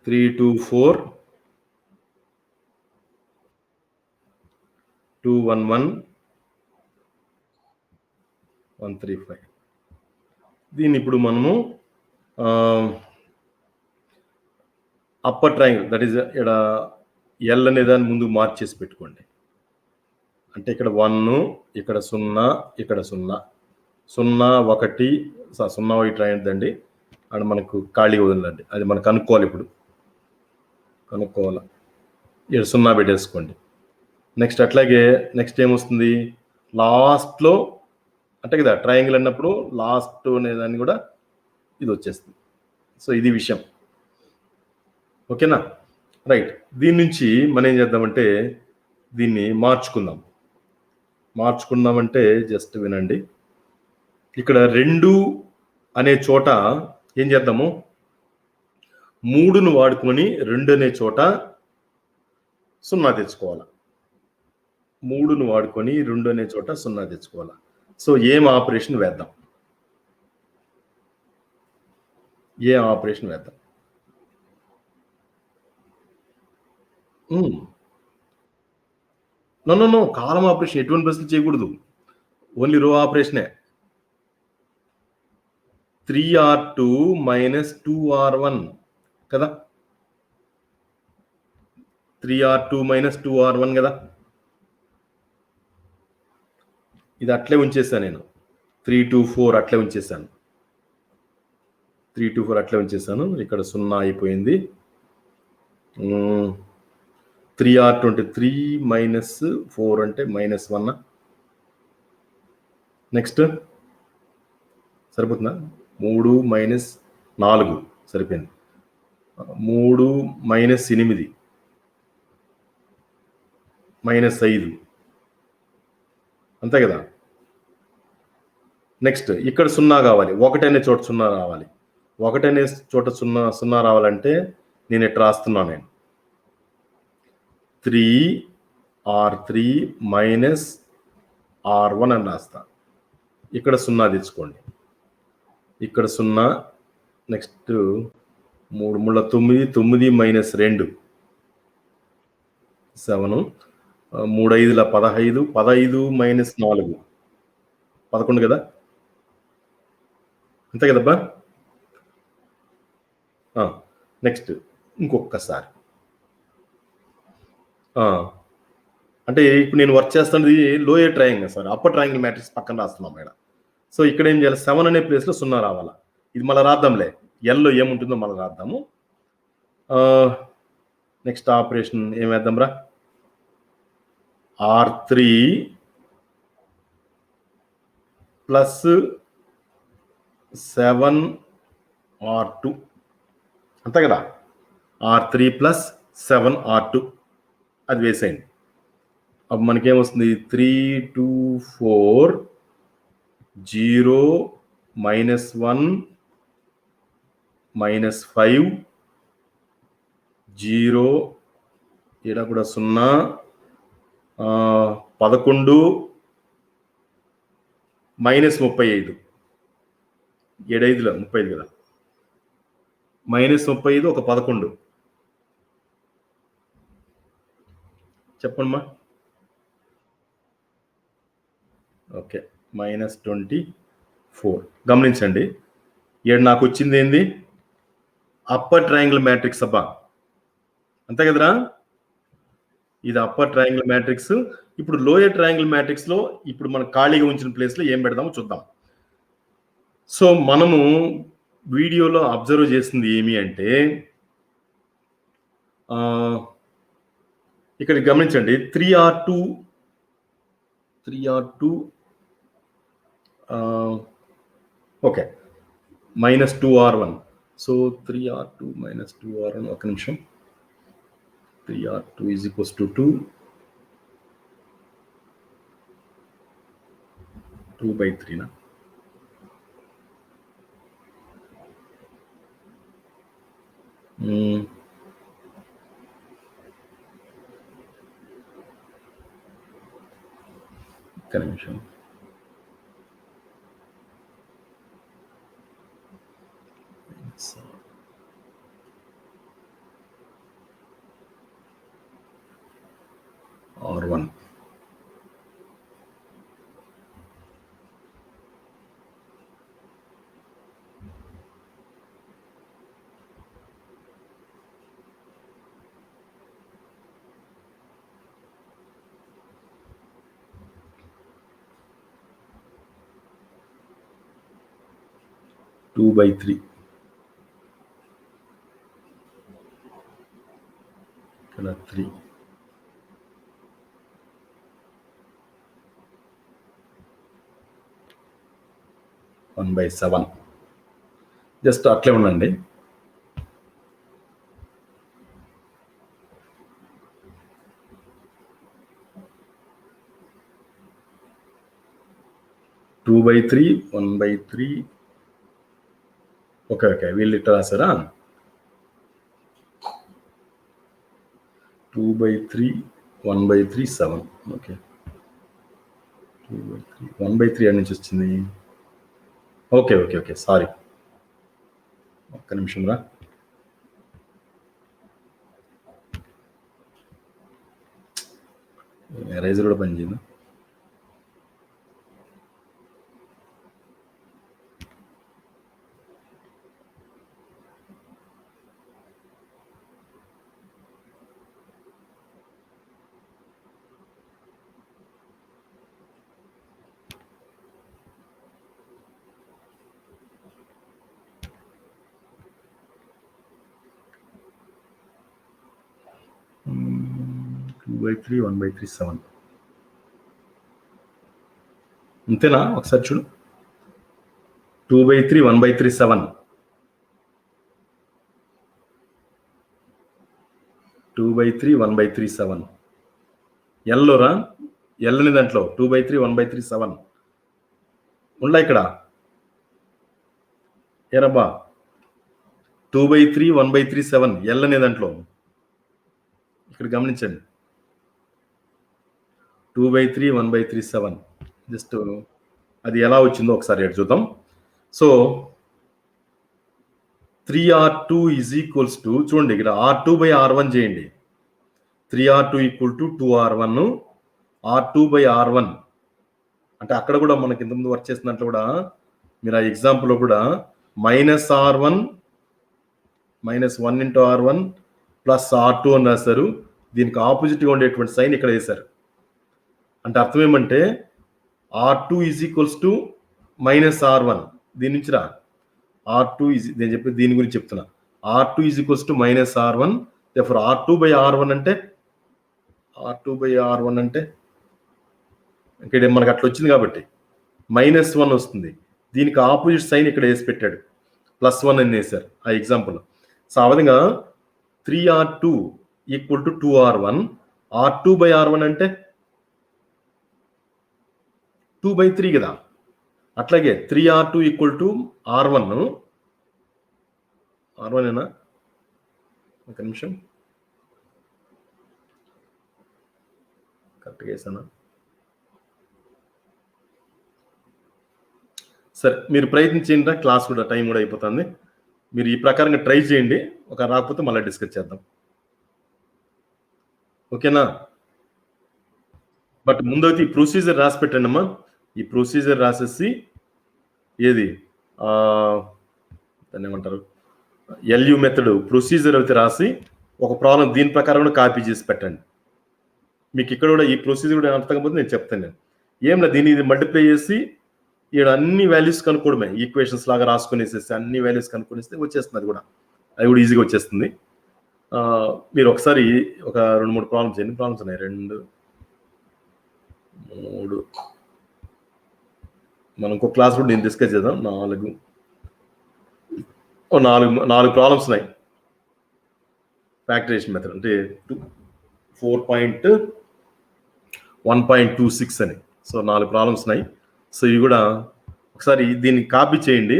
324 211 135. దీన్ని ఇప్పుడు మనము అప్పర్ ట్రయాంగిల్ దట్ ఈస్ ఇక్కడ ఎల్ అనే దాన్ని ముందు మార్చేసి పెట్టుకోండి. అంటే ఇక్కడ 1, ఇక్కడ 0, ఇక్కడ 0, 0 1 0 1 రాయండి అండ్ మనకు ఖాళీ వదలండి. అది మనకు కనుక్కోవాలి. ఇప్పుడు కనుక్కోవాలి. ఇక్కడ 0 పెట్టేసుకోండి. నెక్స్ట్ అట్లాగే నెక్స్ట్ ఏమొస్తుంది? లాస్ట్లో అంటే కదా ట్రయాంగిల్ అన్నప్పుడు లాస్ట్ అనేదాన్ని కూడా ఇది వచ్చేస్తుంది. సో ఇది విషయం. ఓకేనా? రైట్. దీని నుంచి మనం ఏం చేద్దామంటే దీన్ని మార్చుకుందామంటే జస్ట్ వినండి. ఇక్కడ 2 అనే చోట ఏం చేద్దాము? 3ను వాడుకొని 2 అనే చోట 0 తెచ్చుకోవాలి. 3ను వాడుకొని 2 అనే చోట 0 తెచ్చుకోవాలి. సో ఏం ఆపరేషన్ వేద్దాం? నో కాలం ఆపరేషన్ ఎటువంటి బస్సులు చేయకూడదు. ఓన్లీ రో ఆపరేషనే. 3R2 - 2R1 కదా. 3R2 - 2R1 కదా. ఇది అట్లే ఉంచేసాను నేను. 324 అట్లే ఉంచేసాను. 324 అట్లే ఉంచేసాను. ఇక్కడ 0 అయిపోయింది. 3R23 - 4 అంటే -1. నెక్స్ట్ సరిపోతుందా? 3 - 4 సరిపోయింది. 3 - 8 -5 అంతే కదా. నెక్స్ట్ ఇక్కడ 0 కావాలి. 1 అనే చోట 0 రావాలి. 1 అనే చోట 0 రావాలంటే నేను ఇట్లా రాస్తున్నాను. నేను 3R3 - R1 అని రాస్తా. ఇక్కడ 0 తెచ్చుకోండి. ఇక్కడ 0. నెక్స్ట్ 3 3 9 9 - 2 7 3 5 15 15 - 4 11 కదా. అంతే కదబ్బా. నెక్స్ట్ ఇంకొకసారి అంటే ఇప్పుడు నేను వర్క్ చేస్తున్నది lower triangle sir, upper triangle matrix పక్కన రాస్తున్నాం ఇక్కడ. సో ఇక్కడ ఏం చేయాలి, 7 అనే ప్లేస్లో 0 రావాలా. ఇది మళ్ళీ రాద్దాంలే, ఎల్లో ఏముంటుందో మళ్ళీ రాద్దాము. నెక్స్ట్ ఆపరేషన్ ఏం వేద్దాం రా, R3 ప్లస్ 7 R2 అంతే కదా, R3 ప్లస్ 7 R2 అది వేసేయండి. అప్పుడు మనకేమొస్తుంది 3 2 4 0 -1 -5 0 ఇక్కడ కూడా 0 11 -35 7 5 35 కదా, -35 ఒక 11 చెప్పమ్మా. ఓకే, -24. గమనించండి, ఇక్కడ నాకు వచ్చింది ఏంది, అప్పర్ ట్రయాంగిల్ మ్యాట్రిక్స్ అబ్బా, అంతే కదరా, ఇది అప్పర్ ట్రయాంగిల్ మ్యాట్రిక్స్. ఇప్పుడు లోయర్ ట్రయాంగిల్ మ్యాట్రిక్స్ లో ఇప్పుడు మనం ఖాళీగా ఉంచిన ప్లేస్ లో ఏం పెడదామో చూద్దాం. సో మనము వీడియోలో అబ్జర్వ్ చేసింది ఏమి అంటే, ఇక్కడ గమనించండి 3R2 okay -2R1. So 3R2 -2R1, ఒక నిమిషం, 3R2 = 2 2/3 నా, ఒక నిమిషం, R1 2/3 ఇక్కడ 3 1/7. జస్ట్ అట్లే ఉండండి. Two by three 1/3. ఓకే వీళ్ళు ఇట్లా రాసారా, 2/3 1/3 7. ఓకే 2/3 1/3 అని నుంచి వచ్చింది. ఓకే సారీ, ఒక్క నిమిషం రా. ఎరేజర్ కూడా పనిచేయదు. (2/3 1/3 7) అంతేనా? ఒకసారి చూడు, 2/3 1/3 7. 2/3 1/3 7 ఎల్లోరా, ఎల్లని దాంట్లో 2/3 1/3 7 ఉండా ఇక్కడ ఏరబ్బా, 2/3 1/3 7 ఎల్లని దాంట్లో ఇక్కడ గమనించండి, 2/3 1/3 7. జస్ట్ అది ఎలా వచ్చిందో ఒకసారి చూద్దాం. సో 3R2 = చూడండి, ఇక్కడ R2/R1 చేయండి. 3R2 = 2R1, R2/R1 అంటే అక్కడ కూడా మనకి ఇంతకుముందు వర్క్ చేసిన దాంట్లో కూడా మీరు ఆ ఎగ్జాంపుల్లో కూడా -R1 -1 × R1 + R2 అని రాస్తారు. దీనికి ఆపోజిట్గా ఉండేటువంటి సైన్ ఇక్కడ వేశారు. అంటే అర్థం ఏమంటే R2 is equals to -R1. దీని నుంచి రా R2 ఈజ్, నేను చెప్పి దీని గురించి చెప్తున్నా. R2 is equals to -R1. therefore R2/R1 అంటే ఇక్కడ మనకు అట్లా వచ్చింది కాబట్టి -1 వస్తుంది. దీనికి ఆపోజిట్ సైన్ ఇక్కడ వేసి పెట్టాడు, +1 అని వేశారు ఆ ఎగ్జాంపుల్. సో ఆ విధంగా 3R2 equal to 2R1. R2/R1 అంటే 2/3 కదా. అట్లాగే 3R2 ఈక్వల్ టు R1 ఏనా, ఒక నిమిషం కరెక్ట్గా వేసానా? సరే, మీరు ప్రయత్నించండి, క్లాస్ కూడా టైం కూడా అయిపోతుంది. మీరు ఈ ప్రకారంగా ట్రై చేయండి, ఒక రాకపోతే మళ్ళీ డిస్కస్ చేద్దాం, ఓకేనా? బట్ ముందైతే ఈ ప్రొసీజర్ రాసి పెట్టండి అమ్మా. ఈ ప్రొసీజర్ రాసేసి ఏది దాన్ని ఏమంటారు, LU మెథడ్ ప్రొసీజర్ అయితే రాసి ఒక ప్రాబ్లం దీని ప్రకారం కాపీ చేసి పెట్టండి. మీకు ఇక్కడ కూడా ఈ ప్రొసీజర్ కూడా అర్థం కాకపోతే నేను చెప్తాను. నేను ఏం లేదు, దీన్ని ఇది మల్టిప్లై చేసి ఇక్కడ అన్ని వాల్యూస్ కనుక్కోవడమే, ఈక్వేషన్స్ లాగా రాసుకునేసేసి అన్ని వాల్యూస్ కనుక్కొనిస్తే వచ్చేస్తుంది. అది కూడా ఈజీగా వచ్చేస్తుంది. మీరు ఒకసారి ఒక 2-3 ప్రాబ్లమ్స్, ఎన్ని ప్రాబ్లమ్స్ ఉన్నాయి, 2, 3, మనం ఇంకో క్లాస్ కూడా నేను డిస్కస్ చేద్దాం. 4 ప్రాబ్లమ్స్ ఉన్నాయి ఫ్యాక్టరేషన్ మెథడ్, అంటే 4.1.26 అని. సో 4 ప్రాబ్లమ్స్ ఉన్నాయి. సో ఇవి కూడా ఒకసారి దీన్ని కాపీ చేయండి.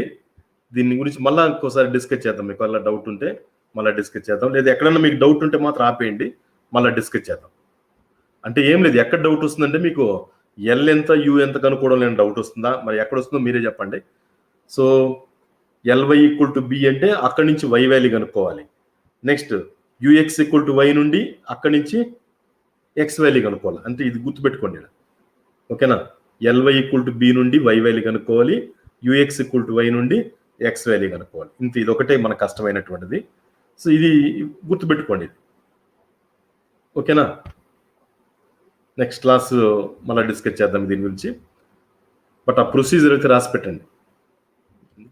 దీని గురించి మళ్ళీ ఇంకోసారి డిస్కస్ చేద్దాం. మీకు వల్ల డౌట్ ఉంటే మళ్ళీ డిస్కస్ చేద్దాం, లేదా ఎక్కడన్నా మీకు డౌట్ ఉంటే మాత్రం ఆపేయండి, మళ్ళీ డిస్కస్ చేద్దాం. అంటే ఏం లేదు, ఎక్కడ డౌట్ వస్తుందంటే మీకు ఎల్ ఎంత యూ ఎంత కనుక్కోవడం లేని డౌట్ వస్తుందా, మరి ఎక్కడ వస్తుందో మీరే చెప్పండి. So LY equal to B అంటే అక్కడి నుంచి Y వాల్యూ కనుక్కోవాలి. Next UX equal to Y నుండి అక్కడి నుంచి X వాల్యూ కనుక్కోవాలి. అంటే ఇది గుర్తుపెట్టుకోండి, ఓకేనా? LY ఈక్వల్ టు B నుండి Y వాల్యూ కనుక్కోవాలి, UX ఈక్వల్ టు Y నుండి X వాల్యూ కనుక్కోవాలి. ఇంత, ఇది ఒకటే మన కష్టమైనటువంటిది. సో ఇది గుర్తుపెట్టుకోండి, ఓకేనా? నెక్స్ట్ క్లాస్ మళ్ళీ డిస్కస్ చేద్దాం దీని గురించి. బట్ ఆ ప్రొసీజర్ అయితే రాసి పెట్టండి.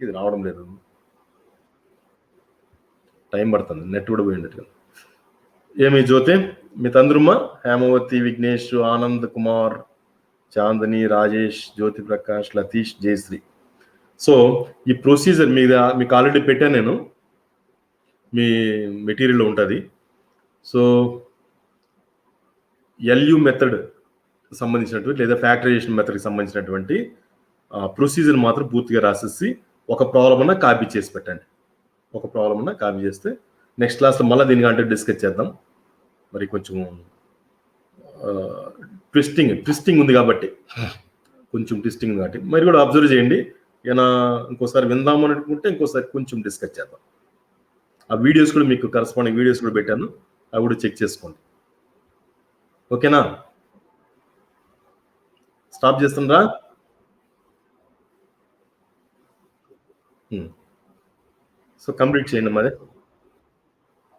ఇది రావడం లేదు, టైం పడుతుంది, నెట్ కూడా పోయినట్టుగా. ఏమి జ్యోతి, మీ తండ్రుమ్మ, హేమవతి, విఘ్నేష్, ఆనంద్ కుమార్, చాందని, రాజేష్, జ్యోతి ప్రకాష్, లతీష్, జయశ్రీ. సో ఈ ప్రొసీజర్ మీద మీకు ఆల్రెడీ పెట్టాను నేను, మీ మెటీరియల్లో ఉంటుంది. సో LU మెథడ్ సంబంధించినటువంటి లేదా ఫ్యాక్టరైజేషన్ మెథడ్కి సంబంధించినటువంటి ప్రొసీజర్ మాత్రం పూర్తిగా రాసేసి ఒక ప్రాబ్లం అన్నా కాపీ చేసి పెట్టండి. ఒక ప్రాబ్లం అన్నా కాపీ చేస్తే నెక్స్ట్ క్లాస్లో మళ్ళీ దీనికంటే డిస్కస్ చేద్దాం. మరి కొంచెం ట్విస్టింగ్ ఉంది కాబట్టి, మరి కూడా అబ్జర్వ్ చేయండి. ఏమైనా ఇంకోసారి విందామని అనుకుంటే ఇంకోసారి కొంచెం డిస్కస్ చేద్దాం. ఆ వీడియోస్ కూడా మీకు కరస్పాండింగ్ వీడియోస్ కూడా పెట్టాను, అవి కూడా చెక్ చేసుకోండి, ఓకేనా? స్టాప్ చేస్తుండ్రా? సో కంప్లీట్ చేయండి మరి.